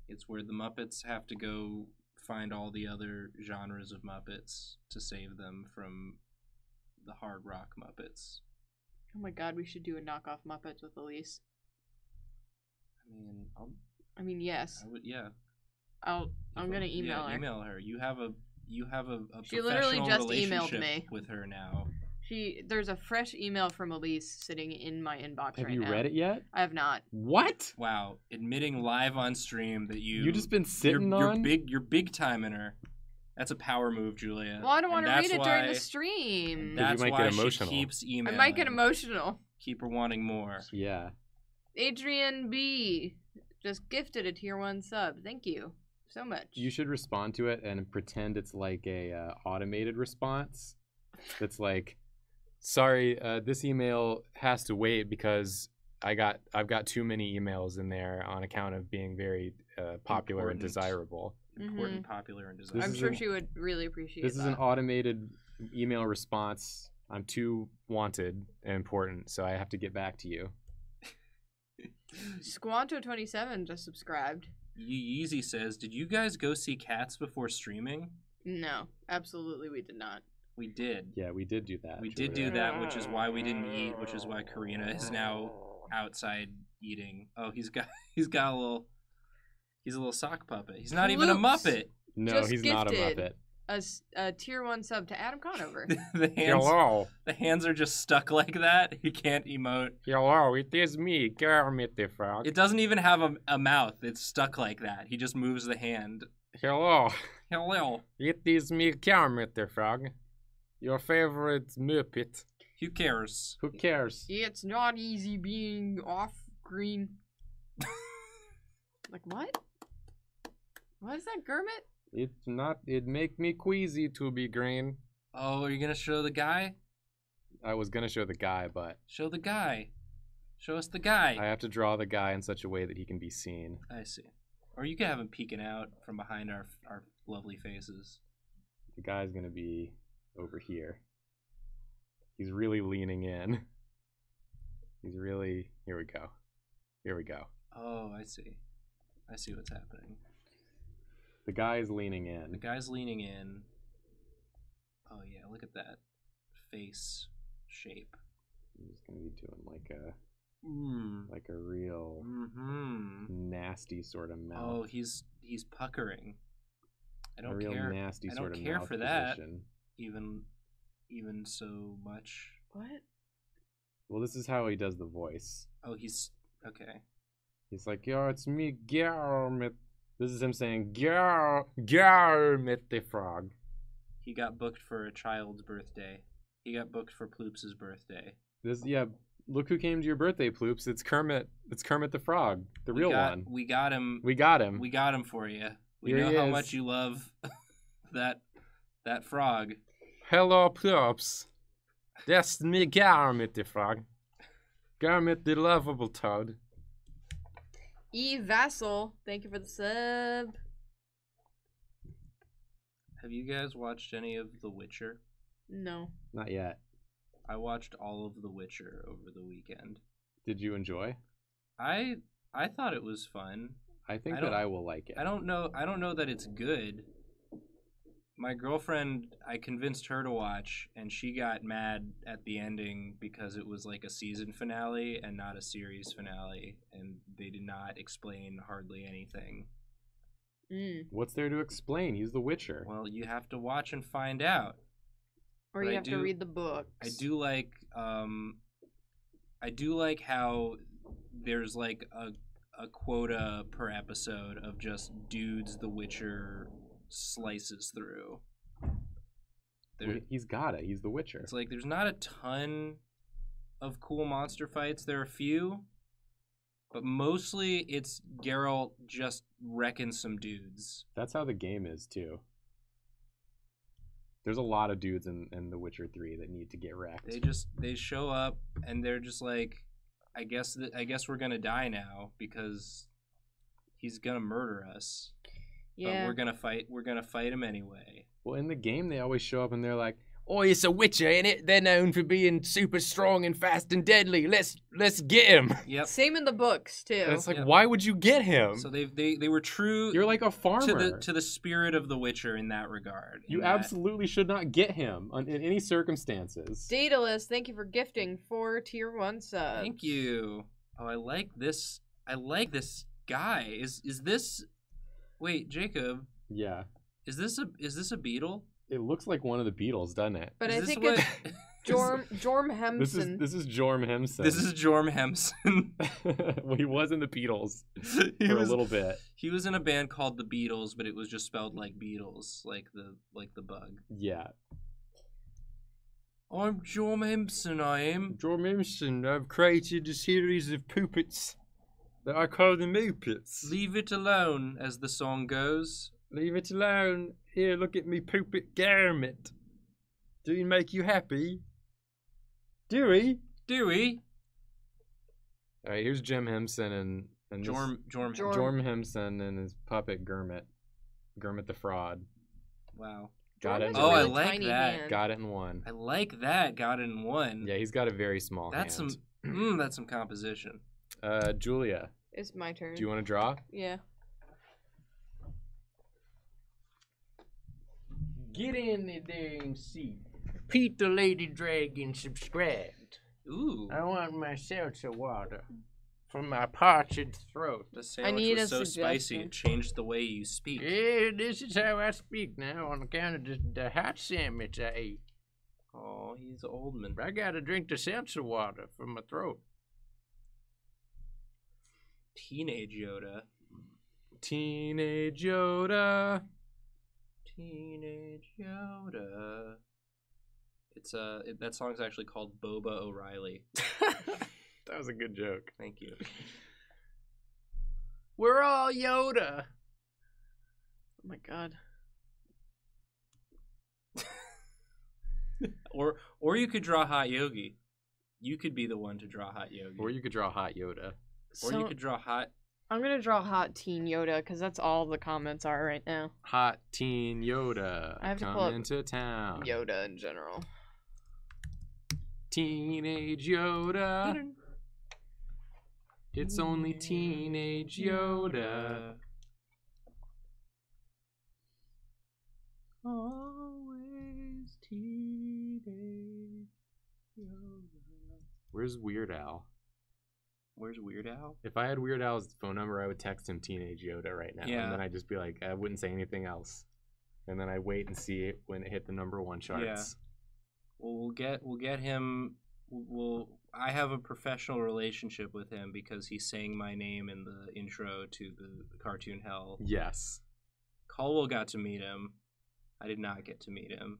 It's where the Muppets have to go find all the other genres of Muppets to save them from the hard rock Muppets. Oh my god, we should do a knockoff Muppets with Elise. I mean, yes. I would, yeah. I'm gonna email her. Email her. You have a she literally just emailed me with her now. There's a fresh email from Elise sitting in my inbox have right now. Have you read it yet? I have not. What? Wow, admitting live on stream that you just been sitting on. You're big timing her. That's a power move, Julia. Well, I don't want to read it during the stream. That's you might why get emotional. She keeps emailing. I might get emotional. Keep her wanting more. Yeah. Adrian B. just gifted a tier 1 sub. Thank you so much. You should respond to it and pretend it's like a automated response. That's like, sorry, this email has to wait because I've got too many emails in there on account of being very popular and desirable. Important, popular, and desirable. I'm sure she would really appreciate this. This is an automated email response. I'm too wanted and important, so I have to get back to you. Squanto27 just subscribed. Yeezy says, did you guys go see Cats before streaming? No, absolutely we did not. We did. Yeah, we did do that. We did do that, which is why we didn't eat, which is why Karina is now outside eating. Oh, he's got a little sock puppet. He's not even a Muppet. No, he's not a Muppet. a tier 1 sub to Adam Conover. Hello. The hands are just stuck like that. He can't emote. Hello, it is me, Kermit the Frog. It doesn't even have a mouth. It's stuck like that. He just moves the hand. Hello. Hello. It is me, Kermit the Frog. Your favorite Muppet. Who cares? Who cares? It's not easy being off green. Like what? What is that, Kermit? It's not. It make me queasy to be green. Oh, are you gonna show the guy? I was gonna show the guy, but show the guy. Show us the guy. I have to draw the guy in such a way that he can be seen. I see. Or you can have him peeking out from behind our lovely faces. The guy's gonna be over here. He's really leaning in. He's really. Here we go. Here we go. Oh, I see. I see what's happening. The guy's leaning in. The guy's leaning in. Oh yeah, look at that face shape. I'm just gonna be doing like a real nasty sort of mouth. Oh, he's puckering. I don't a real care. Nasty I sort don't of care mouth for that. position. Even so much. What? Well, this is how he does the voice. Oh, he's okay. He's like, yo, it's me, Kermit. This is him saying, Kermit the Frog. He got booked for a child's birthday. He got booked for Ploops' birthday. Look who came to your birthday, Ploops. It's Kermit. It's Kermit the Frog, the real one. We got him. We got him. We got him for you. We Here know he how is. much you love that frog. Hello, Ploops. That's me, Kermit the Frog. Kermit the lovable toad. E. Vassal, thank you for the sub. Have you guys watched any of The Witcher? No. Not yet. I watched all of The Witcher over the weekend. Did you enjoy? I thought it was fun. I think that I will like it. I don't know that it's good. My girlfriend, I convinced her to watch, and she got mad at the ending because it was like a season finale and not a series finale, and they did not explain hardly anything. What's there to explain? He's the Witcher. Well, you have to watch and find out. Or you have to read the books. I do like how there's like a quota per episode of just dudes the Witcher slices through. He's got it. He's the Witcher. It's like there's not a ton of cool monster fights. There are a few, but mostly it's Geralt just wrecking some dudes. That's how the game is too. There's a lot of dudes in The Witcher 3 that need to get wrecked. They show up and they're just like, I guess we're gonna die now because he's gonna murder us. Yeah. But we're gonna fight him anyway. Well, in the game, they always show up and they're like, "Oh, it's a Witcher, ain't it? They're known for being super strong and fast and deadly. Let's get him." Yep. Same in the books too. And it's like, why would you get him? So they were true. You're like a farmer to the spirit of the Witcher in that regard. You absolutely should not get him in any circumstances. Daedalus, thank you for gifting 4 tier 1 subs. Thank you. Oh, I like this. I like this guy. Is this? Wait, Jacob. Yeah. Is this a beetle? It looks like one of the Beatles, doesn't it? But I think it's Jorm Hemson. This is Jorm Hemson. This is Jorm Hemson. Well, he was in the Beatles for a little bit. He was in a band called the Beatles, but it was just spelled like Beatles, like the bug. Yeah. I'm Jorm Hemson, I am. Jorm Hemson. I've created a series of puppets that I call the Muppets. Leave it alone, as the song goes. Leave it alone. Here, look at me puppet Kermit. Do he make you happy? Do he? Do he? All right, here's Jim Hemson and Jorm Hemson and his puppet Kermit the Fraud. Wow. Got it. I like that. Hand. Got it in one. I like that. Got it in one. Yeah, he's got a very small hand. That's some composition. Julia. It's my turn. Do you want to draw? Yeah. Get in the dang seat. Pete the Lady Dragon subscribed. Ooh. I want my seltzer water. from my parched throat. The sandwich was so spicy it changed the way you speak. Yeah, this is how I speak now on account of the hot sandwich I ate. Oh, he's old man. I gotta drink the seltzer water from my throat. Teenage Yoda. Teenage Yoda. Teenage Yoda. It's that song's actually called Boba O'Reilly. That was a good joke. Thank you. We're all Yoda. Oh my god. Or you could draw Hot Yogi. You could be the one to draw Hot Yogi. Or you could draw Hot Yoda. Or you could draw Hot... I'm gonna draw Hot Teen Yoda, because that's all the comments are right now. Hot Teen Yoda. I have to pull come up into town. Yoda in general. Teenage Yoda. It's only Teenage Yoda. Always Teenage Yoda. Where's Weird Al? Where's Weird Al? If I had Weird Al's phone number, I would text him Teenage Yoda right now. Yeah. And then I'd just be like, I wouldn't say anything else. And then I'd wait and see it when it hit the #1 charts. Yeah. Well, we'll get him. I have a professional relationship with him because he sang my name in the intro to the cartoon Hell. Yes. Caldwell got to meet him. I did not get to meet him.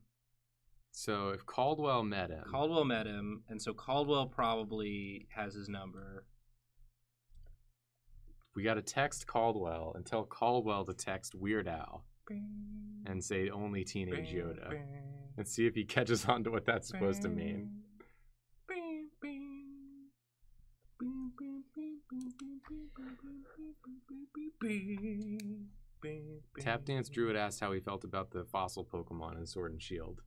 So if Caldwell met him. Caldwell met him, and so Caldwell probably has his number. We got to text Caldwell and tell Caldwell to text Weird Al and say only Teenage Yoda and see if he catches on to what that's supposed to mean. Tap Dance Druid asked how he felt about the fossil Pokemon in Sword and Shield.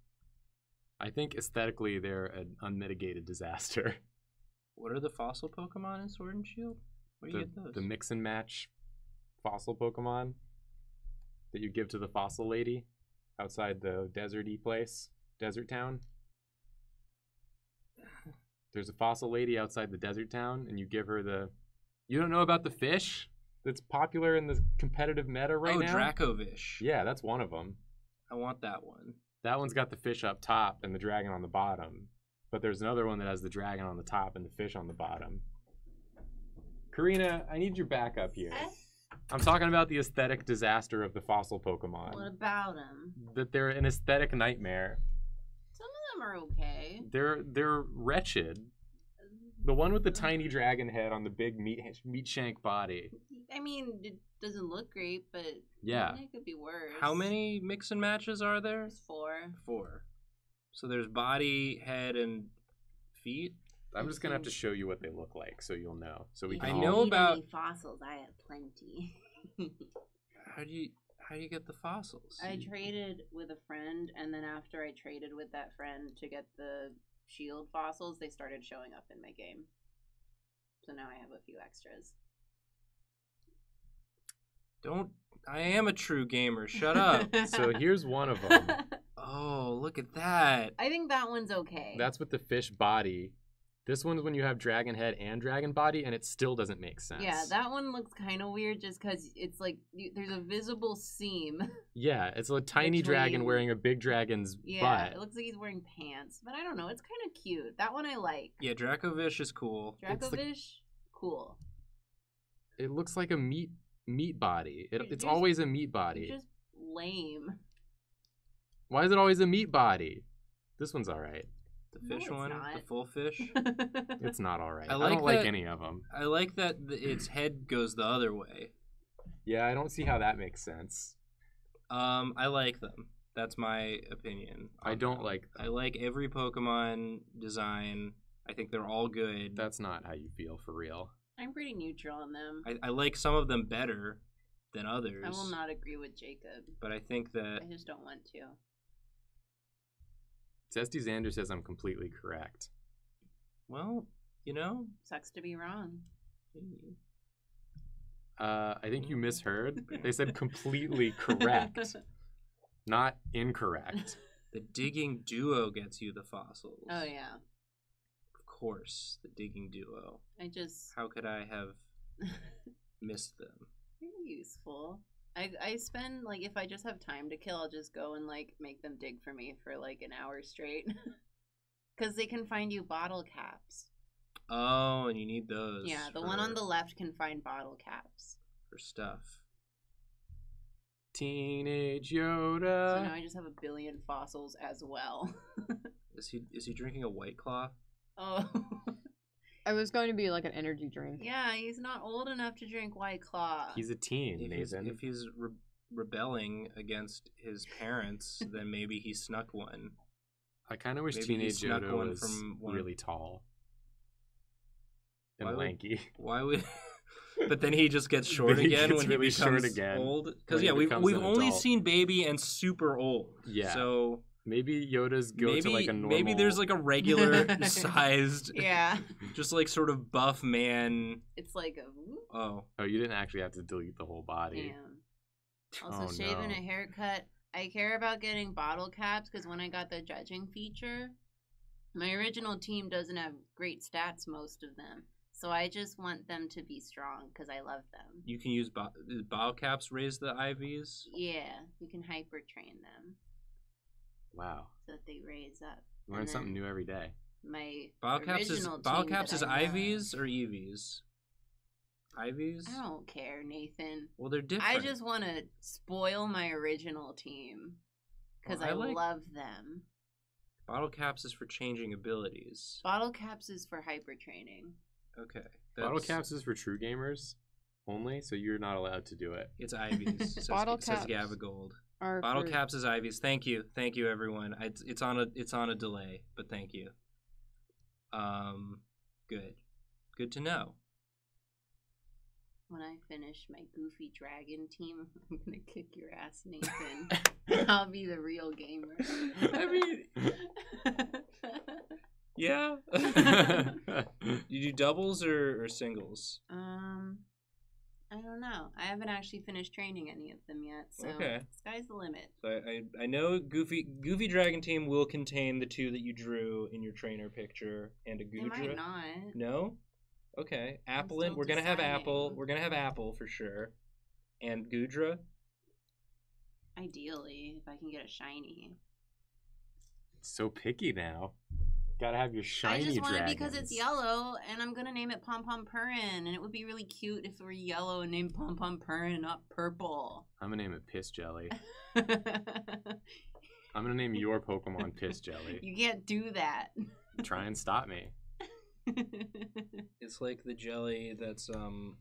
I think aesthetically they're an unmitigated disaster. What are the fossil Pokemon in Sword and Shield? Where do you get those? The mix and match fossil Pokemon that you give to the fossil lady outside the deserty place, desert town. There's a fossil lady outside the desert town, and you give her the... You don't know about the fish that's popular in the competitive meta right now? Oh, Dracovish. Yeah, that's one of them. I want that one. That one's got the fish up top and the dragon on the bottom. But there's another one that has the dragon on the top and the fish on the bottom. Karina, I need your backup here. I'm talking about the aesthetic disaster of the fossil Pokemon. What about them? That they're an aesthetic nightmare. Some of them are okay. They're wretched. The one with the tiny dragon head on the big meat shank body. I mean, it doesn't look great, but yeah, it could be worse. How many mix and matches are there? There's 4. 4. So there's body, head, and feet. I'm just gonna have to show you what they look like so you'll know. So we can. I know about any fossils. I have plenty. How do you get the fossils? I traded with a friend, and then after I traded with that friend to get the shield fossils, they started showing up in my game. So now I have a few extras. I am a true gamer. Shut up. So here's one of them. Oh, look at that. I think that one's okay. That's with the fish body. This one's when you have dragon head and dragon body, and it still doesn't make sense. Yeah, that one looks kind of weird just because it's like there's a visible seam. Yeah, it's a tiny dragon wearing a big dragon's butt. It looks like he's wearing pants, but I don't know. It's kind of cute. That one I like. Yeah, Dracovish is cool. Dracovish, cool. It looks like a meat body. It's always a meat body. It's just lame. Why is it always a meat body? This one's all right. The fish one? Not. The full fish? It's not all right. I don't like any of them. I like that its head goes the other way. Yeah, I don't see how that makes sense. I like them. That's my opinion. I don't like them. I like every Pokemon design. I think they're all good. That's not how you feel for real. I'm pretty neutral on them. I like some of them better than others. I will not agree with Jacob. But I think that... I just don't want to. Zesty Xander says I'm completely correct. Well, you know. Sucks to be wrong. I think you misheard. They said completely correct, not incorrect. The digging duo gets you the fossils. Oh, yeah. Of course, the digging duo. How could I have missed them? They're useful. I spend, like, if I just have time to kill, I'll just go and, like, make them dig for me for, like, an hour straight. Because they can find you bottle caps. Oh, and you need those. Yeah, the one on the left can find bottle caps. For stuff. Teenage Yoda. So now I just have a billion fossils as well. Is he drinking a White Claw? Oh. I was going to be like an energy drink. Yeah, he's not old enough to drink White Claw. He's a teen, Nathan. If he's rebelling against his parents, then maybe he snuck one. I kind of wish Teenage Yoda was really tall and lanky. Why would? But then he just gets short again when really he becomes old. Because we've only seen baby and super old. Yeah. So maybe Yoda's to like a normal. Maybe there's like a regular sized. Yeah. Just like sort of buff man. It's like a. Oh, you didn't actually have to delete the whole body. Damn. Also, shaving a haircut. I care about getting bottle caps because when I got the judging feature, my original team doesn't have great stats, most of them. So I just want them to be strong because I love them. You can use bottle caps raise the IVs? Yeah, you can hyper train them. Wow. So that they raise up. Learn something new every day. My bottle caps is IVs or EVs? IVs? I don't care, Nathan. Well, they're different. I just want to spoil my original team because I love them. Bottle caps is for changing abilities. Bottle caps is for hyper training. Okay. Bottle caps is for true gamers only, so you're not allowed to do it. It's IVs. says Gava Gold. Bottle caps is IVs. Thank you, everyone. It's on a delay, but thank you. Good to know. When I finish my goofy dragon team, I'm gonna kick your ass, Nathan. I'll be the real gamer. I mean, yeah. You do doubles or singles? I don't know. I haven't actually finished training any of them yet, so sky's the limit. So I know Goofy Dragon Team will contain the two that you drew in your trainer picture and a Gudra. It might not. No? Okay. We're gonna have Apple. We're gonna have Apple for sure. And Gudra? Ideally, if I can get a shiny. So picky now. Gotta have your shiny I just want dragons. it because it's yellow, and I'm gonna name it Pom Pom Purrin, and it would be really cute if it were yellow and named Pom Pom Purrin, not purple. I'm gonna name it Piss Jelly. I'm gonna name your Pokemon Piss Jelly. You can't do that. Try and stop me. It's like the jelly that's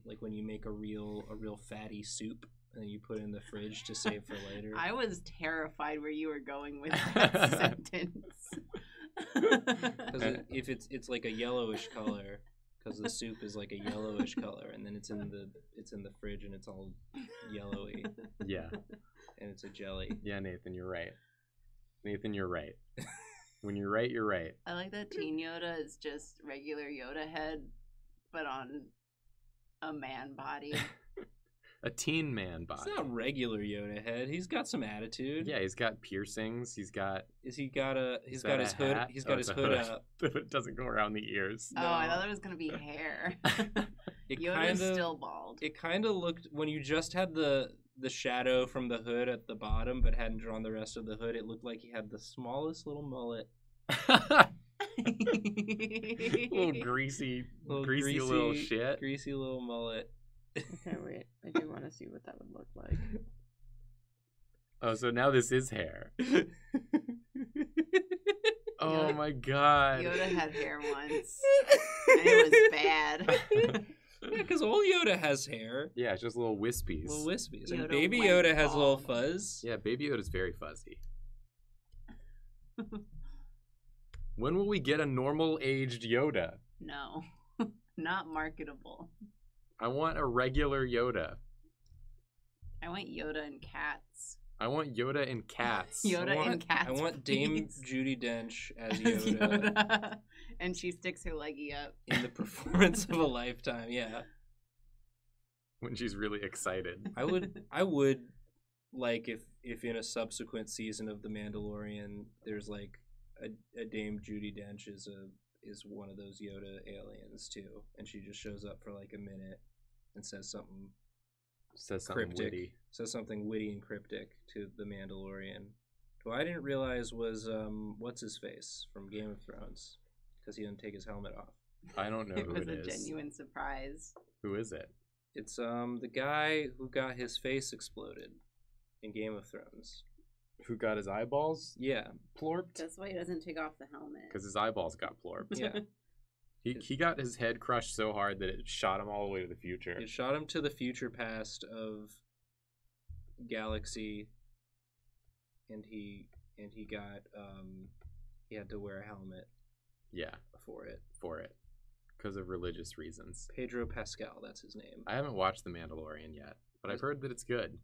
like when you make a real fatty soup and you put it in the fridge to save for later. I was terrified where you were going with that sentence. Because if it's like a yellowish color, because the soup is like a yellowish color, and then it's in the fridge and it's all yellowy. Yeah. And it's a jelly. Yeah, Nathan, you're right. When you're right, you're right. I like that Teen Yoda is just regular Yoda head, but on a man body. A teen man body. It's not regular Yoda head. He's got some attitude. Yeah, he's got piercings. He's got his hood. He's got his hood up. It doesn't go around the ears. No. Oh, I thought it was gonna be hair. Yoda's still bald. It kind of looked, when you just had the shadow from the hood at the bottom, but hadn't drawn the rest of the hood, it looked like he had the smallest little mullet. Little greasy little shit. Greasy little mullet. Okay, wait. I do want to see what that would look like. Oh, so now this is hair. Oh my god. Yoda had hair once. And it was bad. Yeah, because old Yoda has hair. Yeah, it's just little wispies. And Baby Yoda has a little fuzz. Yeah, Baby Yoda's very fuzzy. When will we get a normal-aged Yoda? No. Not marketable. I want a regular Yoda. I want Yoda and cats. I want Yoda and cats. And cats. I want Dame Judi Dench as Yoda. And she sticks her leggy up. In the performance of a lifetime, yeah. When she's really excited. I would like if in a subsequent season of The Mandalorian there's like a Dame Judi Dench is one of those Yoda aliens too, and she just shows up for like a minute and says something cryptic, says something witty and cryptic to the Mandalorian, who I didn't realize was what's his face from Game of Thrones, because he didn't take his helmet off. I don't know who it is. It was a genuine surprise. Who is it? It's the guy who got his face exploded in Game of Thrones. Who got his eyeballs? Yeah, plorped. That's why he doesn't take off the helmet. Because his eyeballs got plorped. Yeah. He got his head crushed so hard that it shot him all the way to the future. It shot him to the future past of galaxy, and he got he had to wear a helmet. Yeah, for it. Because of religious reasons. Pedro Pascal, that's his name. I haven't watched The Mandalorian yet, but I've heard that it's good.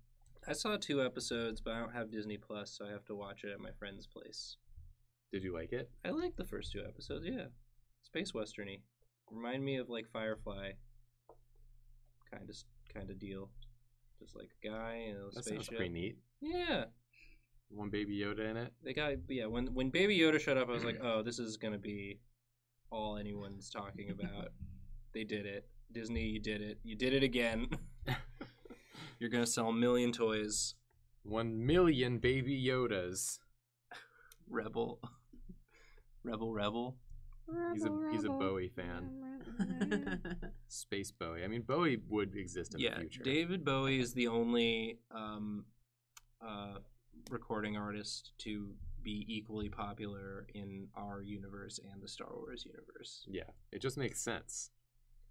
I saw 2 episodes, but I don't have Disney Plus, so I have to watch it at my friend's place. Did you like it? I liked the first 2 episodes, yeah. Space westerny. Remind me of like Firefly kind of deal. Just like a guy and a spaceship. Sounds pretty neat. Yeah. One Baby Yoda in it. When Baby Yoda showed up, I was like, oh, this is gonna be all anyone's talking about. They did it. Disney, you did it. You did it again. You're gonna sell 1 million toys. 1 million Baby Yodas. Rebel. He's a Bowie fan. Space Bowie. I mean, Bowie would exist in the future. David Bowie is the only recording artist to be equally popular in our universe and the Star Wars universe. Yeah, it just makes sense.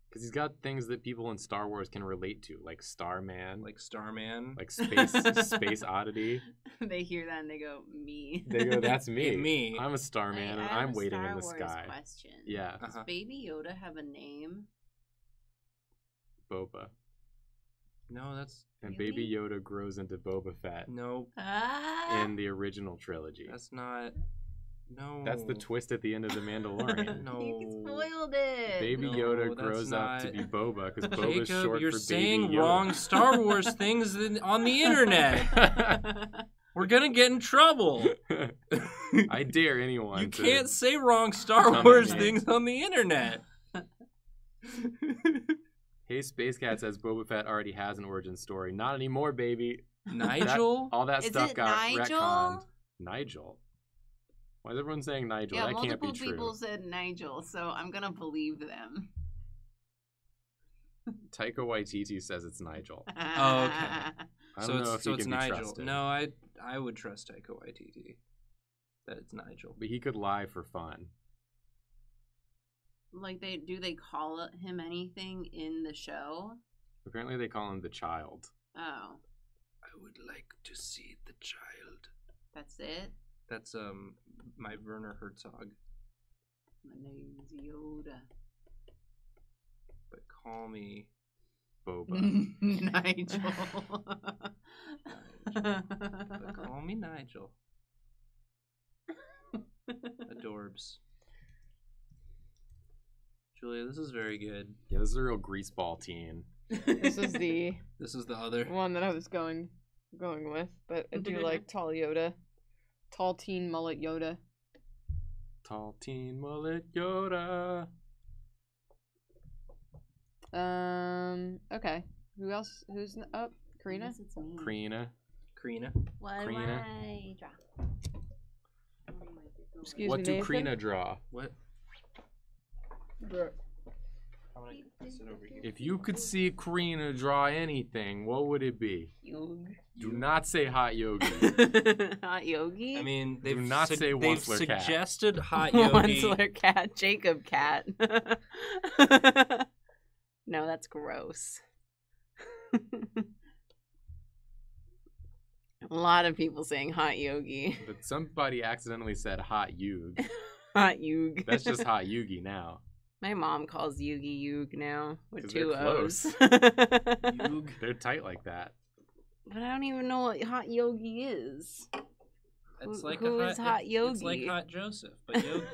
Because he's got things that people in Star Wars can relate to, like Starman. Like Starman. Like Space Oddity. They hear that and they go, me. They go, that's me. Me. I'm a Starman and I'm waiting in the sky. Question. Yeah. Does Baby Yoda have a name? Boba. No, that's... And Baby Yoda grows into Boba Fett. No. In the original trilogy. That's not... No. That's the twist at the end of The Mandalorian. No. You spoiled it. Baby Yoda grows up to be Boba because Boba's Jacob, short you're for saying Baby Yoda. wrong Star Wars things on the internet. We're gonna get in trouble. I dare anyone. You can't say wrong Star Wars things on the internet. Hey, Space Cat says Boba Fett already has an origin story. Not anymore, baby. Nigel? All that Is stuff it got Nigel? retconned. Nigel? Why is everyone saying Nigel? Yeah, that can't be multiple true. people said Nigel, so I'm gonna believe them. Taika Waititi says it's Nigel. Oh, okay. I don't know if he it's can be Nigel. trusted. No, I would trust Taika Waititi that it's Nigel. But he could lie for fun. Like, do they call him anything in the show? Apparently they call him the child. Oh. I would like to see the child. That's it? That's my Werner Herzog. My name's Yoda. But call me Boba. Nigel. But call me Nigel. Adorbs. Julia, this is very good. Yeah, this is a real greaseball teen. This is the other one that I was going with, but I do like tall Yoda. Tall teen mullet Yoda. Tall teen mullet Yoda. Okay. Who else? Who's up? Karina? Karina. Excuse what me, do Nathan? Karina draw? What? If you could see Karina draw anything, what would it be? Yog. Do not say hot yogi. Hot yogi? I mean, they've Do not say they've Onceler cat. suggested hot yogi. Onceler cat, Jacob cat. No, that's gross. A lot of people saying hot yogi. But somebody accidentally said hot yug. Hot yug. That's just hot yugi now. My mom calls Yugi Yug now with 2 they're O's. Yug. They're tight like that. But I don't even know what hot yogi is. It's like who is hot yogi? It's like hot Joseph, but yogi.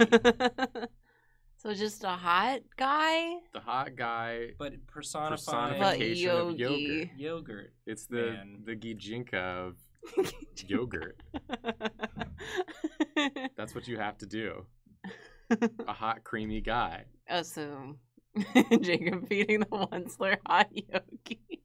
So just a hot guy? The hot guy, but personification but of yogurt. Yogurt. It's the Gijinka of yogurt. That's what you have to do. A hot, creamy guy. Oh, so Jacob feeding the one-slur hot yogi.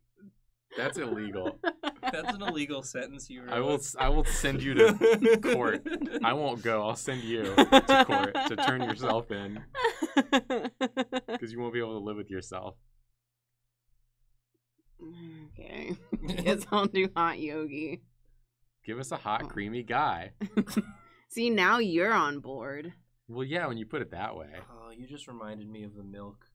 That's illegal. That's an illegal sentence you I wrote. will send you to court. I won't go. I'll send you to court to turn yourself in because you won't be able to live with yourself. Okay. Guess I'll do hot yogi. Give us a hot, creamy guy. See, now you're on board. Well, yeah, when you put it that way. Oh, you just reminded me of the milk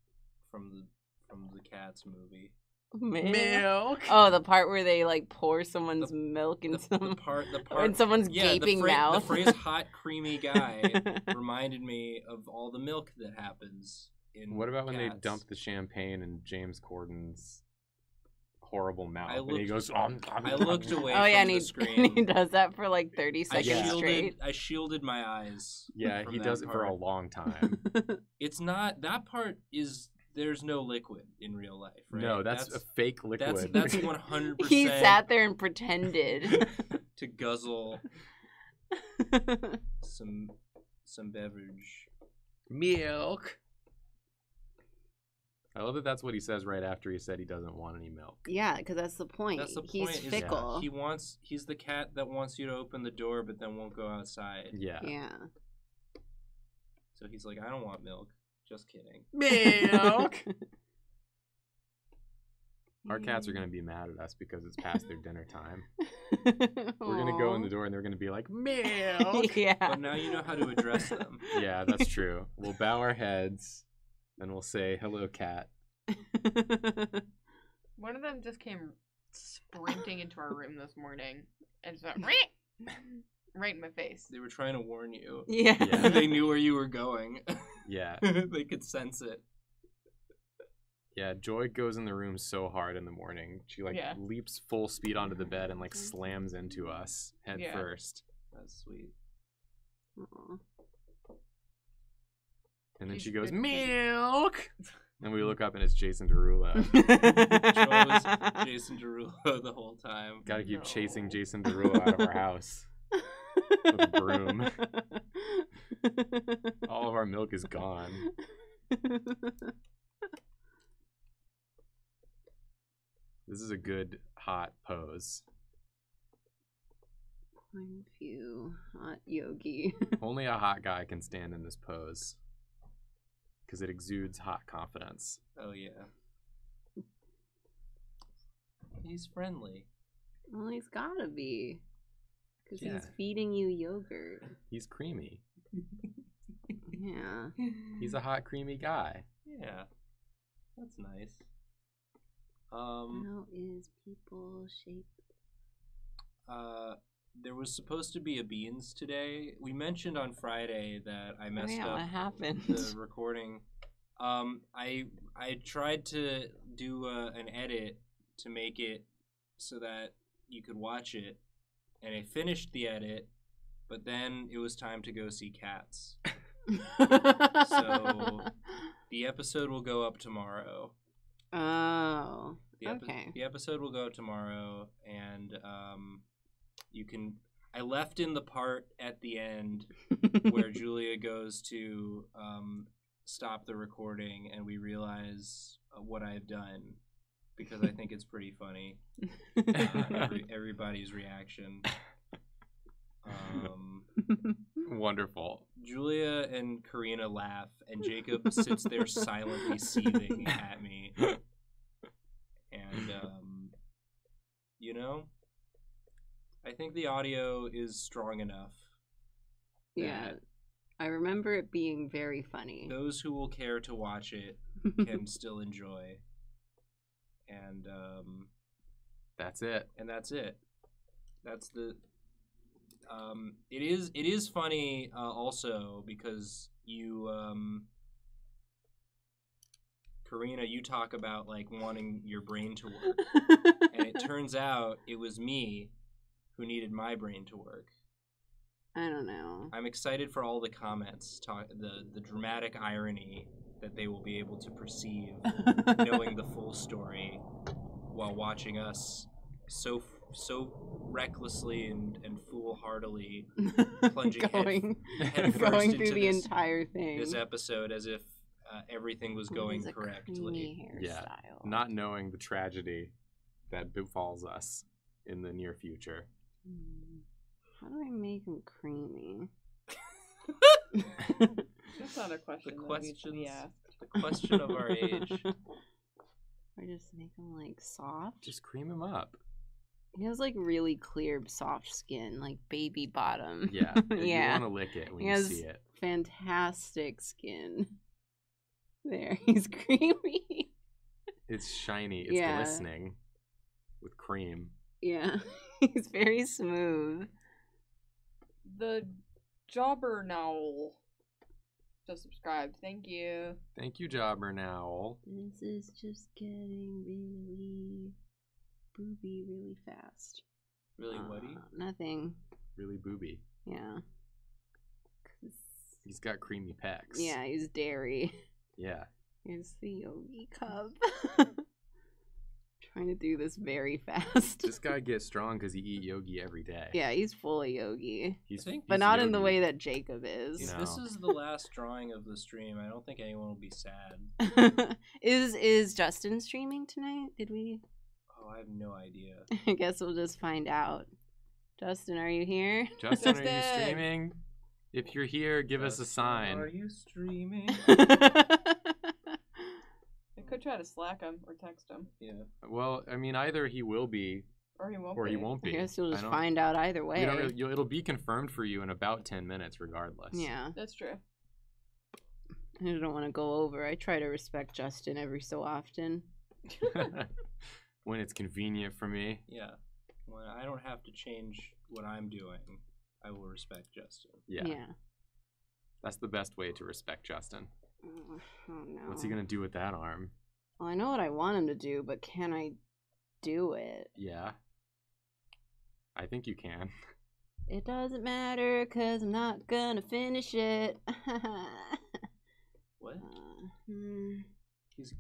from the Cats movie. Milk. Oh, the part where they like pour someone's milk in the part in someone's gaping mouth. The phrase "hot creamy guy" reminded me of all the milk that happens in. What about when Cats. they dump the champagne in James Corden's horrible mouth and he goes? I looked away. Oh yeah, from and the screen. he does that for like 30 seconds straight. I shielded my eyes. Yeah, he does it for a long time. It's not that part is. There's no liquid in real life, right? No, that's a fake liquid. That's 100%. He sat there and pretended to guzzle some beverage. Milk. I love that that's what he says right after he said he doesn't want any milk. Yeah, because that's the point. That's the He's point. fickle. He's the cat that wants you to open the door but then won't go outside. Yeah. Yeah. So he's like, I don't want milk. Just kidding. Milk. Our cats are going to be mad at us because it's past their dinner time. We're going to go in the door and they're going to be like, milk. Yeah. But now you know how to address them. Yeah, that's true. We'll bow our heads and we'll say, hello, cat. One of them just came sprinting into our room this morning and just went, right in my face. They were trying to warn you. Yeah. They knew where you were going. Yeah. They could sense it. Yeah, Joy goes in the room so hard in the morning. She leaps full speed onto the bed and slams into us head first. That's sweet. Aww. And then she goes, milk! And we look up and it's Jason Derulo. Joy was Jason Derulo the whole time. Gotta keep chasing Jason Derulo out of our house. With a broom. All of our milk is gone. This is a good hot pose. Point of view, hot yogi. Only a hot guy can stand in this pose. Because it exudes hot confidence. Oh, yeah. He's friendly. Well, he's gotta be. Because Yeah. he's feeding you yogurt. He's creamy. Yeah. He's a hot, creamy guy. Yeah. That's nice. How is people shaped? There was supposed to be a beans today. We mentioned on Friday that I messed up what happened? the recording. I tried to do an edit to make it so that you could watch it, and I finished the edit, but then it was time to go see Cats. So the episode will go up tomorrow. Oh, okay. The episode will go tomorrow, and you can. I left in the part at the end where Julia goes to stop the recording, and we realize what I've done, because I think it's pretty funny. Everybody's reaction. Wonderful. Julia and Karina laugh, and Jacob sits there silently seething at me. And, I think the audio is strong enough. Yeah. I remember it being very funny. Those who will care to watch it can still enjoy. And, that's it. And that's it. That's the... It is funny also because you Karina, you talk about wanting your brain to work, and it turns out it was me who needed my brain to work. I don't know. I'm excited for all the comments, the dramatic irony that they will be able to perceive knowing the full story while watching us so so recklessly and foolhardily plunging going head first into through the entire thing. This episode as if everything was going correctly. Hairstyle. Not knowing the tragedy that befalls us in the near future. How do I make him creamy? That's not a question. The question of our age. I just make him like soft. Just cream him up. He has like really clear, soft skin, like baby bottom. Yeah, yeah. You want to lick it when he you has see it. Fantastic skin. There, he's creamy. It's shiny. It's glistening with cream. Yeah, he's very smooth. The Jobber Nowl just subscribed. Thank you. Thank you, Jobber Nowl. This is just getting really booby really fast. Really whatty? Nothing. Really booby. Yeah. He's got creamy pecs. Yeah, he's dairy. Yeah. Here's the yogi cub. Trying to do this very fast. This guy gets strong because he eat yogi every day. Yeah, he's full of yogi. He's not yogi. in the way that Jacob is. If this is the last drawing of the stream, I don't think anyone will be sad. Is Justin streaming tonight? Did we? Oh, I have no idea. I guess we'll just find out. Justin, are you here? Justin, are you streaming? If you're here, give us a sign. Are you streaming? I could try to Slack him or text him. Yeah. Well, I mean, either he will be, or he won't be. I guess you'll just find out either way. It'll be confirmed for you in about 10 minutes, regardless. Yeah, that's true. I don't want to go over. I try to respect Justin every so often. When it's convenient for me. Yeah. When I don't have to change what I'm doing, I will respect Justin. Yeah. That's the best way to respect Justin. Oh, no. What's he going to do with that arm? Well, I know what I want him to do, but can I do it? Yeah. I think you can. It doesn't matter, because I'm not going to finish it. What? He's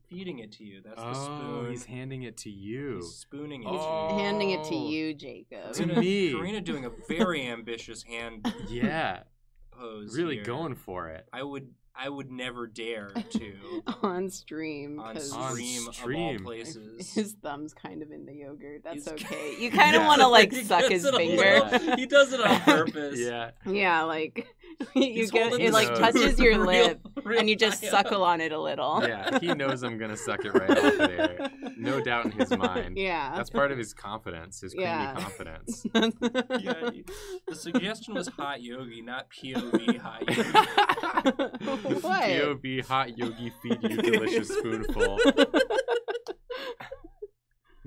feeding it to you. That's the spoon. Oh, he's handing it to you. He's spooning it to you. Handing it to you, Jacob. To me. Karina doing a very ambitious hand pose. Really here. Going for it. I would never dare to. On stream. On stream of all places. His thumb's kind of in the yogurt. That's okay. You kind of want to like suck his finger. He does it on purpose. Yeah. Yeah, like you get it like touches your lip and you just suckle on it a little. Yeah, he knows I'm gonna suck it right off of there. No doubt in his mind. Yeah. That's part of his confidence, his creamy confidence. Yeah, the suggestion was hot yogi, not POV hot yogi. What? POV hot yogi feed you delicious spoonful.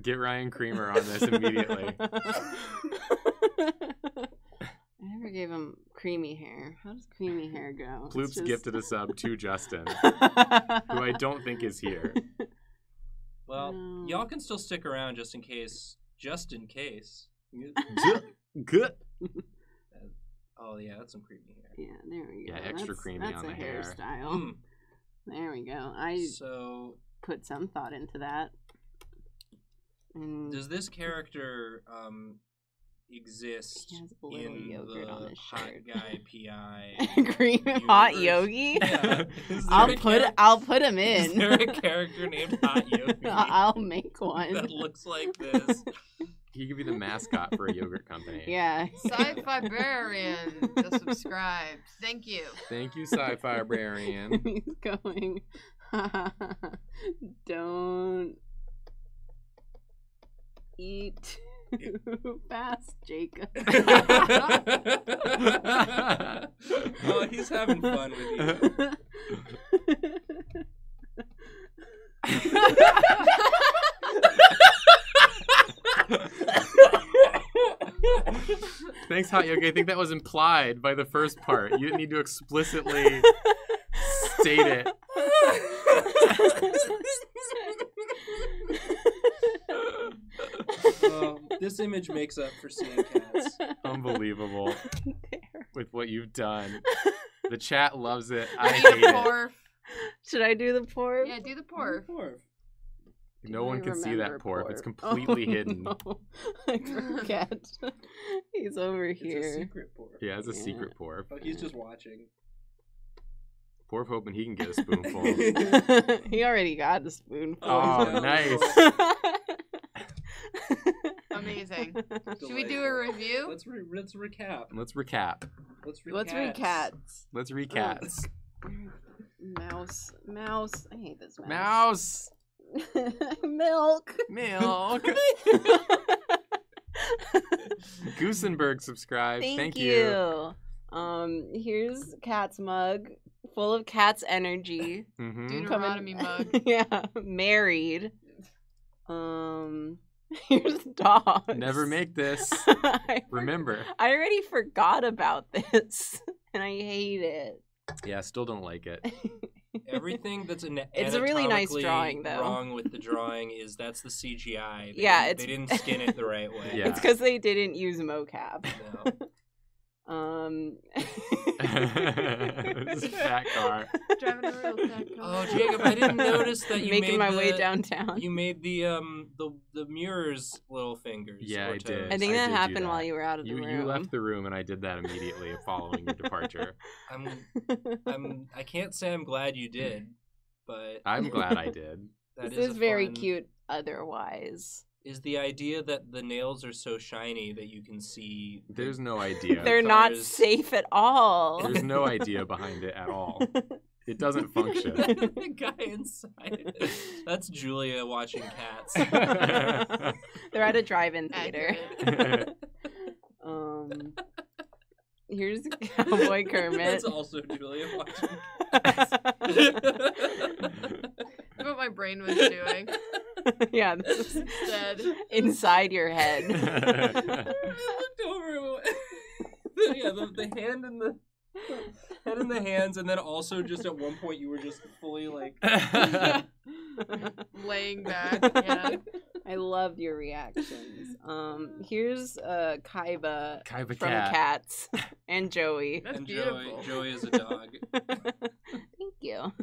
Get Ryan Creamer on this immediately. I never gave him creamy hair. How does creamy hair go? Ploops gifted a sub to Justin, who I don't think is here. Well, y'all can still stick around just in case. Just in case. Good. Oh yeah, that's some creamy hair. Yeah, there we go. Yeah, extra creamy on the hair. That's a hairstyle. There we go. I put some thought into that. Does this character exist in yogurt on the his hot shirt. guy PI Cream universe? hot yogi? Yeah. I'll put him in. Is there a character named Hot Yogi? I'll make one. That looks like this. He could be the mascot for a yogurt company. Yeah. Sci-Fi Barbarian just subscribed. Thank you. Thank you, Sci-Fi Barbarian. He's going. Don't eat too fast, Jacob. Oh, he's having fun with you. Thanks, Hot Yogi. I think that was implied by the first part. You didn't need to explicitly state it. This image makes up for seeing cats. Unbelievable. With what you've done. The chat loves it. I hate it. Should I do the porf? Yeah, do the porf. No one can see that porp. It's completely hidden. No. I forget. He's over here. It's a secret porp. Yeah, it's a secret porp. Oh, he's just watching. Porp hoping he can get a spoonful. He already got a spoonful. Oh, nice. Amazing. Should we do a review? Let's recap. Let's recap. Let's recap. Let's recap. Mouse. I hate this mouse. Mouse. Milk. Goosenberg subscribed. Thank you. Here's Cat's mug, full of Cat's energy. Deuteronomy mug. Yeah, married. Here's dog. Never make this. Remember. I already forgot about this, and I hate it. Yeah, I still don't like it. Everything that's it's a really nice drawing, though. Wrong with the drawing is that's the CGI. They didn't skin it the right way. Yeah. It's because they didn't use mocap. No. This fat car. Driving a real fat car. Oh, Jacob, I didn't notice that you making my way downtown. You made the mirror's little fingers. Yeah, I did. I think that happened while you were out of the room. You left the room, and I did that immediately following your departure. I can't say I'm glad you did, but I'm glad I did. This is very cute. Otherwise. Is the idea that the nails are so shiny that you can see... There's no idea. They're not safe at all. There's no idea behind it at all. It doesn't function. The guy inside. That's Julia watching Cats. They're at a drive-in theater. Here's Cowboy Kermit. That's also Julia watching Cats. What my brain was doing. Yeah, this is dead inside your head. I looked over. The hand in the head in the hands, and then also just at one point you were just fully like laying back. Yeah, I loved your reactions. Here's Kaiba from cat. Cats and Joey. That's and beautiful. Joey is a dog. Thank you.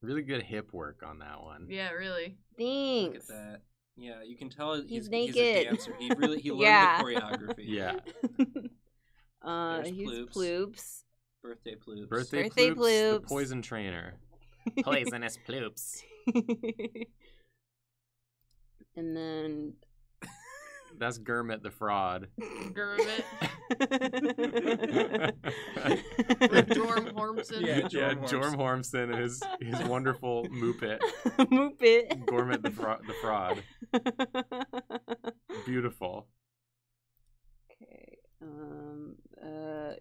Really good hip work on that one. Yeah, really. Thanks. Look at that. Yeah, you can tell he's naked. He's a dancer. He learned the choreography. Yeah. Here's Ploops. Birthday Ploops. Birthday Ploops. The poison trainer. Poisonous Ploops. And then that's Gurmit the fraud. Gurmit. Jorm Hormson. Yeah, Jorm Hormson and his wonderful Moopit. Moopit. Gormit the fraud. Beautiful. Okay.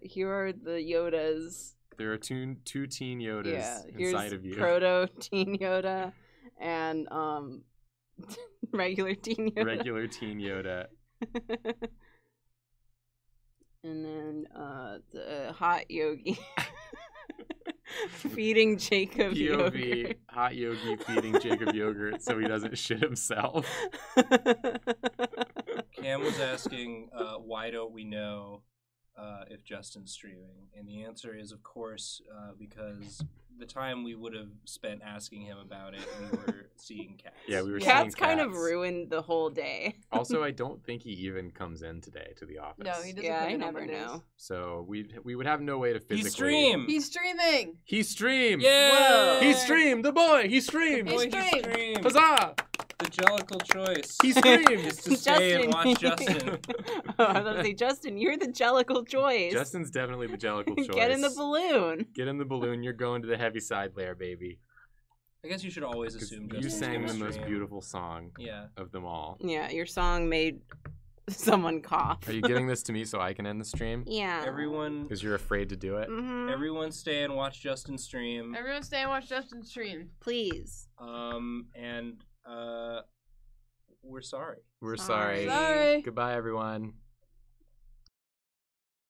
Here are the Yodas. There are two teen Yodas inside of you. Proto Teen Yoda and regular Teen Yoda. Regular Teen Yoda. And then the hot yogi feeding Jacob POV, yogurt. hot yogi feeding Jacob yogurt so he doesn't shit himself. Cam was asking, why don't we know if Justin's streaming? And the answer is, of course, because the time we would have spent asking him about it, we were seeing Cats. Yeah, we were seeing Cats Cats. kind of ruined the whole day. Also, I don't think he even comes in today to the office. No, he doesn't. Yeah, come I in never on Mondays. know. So we would have no way to physically. He streamed! He's streaming! He streamed! Yeah! He streamed! The boy! He streamed! He Boy, streamed! Huzzah! The jellicle choice. He streamed! is to stay and watch Justin. Oh, I was going to say, Justin, you're the jellicle choice. Justin's definitely the jellicle choice. Get in the balloon. Get in the balloon. You're going to the heavy side layer, baby. I guess you should always assume You Justin's sang gonna the most stream. beautiful song Yeah. of them all. Yeah, your song made someone cough. Are you giving this to me so I can end the stream? Yeah. Everyone, Because you're afraid to do it? Mhm. everyone stay and watch Justin stream. Everyone stay and watch Justin's stream. Please. And we're sorry. We're sorry. Sorry. Goodbye, everyone.